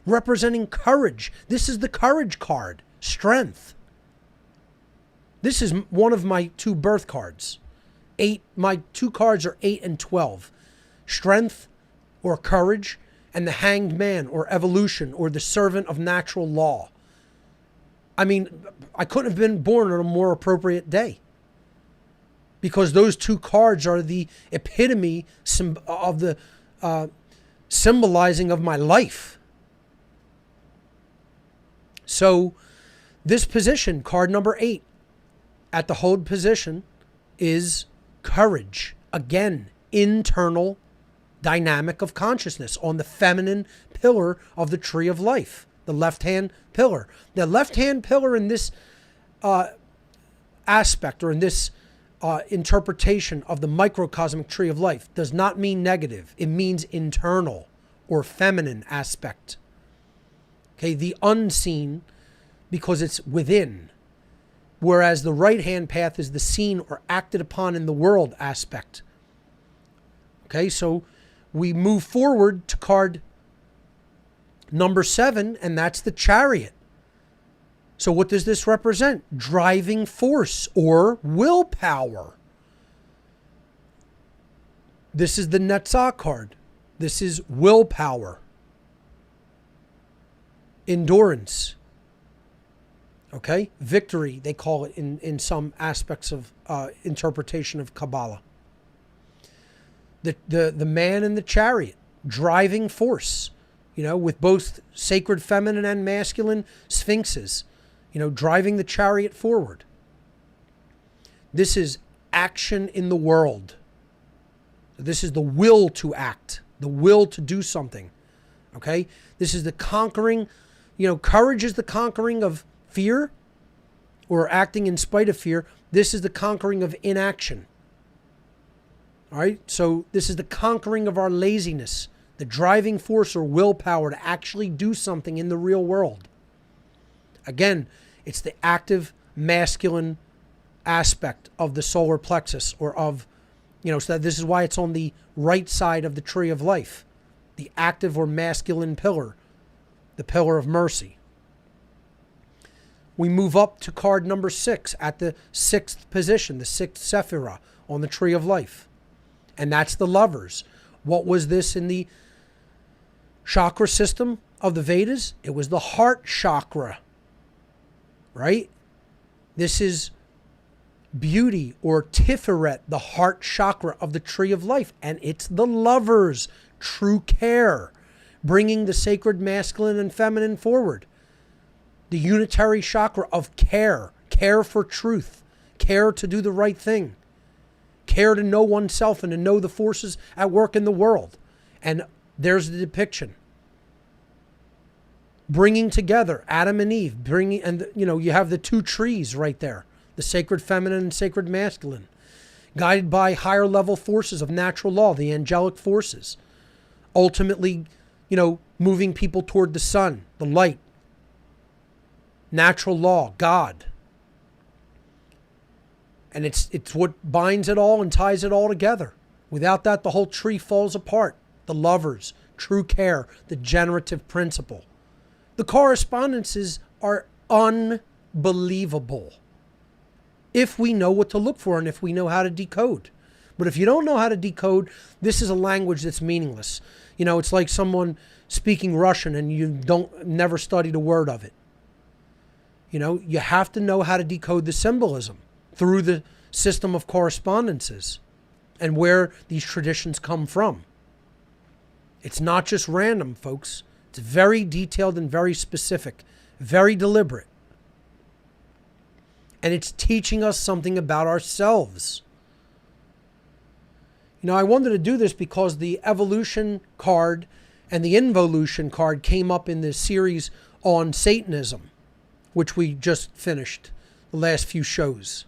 representing courage. This is the courage card, strength. This is one of my 2 birth cards. My 2 cards are 8 and 12. Strength or courage, and the Hanged Man or evolution or the servant of natural law. I mean, I couldn't have been born on a more appropriate day, because those 2 cards are the epitome of the symbolizing of my life. So this position, card number 8, at the hold position, is courage. Again, internal dynamic of consciousness on the feminine pillar of the tree of life, the left-hand pillar. The left-hand pillar in this aspect, or in this interpretation of the microcosmic tree of life, does not mean negative. It means internal or feminine aspect. Okay, the unseen, because it's within. Whereas the right-hand path is the seen or acted upon in the world aspect. Okay, so we move forward to card number 7, and that's the Chariot. So what does this represent? Driving force or willpower. This is the Netzah card. This is willpower. Endurance. Okay? Victory, they call it in some aspects of interpretation of Kabbalah. The man in the chariot, driving force, with both sacred feminine and masculine sphinxes, driving the chariot forward. This is action in the world. This is the will to act, the will to do something. Okay? This is the conquering, courage is the conquering of fear, or acting in spite of fear. This is the conquering of inaction. All right? So this is the conquering of our laziness, the driving force or willpower to actually do something in the real world. Again, it's the active masculine aspect of the solar plexus, or of, so that this is why it's on the right side of the tree of life, the active or masculine pillar, the pillar of mercy. We move up to card number 6 at the 6th position, the 6th Sephirah on the tree of life. And that's the Lovers. What was this in the chakra system of the Vedas? It was the heart chakra, right? This is beauty, or Tiferet, the heart chakra of the tree of life. And it's the Lovers, true care, bringing the sacred masculine and feminine forward. The unitary chakra of care, care for truth, care to do the right thing, care to know oneself and to know the forces at work in the world. And there's the depiction. Bringing together Adam and Eve, you have the 2 trees right there, the sacred feminine and sacred masculine, guided by higher level forces of natural law, the angelic forces, ultimately, moving people toward the sun, the light, natural law, God. And it's what binds it all and ties it all together. Without that, the whole tree falls apart. The Lovers, true care, the generative principle. The correspondences are unbelievable if we know what to look for and if we know how to decode. But if you don't know how to decode, this is a language that's meaningless. It's like someone speaking Russian and you never studied a word of it. You have to know how to decode the symbolism through the system of correspondences and where these traditions come from. It's not just random, folks. It's very detailed and very specific, very deliberate. And it's teaching us something about ourselves. I wanted to do this because the evolution card and the involution card came up in the series on Satanism, which we just finished the last few shows.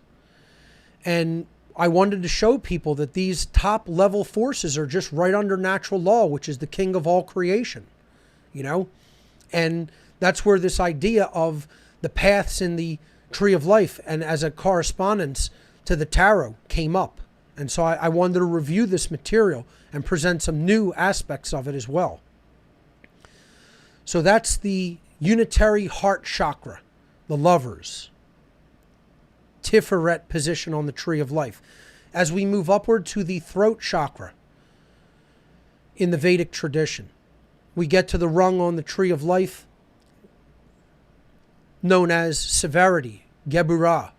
And I wanted to show people that these top level forces are just right under natural law, which is the king of all creation, and that's where this idea of the paths in the tree of life and as a correspondence to the tarot came up. And so I wanted to review this material and present some new aspects of it as well. So that's the unitary heart chakra, the Lovers. Tiferet position on the tree of life. As we move upward to the throat chakra in the Vedic tradition, we get to the rung on the tree of life known as severity, Gebura.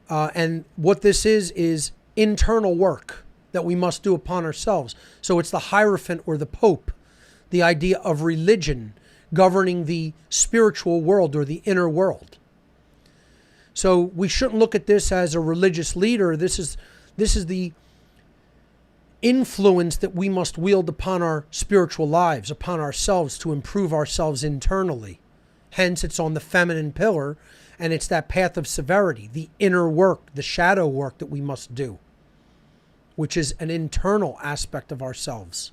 And what this is internal work that we must do upon ourselves. So it's the Hierophant or the Pope, the idea of religion governing the spiritual world or the inner world. So we shouldn't look at this as a religious leader. This is the influence that we must wield upon our spiritual lives, upon ourselves, to improve ourselves internally. Hence, it's on the feminine pillar, and it's that path of severity, the inner work, the shadow work that we must do, which is an internal aspect of ourselves.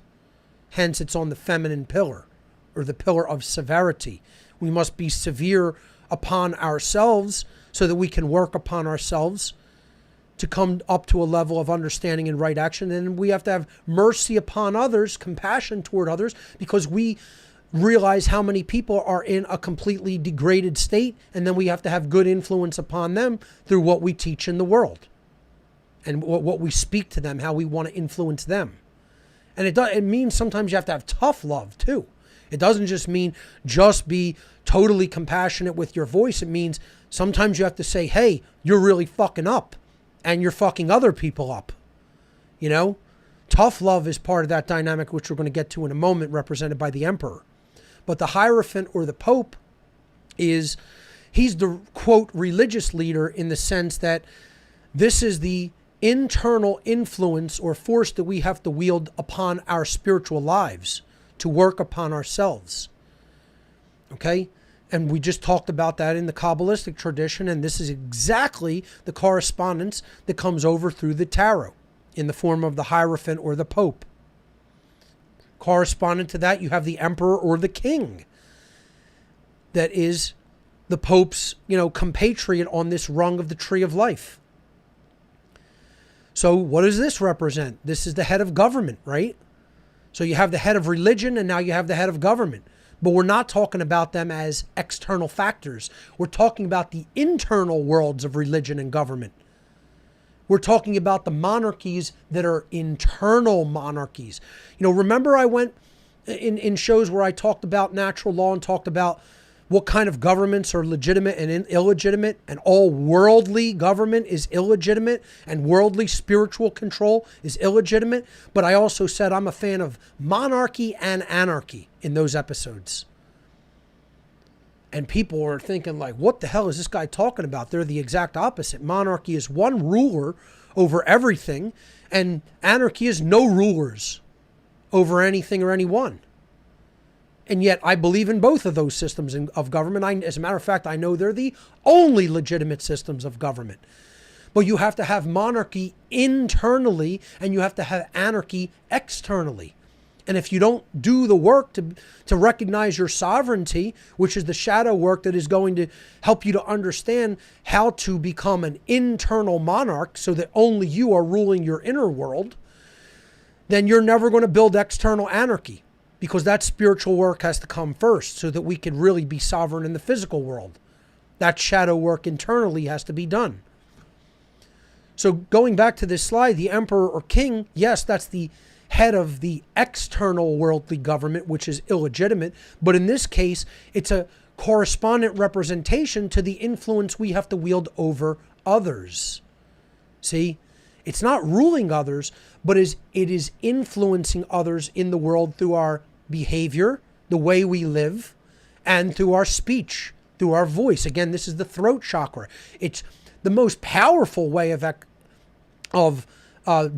Hence, it's on the feminine pillar, or the pillar of severity. We must be severe upon ourselves so that we can work upon ourselves to come up to a level of understanding and right action. And we have to have mercy upon others, compassion toward others, because we realize how many people are in a completely degraded state, and then we have to have good influence upon them through what we teach in the world and what we speak to them, how we want to influence them. And it means sometimes you have to have tough love too. It doesn't just mean just be totally compassionate with your voice. It means sometimes you have to say, hey, you're really fucking up and you're fucking other people up. You know, tough love is part of that dynamic, which we're going to get to in a moment, represented by the Emperor. But the Hierophant or the Pope he's the, quote, religious leader, in the sense that this is the internal influence or force that we have to wield upon our spiritual lives to work upon ourselves. Okay? And we just talked about that in the Kabbalistic tradition, and this is exactly the correspondence that comes over through the tarot in the form of the Hierophant or the Pope. Corresponding to that, you have the Emperor or the King. That is the Pope's, compatriot on this rung of the tree of life. So what does this represent? This is the head of government, right? So you have the head of religion, and now you have the head of government. But we're not talking about them as external factors. We're talking about the internal worlds of religion and government. We're talking about the monarchies that are internal monarchies. Remember I went in shows where I talked about natural law and talked about what kind of governments are legitimate and illegitimate, and all worldly government is illegitimate and worldly spiritual control is illegitimate. But I also said I'm a fan of monarchy and anarchy in those episodes. And people are thinking like, what the hell is this guy talking about? They're the exact opposite. Monarchy is one ruler over everything, and anarchy is no rulers over anything or anyone. And yet I believe in both of those systems of government. As a matter of fact, I know they're the only legitimate systems of government. But you have to have monarchy internally, and you have to have anarchy externally. And if you don't do the work to recognize your sovereignty, which is the shadow work that is going to help you to understand how to become an internal monarch so that only you are ruling your inner world, then you're never going to build external anarchy. Because that spiritual work has to come first so that we can really be sovereign in the physical world. That shadow work internally has to be done. So going back to this slide, the Emperor or King, yes, that's the head of the external worldly government, which is illegitimate. But in this case, it's a correspondent representation to the influence we have to wield over others. See? It's not ruling others, but it is influencing others in the world through our behavior, the way we live, and through our speech, through our voice. Again, this is the throat chakra. It's the most powerful way of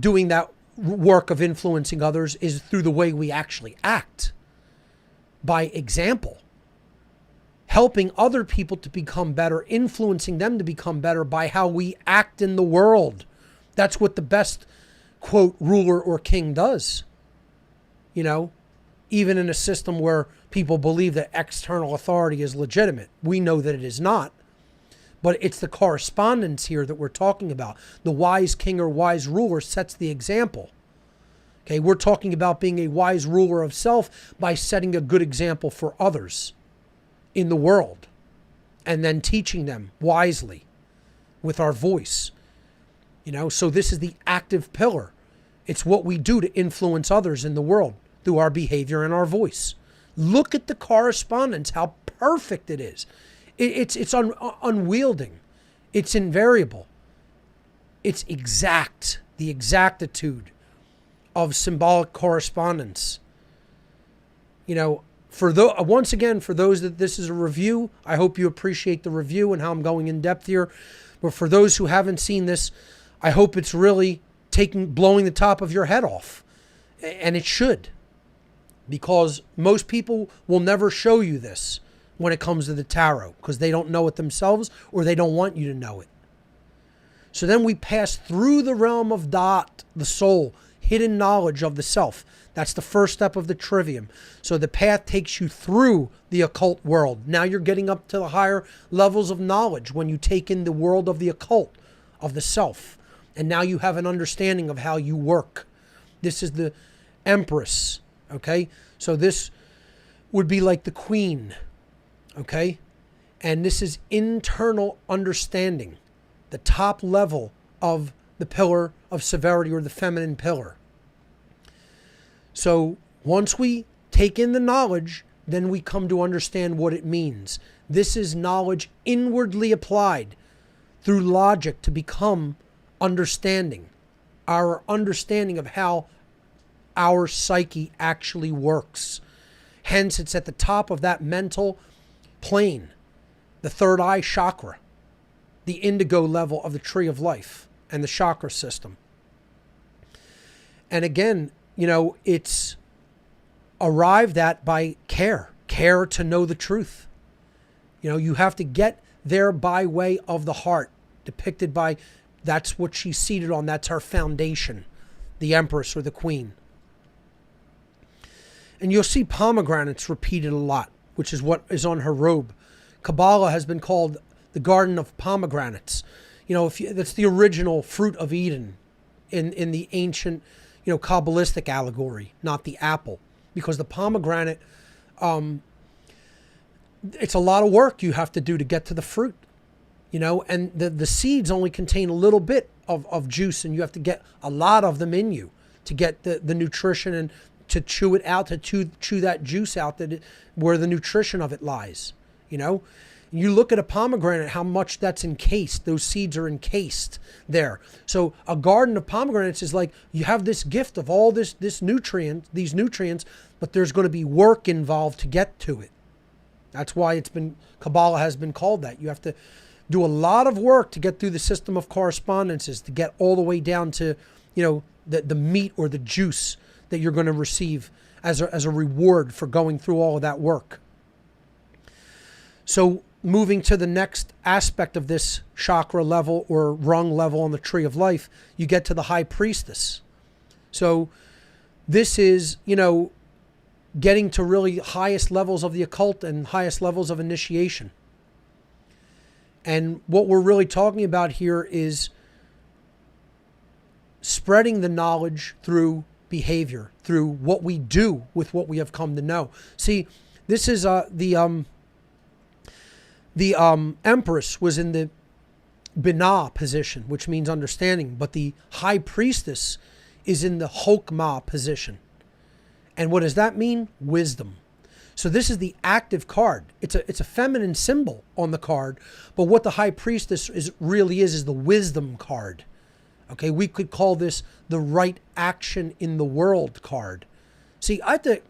doing that work of influencing others is through the way we actually act, by example. Helping other people to become better, influencing them to become better by how we act in the world. That's what the best, quote, ruler or king does. Even in a system where people believe that external authority is legitimate. We know that it is not. But it's the correspondence here that we're talking about. The wise king or wise ruler sets the example. Okay, we're talking about being a wise ruler of self by setting a good example for others in the world. and then teaching them wisely with our voice. So this is the active pillar. It's what we do to influence others in the world through our behavior and our voice. Look at the correspondence, how perfect it is. It's unwielding. It's invariable. It's exact, the exactitude of symbolic correspondence. Once again, for those that this is a review, I hope you appreciate the review and how I'm going in depth here. But for those who haven't seen this, I hope it's really blowing the top of your head off. And it should. Because most people will never show you this when it comes to the tarot, because they don't know it themselves or they don't want you to know it. So then we pass through the realm of Dot, the soul, hidden knowledge of the self. That's the first step of the trivium. So the path takes you through the occult world. Now you're getting up to the higher levels of knowledge when you take in the world of the occult, of the self. And now you have an understanding of how you work. This is the Empress, okay? So this would be like the Queen, okay? And this is internal understanding, the top level of the pillar of severity, or the feminine pillar. So once we take in the knowledge, then we come to understand what it means. This is knowledge inwardly applied through logic to become understanding. Our understanding of how our psyche actually works. Hence, it's at the top of that mental plane, the third eye chakra, the indigo level of the tree of life and the chakra system. And again, it's arrived at by care to know the truth. You have to get there by way of the heart, depicted by, that's what she's seated on. That's her foundation, the Empress or the Queen. And you'll see pomegranates repeated a lot, which is what is on her robe. Kabbalah has been called the Garden of Pomegranates. That's the original fruit of Eden in the ancient, Kabbalistic allegory, not the apple. Because the pomegranate, it's a lot of work you have to do to get to the fruit. And the seeds only contain a little bit of juice, and you have to get a lot of them in you to get the nutrition and to chew it out, to chew that juice out where the nutrition of it lies. You look at a pomegranate, how much that's encased. Those seeds are encased there. So a garden of pomegranates is like, you have this gift of all these nutrients, but there's going to be work involved to get to it. That's why Kabbalah has been called that. You have to do a lot of work to get through the system of correspondences, to get all the way down to, the meat or the juice that you're going to receive as a reward for going through all of that work. So moving to the next aspect of this chakra level or rung level on the tree of life, you get to the high priestess. So this is, getting to really highest levels of the occult and highest levels of initiation. And what we're really talking about here is spreading the knowledge through behavior, through what we do with what we have come to know. See, this is the Empress was in the Binah position, which means understanding, but the High Priestess is in the Chokmah position. And what does that mean? Wisdom. So this is the active card. It's a feminine symbol on the card, but what the High Priestess really is the wisdom card. Okay, we could call this the right action in the world card. See, I have to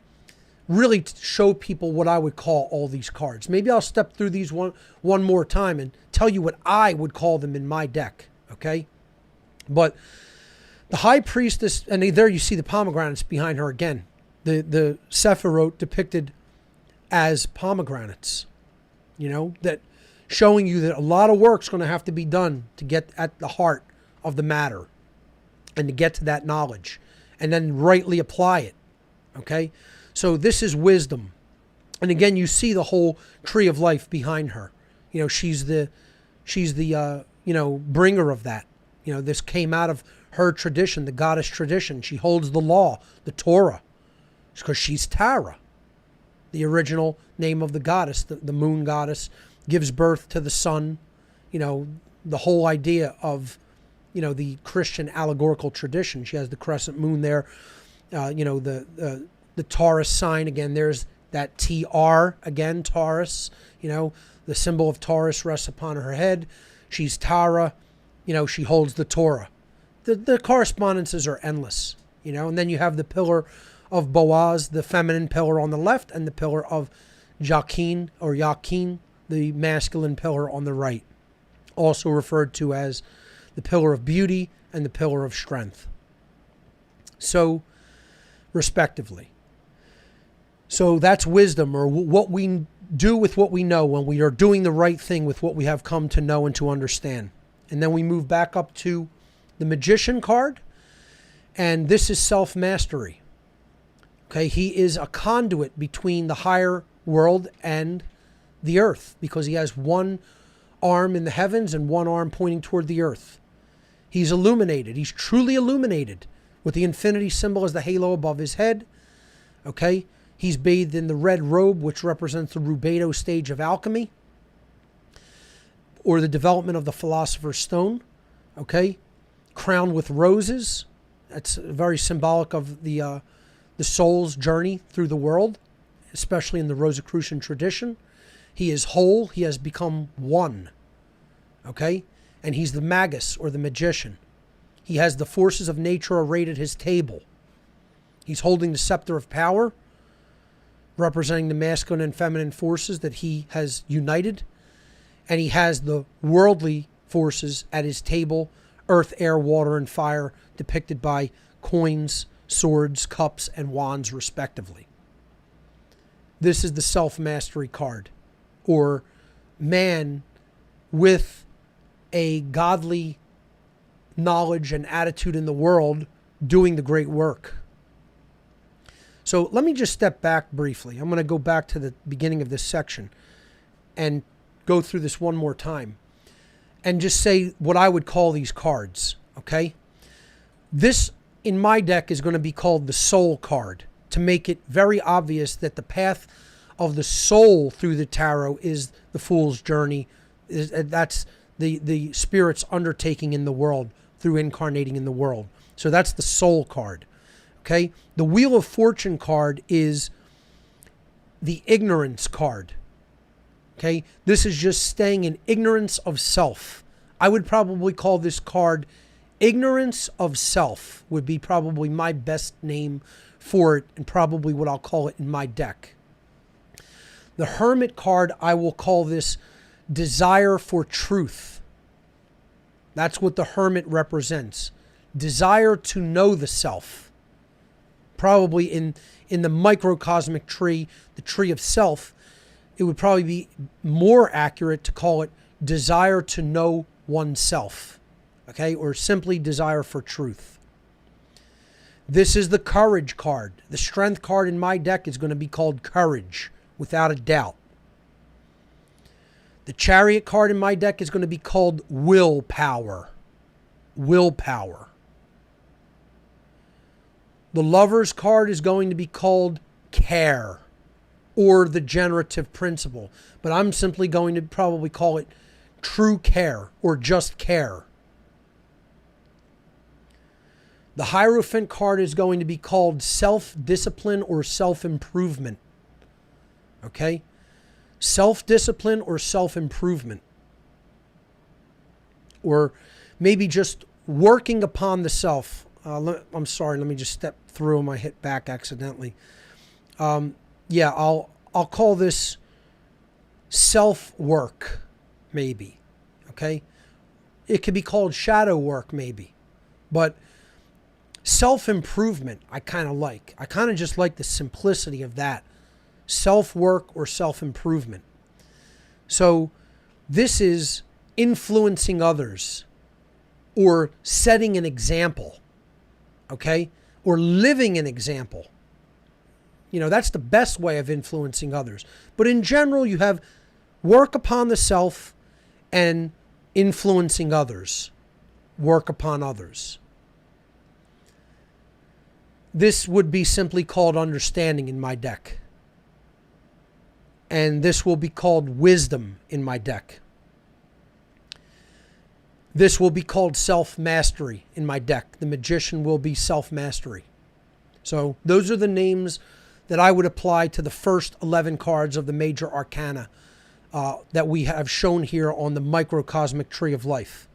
really show people what I would call all these cards. Maybe I'll step through these one more time and tell you what I would call them in my deck, okay? But the High Priestess, and there you see the pomegranates behind her again. The Sephiroth depicted as pomegranates, that showing you that a lot of work's going to have to be done to get at the heart of the matter and to get to that knowledge and then rightly apply it, okay? So this is wisdom. And again, you see the whole tree of life behind her. She's the bringer of that. This came out of her tradition, the goddess tradition. She holds the law, the Torah, because she's Tara, the original name of the goddess, the moon goddess, gives birth to the sun. You know, the whole idea of, you know, the Christian allegorical tradition. She has the crescent moon there. You know, the Taurus sign, again, there's that TR, again, Taurus. You know, the symbol of Taurus rests upon her head. She's Tara. You know, she holds the Torah. The correspondences are endless, you know. And then you have the pillar of Boaz, the feminine pillar on the left, and the pillar of Jachin, or Yakin, the masculine pillar on the right, also referred to as the pillar of beauty and the pillar of strength. So, respectively. So that's wisdom, or what we do with what we know when we are doing the right thing with what we have come to know and to understand. And then we move back up to the Magician card, and this is self-mastery. Okay, he is a conduit between the higher world and the earth, because he has one arm in the heavens and one arm pointing toward the earth. He's illuminated. He's truly illuminated, with the infinity symbol as the halo above his head. Okay, he's bathed in the red robe, which represents the rubedo stage of alchemy, or the development of the philosopher's stone. Okay, crowned with roses. That's very symbolic of the soul's journey through the world, especially in the Rosicrucian tradition. He is whole. He has become one. Okay, and he's the magus, or the magician. He has the forces of nature arrayed at his table. He's holding the scepter of power, representing the masculine and feminine forces that he has united. And he has the worldly forces at his table, earth, air, water, and fire, depicted by coins, swords, cups, and wands, respectively. This is the self-mastery card, or man with a godly knowledge and attitude in the world doing the great work. So let me just step back briefly. I'm going to go back to the beginning of this section and go through this one more time and just say what I would call these cards, okay? This, in my deck, is going to be called the soul card, to make it very obvious that the path of the soul through the tarot is the fool's journey. That's the spirit's undertaking in the world through incarnating in the world. So that's the soul card, okay? The Wheel of Fortune card is the ignorance card, okay? This is just staying in ignorance of self. I would probably call this card Ignorance of Self, would be probably my best name for it, and probably what I'll call it in my deck. The Hermit card, I will call this Desire for Truth. That's what the Hermit represents. Desire to know the self. Probably in the microcosmic tree, the tree of self, it would probably be more accurate to call it desire to know oneself. Okay, or simply desire for truth. This is the Courage card. The Strength card in my deck is going to be called Courage, without a doubt. The Chariot card in my deck is going to be called Willpower. Willpower. The Lover's card is going to be called Care, or the Generative Principle. But I'm simply going to probably call it True Care, or just Care. The Hierophant card is going to be called Self-Discipline or Self-Improvement. Okay? Self-discipline or self-improvement. Or maybe just working upon the self. I'm sorry, let me just step through them. I hit back accidentally. Yeah, I'll call this self-work, maybe. Okay? It could be called shadow work, maybe. But self-improvement, I kind of like. I kind of just like the simplicity of that. Self-work or self-improvement. So this is influencing others, or setting an example, okay? Or living an example. You know, that's the best way of influencing others. But in general, you have work upon the self and influencing others. Work upon others. This would be simply called understanding in my deck. and this will be called wisdom in my deck. This will be called self-mastery in my deck. The magician will be self-mastery. So those are the names that I would apply to the first 11 cards of the Major Arcana that we have shown here on the microcosmic tree of life.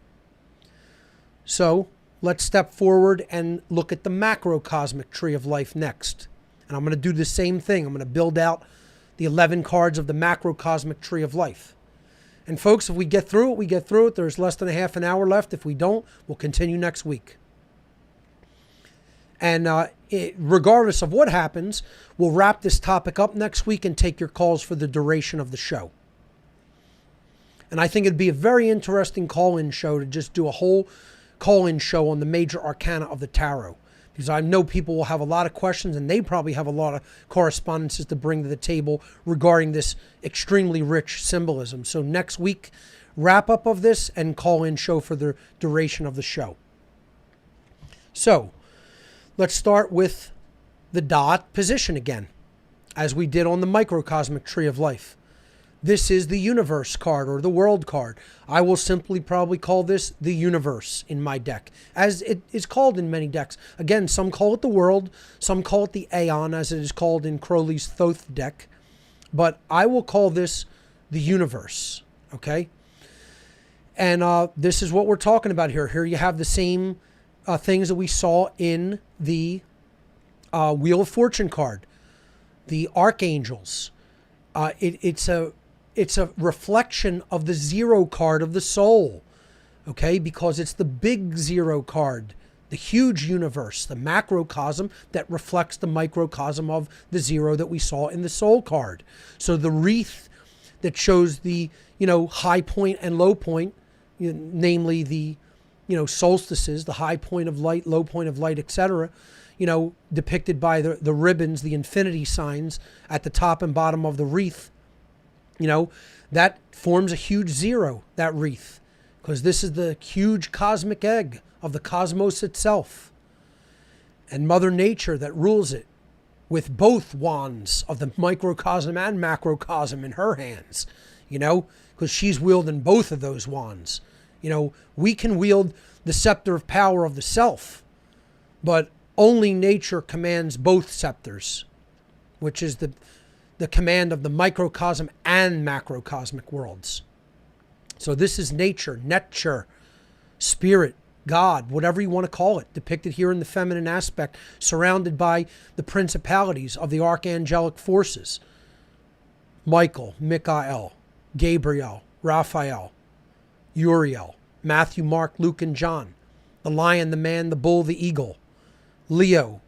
So let's step forward and look at the macrocosmic tree of life next. And I'm going to do the same thing. I'm going to build out the 11 cards of the macrocosmic tree of life. And folks, if we get through it, we get through it. There's less than a half an hour left. If we don't, we'll continue next week. And regardless of what happens, we'll wrap this topic up next week and take your calls for the duration of the show. And I think it'd be a very interesting call-in show to just do a whole call-in show on the Major Arcana of the Tarot. Because I know people will have a lot of questions, and they probably have a lot of correspondences to bring to the table regarding this extremely rich symbolism. So next week, wrap up of this and call-in show for the duration of the show. So let's start with the dot position again, as we did on the microcosmic tree of life. This is the universe card, or the world card. I will simply probably call this the universe in my deck, as it is called in many decks. Again, some call it the world, some call it the Aeon, as it is called in Crowley's Thoth deck. But I will call this the universe, okay? And this is what we're talking about here. Here you have the same things that we saw in the Wheel of Fortune card, the archangels. It's a reflection of the zero card of the soul, okay? Because it's the big zero card, the huge universe, the macrocosm that reflects the microcosm of the zero that we saw in the soul card. So the wreath that shows the, high point and low point, namely the, solstices, the high point of light, low point of light, etc., depicted by the ribbons, the infinity signs at the top and bottom of the wreath. That forms a huge zero, that wreath, because this is the huge cosmic egg of the cosmos itself, and Mother Nature that rules it with both wands of the microcosm and macrocosm in her hands, because she's wielding both of those wands. We can wield the scepter of power of the self, but only nature commands both scepters, which is the command of the microcosm and macrocosmic worlds. So this is nature, spirit, God, whatever you want to call it, depicted here in the feminine aspect, surrounded by the principalities of the archangelic forces. Michael, Michael, Gabriel, Raphael, Uriel, Matthew, Mark, Luke, and John, the lion, the man, the bull, the eagle, Leo,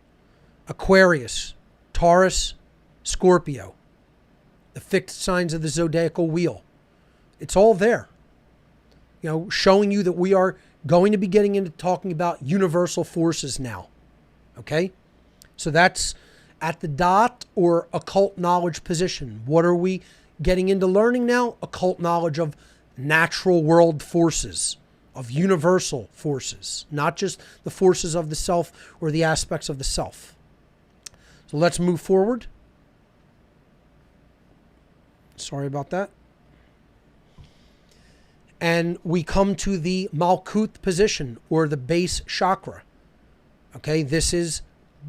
Aquarius, Taurus, Scorpio, the fixed signs of the zodiacal wheel. It's all there, showing you that we are going to be getting into talking about universal forces now. Okay? So that's at the dot or occult knowledge position. What are we getting into learning now? Occult knowledge of natural world forces, of universal forces, not just the forces of the self or the aspects of the self. So let's move forward. Sorry about that. And we come to the Malkuth position, or the base chakra. Okay, this is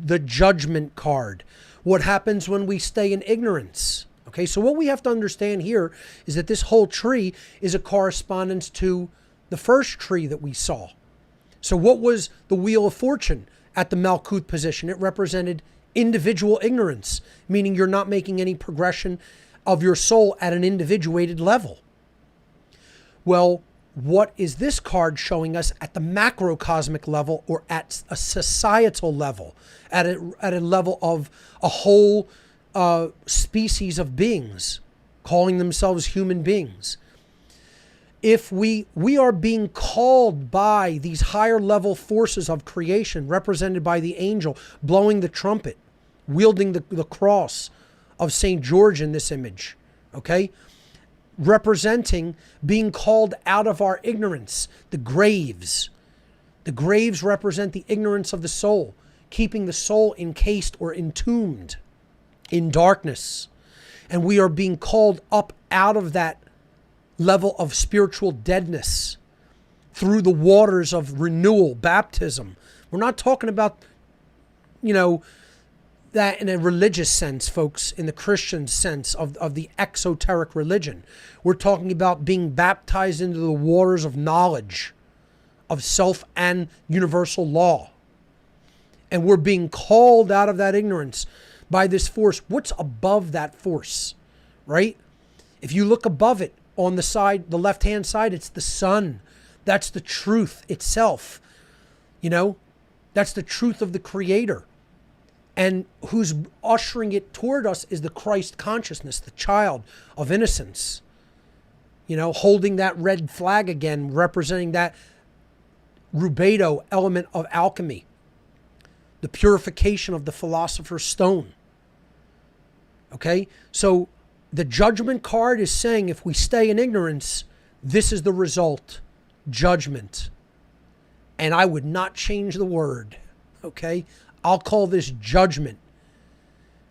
the judgment card. What happens when we stay in ignorance? Okay, so what we have to understand here is that this whole tree is a correspondence to the first tree that we saw. So what was the Wheel of Fortune at the Malkuth position? It represented individual ignorance, meaning you're not making any progression of your soul at an individuated level. Well, what is this card showing us at the macrocosmic level, or at a societal level, at a level of a whole species of beings calling themselves human beings? If we are being called by these higher level forces of creation, represented by the angel blowing the trumpet, wielding the cross of St. George in this image, okay? Representing being called out of our ignorance, the graves. The graves represent the ignorance of the soul, keeping the soul encased or entombed in darkness. And we are being called up out of that level of spiritual deadness through the waters of renewal, baptism. We're not talking about, that in a religious sense, folks, in the Christian sense of the exoteric religion. We're talking about being baptized into the waters of knowledge, of self and universal law. And we're being called out of that ignorance by this force. What's above that force, right? If you look above it on the side, the left-hand side, it's the sun. That's the truth itself. That's the truth of the Creator. And who's ushering it toward us is the Christ consciousness, the child of innocence. Holding that red flag again, representing that rubedo element of alchemy. The purification of the philosopher's stone. Okay? So the judgment card is saying if we stay in ignorance, this is the result. Judgment. And I would not change the word. Okay? I'll call this judgment.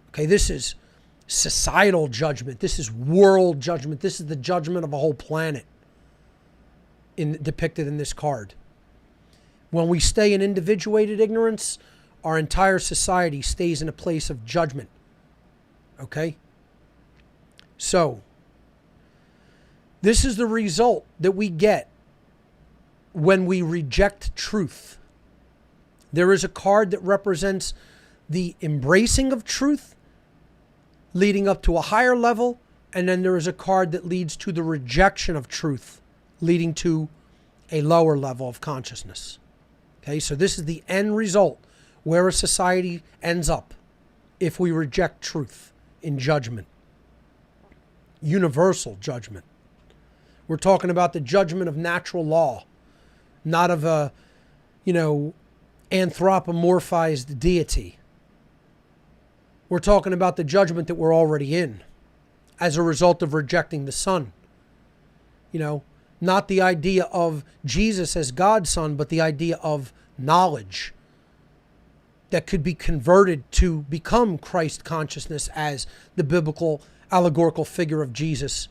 Okay? This is societal judgment. This is world judgment. This is the judgment of a whole planet depicted in this card. When we stay in individuated ignorance, our entire society stays in a place of judgment. Okay? So, this is the result that we get when we reject truth. There is a card that represents the embracing of truth, leading up to a higher level, and then there is a card that leads to the rejection of truth, leading to a lower level of consciousness. Okay, so this is the end result where a society ends up if we reject truth in judgment. Universal judgment. We're talking about the judgment of natural law, not of a, anthropomorphized deity. We're talking about the judgment that we're already in as a result of rejecting the Son. Not the idea of Jesus as God's Son, but the idea of knowledge that could be converted to become Christ consciousness as the biblical allegorical figure of Jesus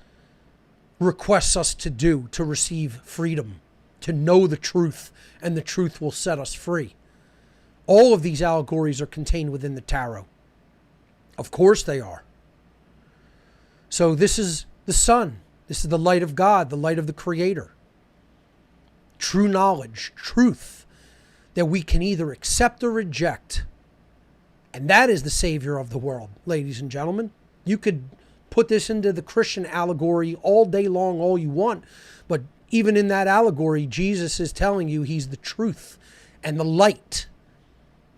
requests us to do, to receive freedom, to know the truth, and the truth will set us free. All of these allegories are contained within the tarot. Of course they are. So this is the sun. This is the light of God, the light of the Creator. True knowledge, truth, that we can either accept or reject. And that is the Savior of the world, ladies and gentlemen. You could put this into the Christian allegory all day long, all you want. But even in that allegory, Jesus is telling you he's the truth and the light.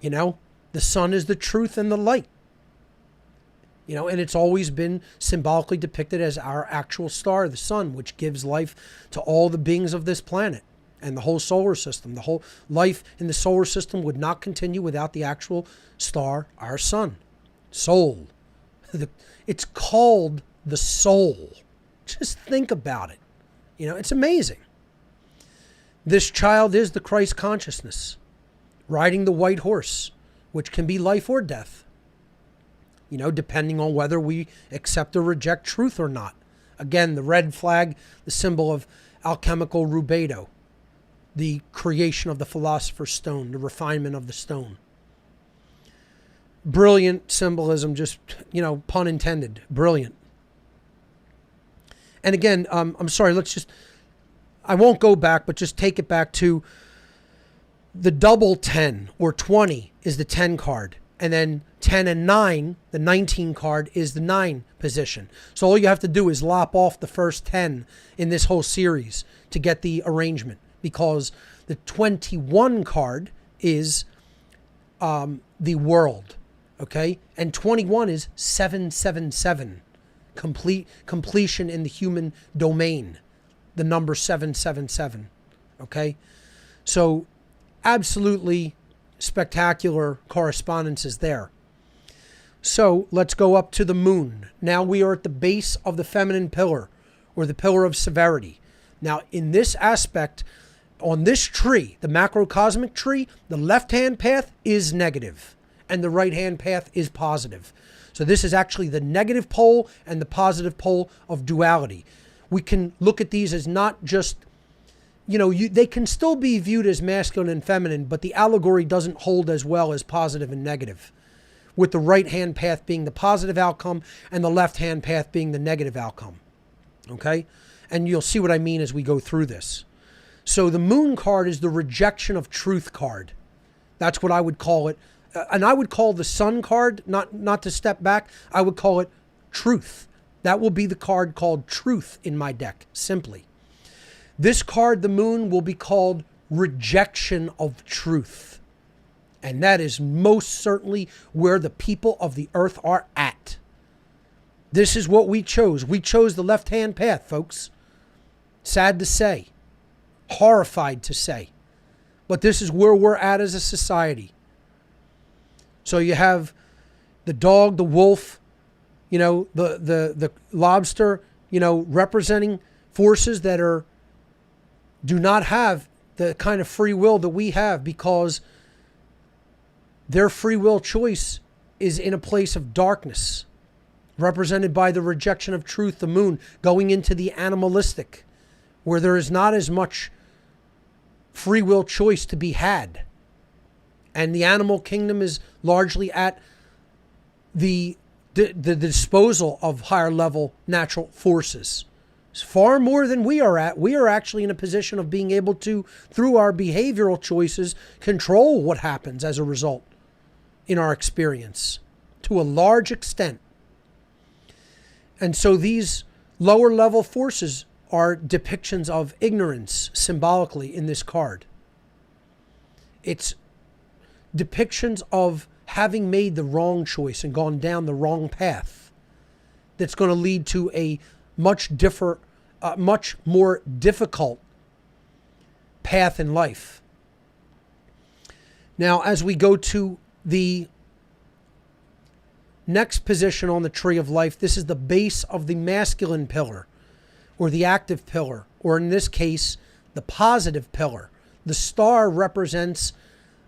The sun is the truth and the light. And it's always been symbolically depicted as our actual star, the sun, which gives life to all the beings of this planet and the whole solar system. The whole life in the solar system would not continue without the actual star, our sun. Soul. It's called the soul. Just think about it. It's amazing. This child is the Christ consciousness, riding the white horse, which can be life or death. Depending on whether we accept or reject truth or not. Again, the red flag, the symbol of alchemical rubedo, the creation of the philosopher's stone, the refinement of the stone. Brilliant symbolism, just, pun intended, brilliant. And again, I'm sorry, I won't go back, but just take it back to the double 10 or 20 is the 10 card. And then 10 and 9, the 19 card, is the 9 position. So all you have to do is lop off the first 10 in this whole series to get the arrangement. Because the 21 card is the world. Okay? And 21 is 777. Completion in the human domain. The number 777. Okay? So absolutely spectacular correspondence is there. So let's go up to the moon. Now we are at the base of the feminine pillar, or the pillar of severity. Now in this aspect, on this tree, the macrocosmic tree, the left-hand path is negative. and the right-hand path is positive. So this is actually the negative pole and the positive pole of duality. We can look at these as not just, they can still be viewed as masculine and feminine, but the allegory doesn't hold as well as positive and negative, with the right-hand path being the positive outcome and the left-hand path being the negative outcome. Okay? And you'll see what I mean as we go through this. So the moon card is the rejection of truth card. That's what I would call it. And I would call the sun card, not to step back, I would call it truth. That will be the card called truth in my deck, simply. This card, the moon, will be called rejection of truth. And that is most certainly where the people of the earth are at. This is what we chose. We chose the left-hand path, folks. Sad to say. Horrified to say. But this is where we're at as a society. So you have the dog, the wolf, the lobster, representing forces that do not have the kind of free will that we have, because their free will choice is in a place of darkness, represented by the rejection of truth, the moon, going into the animalistic, where there is not as much free will choice to be had. And the animal kingdom is largely at the disposal of higher level natural forces. It's far more than we are at. We are actually in a position of being able to, through our behavioral choices, control what happens as a result in our experience to a large extent. And so these lower level forces are depictions of ignorance symbolically in this card. It's depictions of having made the wrong choice and gone down the wrong path that's going to lead to a much more difficult path in life. Now, as we go to the next position on the tree of life, this is the base of the masculine pillar, or the active pillar, or in this case, the positive pillar. The star represents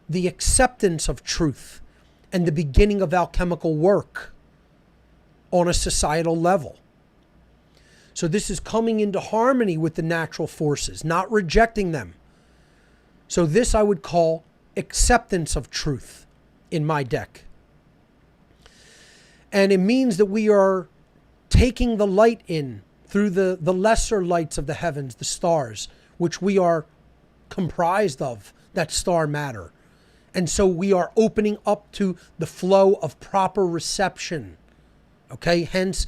the acceptance of truth and the beginning of alchemical work on a societal level. So this is coming into harmony with the natural forces, not rejecting them. So this I would call acceptance of truth in my deck. And it means that we are taking the light in through the lesser lights of the heavens, the stars, which we are comprised of, that star matter. And so we are opening up to the flow of proper reception. Okay, hence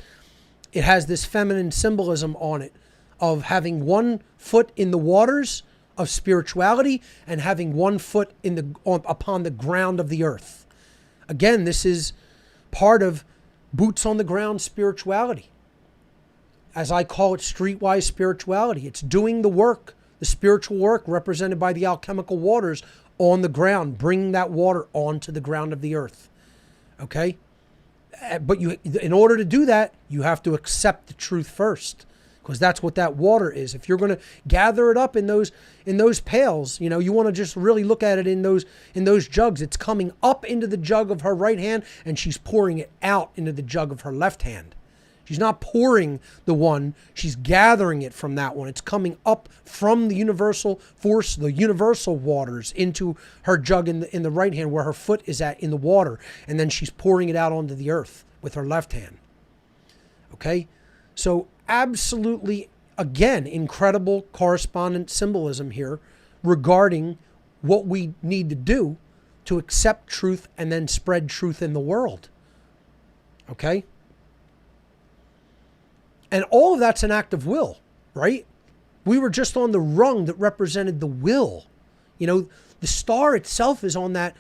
it has this feminine symbolism on it of having one foot in the waters of spirituality and having one foot upon the ground of the earth. Again, this is part of boots on the ground spirituality. As I call it, streetwise spirituality. It's doing the work, the spiritual work represented by the alchemical waters on the ground, bringing that water onto the ground of the earth. Okay? But in order to do that, you have to accept the truth first, because that's what that water is. If you're going to gather it up in those pails, you want to just really look at it in those jugs. It's coming up into the jug of her right hand, and she's pouring it out into the jug of her left hand. She's not pouring the one, she's gathering it from that one. It's coming up from the universal force, the universal waters, into her jug in the right hand where her foot is at in the water. And then she's pouring it out onto the earth with her left hand. Okay? So absolutely, again, incredible correspondent symbolism here regarding what we need to do to accept truth and then spread truth in the world. Okay? And all of that's an act of will, right? We were just on the rung that represented the will. The star itself is on that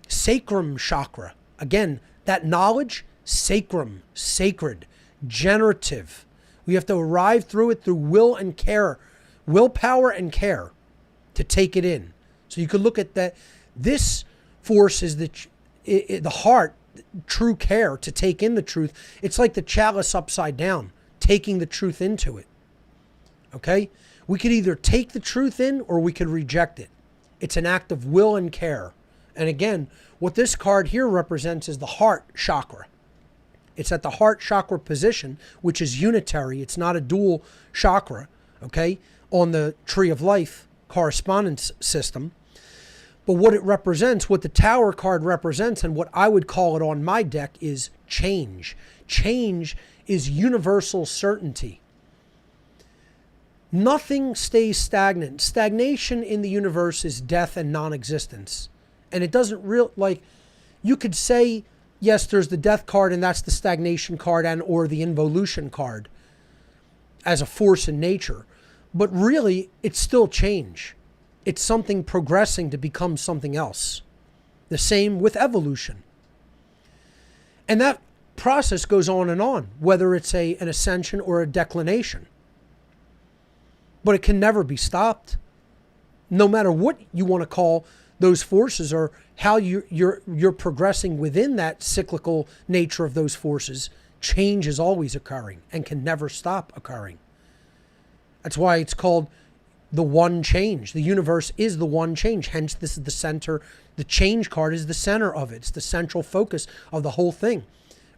sacrum chakra. Again, that knowledge, sacrum, sacred, generative. We have to arrive through it through will and care, willpower and care to take it in. So you could look at that. This force is the heart, true care to take in the truth. It's like the chalice upside down, taking the truth into it. Okay? We could either take the truth in or we could reject it. It's an act of will and care. And again, what this card here represents is the heart chakra. It's at the heart chakra position, which is unitary. It's not a dual chakra, okay, on the Tree of Life correspondence system. But what it represents, what the Tower card represents, and what I would call it on my deck, is change. Change is universal certainty. Nothing stays stagnant. Stagnation in the universe is death and non-existence. And it doesn't you could say, yes, there's the death card and that's the stagnation card and or the involution card as a force in nature. But really, it's still change. It's something progressing to become something else. The same with evolution. And that process goes on, whether it's an ascension or a declination. But it can never be stopped. No matter what you want to call those forces or how you're progressing within that cyclical nature of those forces, change is always occurring and can never stop occurring. That's why it's called the one change. The universe is the one change. Hence, this is the center. The change card is the center of it. It's the central focus of the whole thing.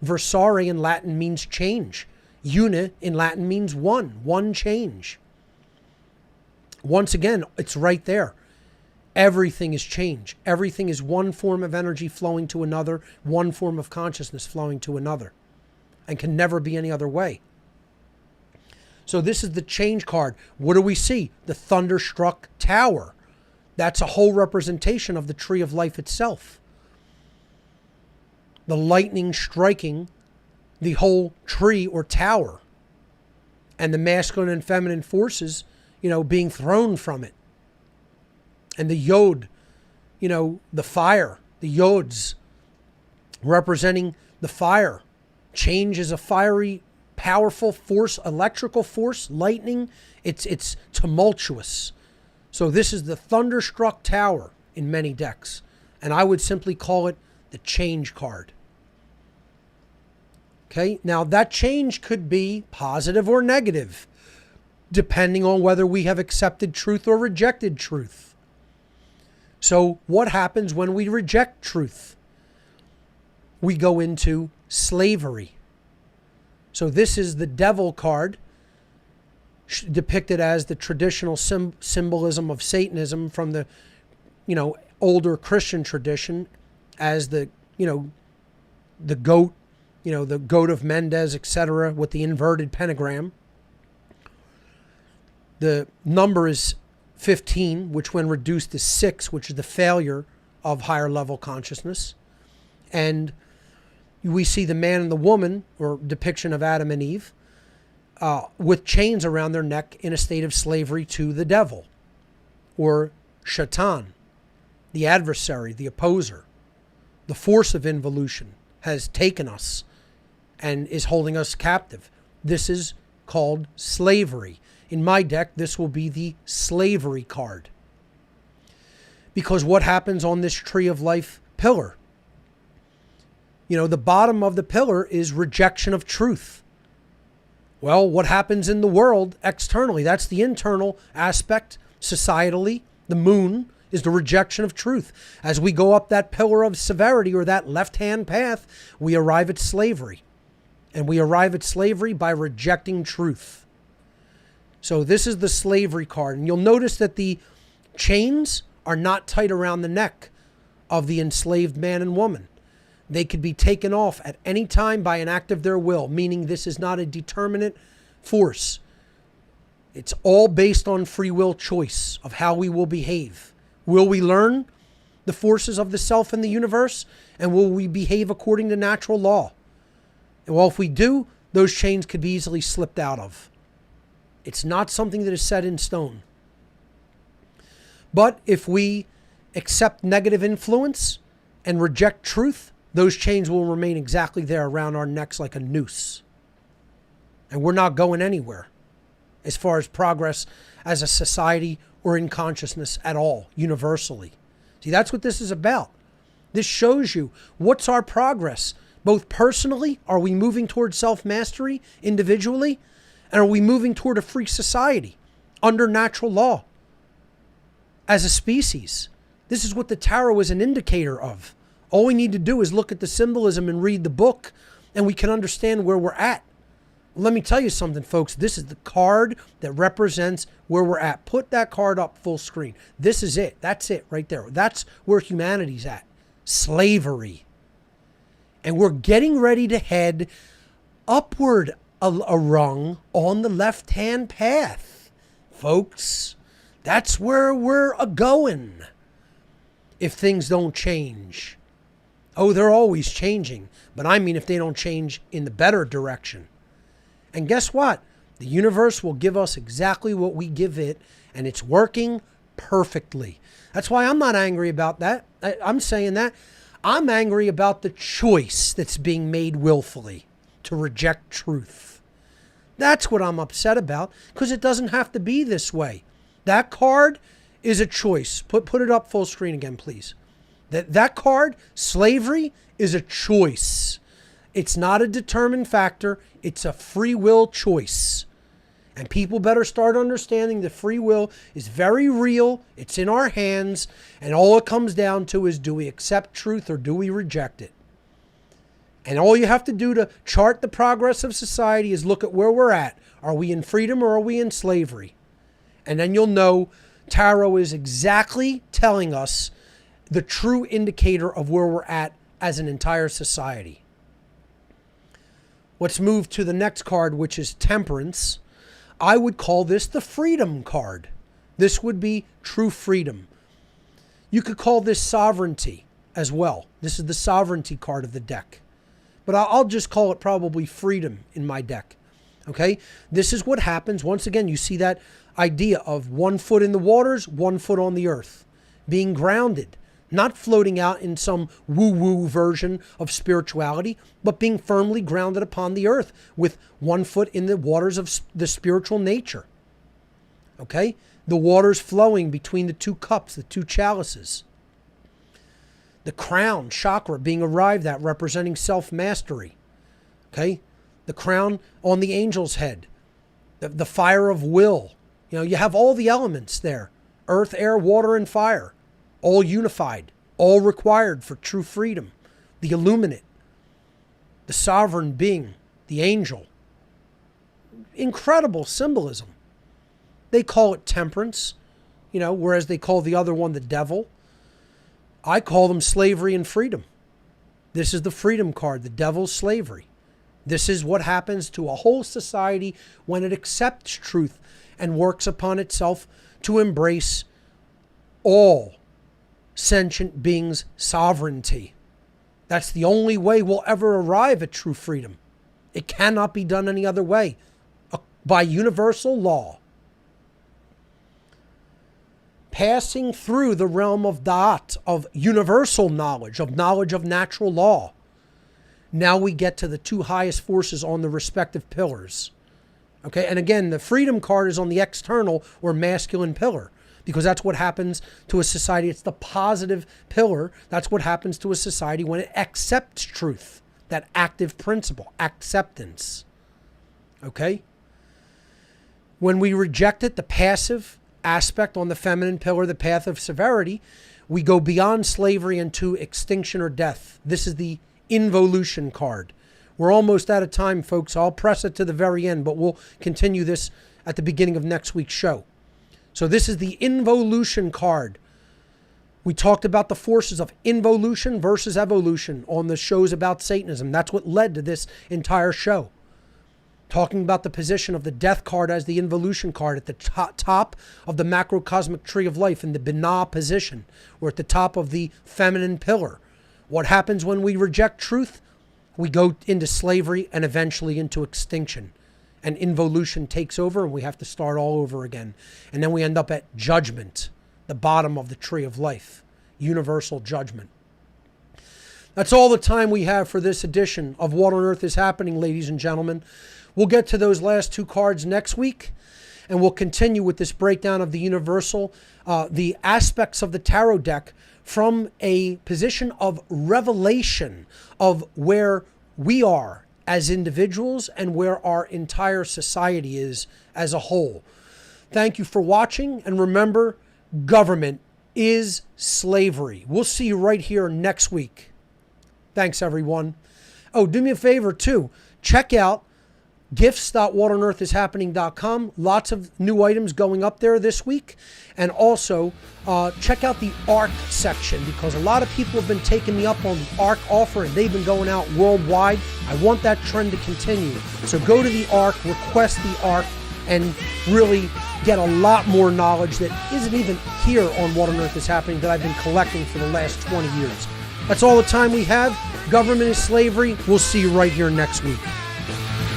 Versare in Latin means change. Una in Latin means one change. Once again, it's right there. Everything is change. Everything is one form of energy flowing to another, one form of consciousness flowing to another, and can never be any other way. So this is the change card. What do we see? The thunderstruck tower. That's a whole representation of the Tree of Life itself. The lightning striking the whole tree or tower, and the masculine and feminine forces, being thrown from it. And the yod, the fire, the yods representing the fire. Change is a fiery, powerful force, electrical force, lightning. It's tumultuous. So this is the thunderstruck tower in many decks. And I would simply call it the change card. Okay, now that change could be positive or negative, depending on whether we have accepted truth or rejected truth. So what happens when we reject truth? We go into slavery. So this is the devil card, depicted as the traditional symbolism of Satanism from the, older Christian tradition, as the goat, the goat of Mendes, etc., with the inverted pentagram. The number is 15, which when reduced is 6, which is the failure of higher level consciousness. And we see the man and the woman, or depiction of Adam and Eve, with chains around their neck in a state of slavery to the devil, or Shaitan, the adversary, the opposer. The force of involution has taken us and is holding us captive. This is called slavery. In my deck, this will be the slavery card. Because what happens on this Tree of Life pillar? The bottom of the pillar is rejection of truth. Well, what happens in the world externally? That's the internal aspect, societally. The moon is the rejection of truth. As we go up that pillar of severity, or that left-hand path, we arrive at slavery. And we arrive at slavery by rejecting truth. So this is the slavery card. And you'll notice that the chains are not tight around the neck of the enslaved man and woman. They could be taken off at any time by an act of their will, meaning this is not a determinate force. It's all based on free will choice of how we will behave. Will we learn the forces of the self and the universe? And will we behave according to natural law? And well, if we do, those chains could be easily slipped out of. It's not something that is set in stone. But if we accept negative influence and reject truth, those chains will remain exactly there around our necks like a noose. And we're not going anywhere as far as progress as a society or in consciousness at all, universally. See, that's what this is about. This shows you what's our progress. Both personally, are we moving towards self-mastery individually? And are we moving toward a free society under natural law as a species? This is what the tarot is an indicator of. All we need to do is look at the symbolism and read the book, and we can understand where we're at. Let me tell you something, folks. This is the card that represents where we're at. Put that card up full screen. This is it. That's it right there. That's where humanity's at. Slavery. And we're getting ready to head upward a rung on the left-hand path, folks. That's where we're a-going if things don't change. Oh, they're always changing. But I mean if they don't change in the better direction. And guess what? The universe will give us exactly what we give it, and it's working perfectly. That's why I'm not angry about that. I'm saying that. I'm angry about the choice that's being made willfully to reject truth. That's what I'm upset about, because it doesn't have to be this way. That card is a choice. Put it up full screen again, please. That card, slavery, is a choice. It's not a determined factor. It's a free will choice. And people better start understanding that free will is very real. It's in our hands. And all it comes down to is, do we accept truth or do we reject it? And all you have to do to chart the progress of society is look at where we're at. Are we in freedom or are we in slavery? And then you'll know tarot is exactly telling us the true indicator of where we're at as an entire society. Let's move to the next card, which is Temperance. I would call this the freedom card. This would be true freedom. You could call this sovereignty as well. This is the sovereignty card of the deck. But I'll just call it probably freedom in my deck. Okay? This is what happens. Once again, you see that idea of 1 foot in the waters, 1 foot on the earth. Being grounded. Not floating out in some woo-woo version of spirituality, but being firmly grounded upon the earth with 1 foot in the waters of the spiritual nature. Okay? The waters flowing between the two cups, the two chalices. The crown chakra being arrived at, representing self-mastery. Okay? The crown on the angel's head. The fire of will. You know, you have all the elements there. Earth, air, water, and fire. All unified, all required for true freedom. The illuminate, the sovereign being, the angel. Incredible symbolism. They call it temperance, you know, whereas they call the other one the devil. I call them slavery and freedom. This is the freedom card, the devil's slavery. This is what happens to a whole society when it accepts truth and works upon itself to embrace all sentient beings' sovereignty. That's the only way we'll ever arrive at true freedom. It cannot be done any other way. By universal law. Passing through the realm of Da'at, of universal knowledge of natural law. Now we get to the two highest forces on the respective pillars. Okay, and again, the freedom card is on the external or masculine pillar. Because that's what happens to a society. It's the positive pillar. That's what happens to a society when it accepts truth. That active principle, acceptance. Okay? When we reject it, the passive aspect on the feminine pillar, the path of severity, we go beyond slavery into extinction or death. This is the involution card. We're almost out of time, folks. I'll press it to the very end, but we'll continue this at the beginning of next week's show. So this is the involution card. We talked about the forces of involution versus evolution on the shows about Satanism. That's what led to this entire show. Talking about the position of the death card as the involution card at the top of the macrocosmic tree of life in the Binah position, or at the top of the feminine pillar. What happens when we reject truth? We go into slavery and eventually into extinction. And involution takes over and we have to start all over again. And then we end up at judgment, the bottom of the tree of life, universal judgment. That's all the time we have for this edition of What on Earth is Happening, ladies and gentlemen. We'll get to those last two cards next week, and we'll continue with this breakdown of the universal, the aspects of the tarot deck from a position of revelation of where we are as individuals and where our entire society is as a whole. Thank you for watching, and remember, government is slavery. We'll see you right here next week. Thanks, everyone. Oh, do me a favor, too. Check out gifts.whatonearthishappening.com. Lots of new items going up there this week. And also, check out the ARC section, because a lot of people have been taking me up on the ARC offer, and they've been going out worldwide. I want that trend to continue. So go to the ARC, request the ARC, and really get a lot more knowledge that isn't even here on What on Earth is Happening that I've been collecting for the last 20 years. That's all the time we have. Government is slavery. We'll see you right here next week.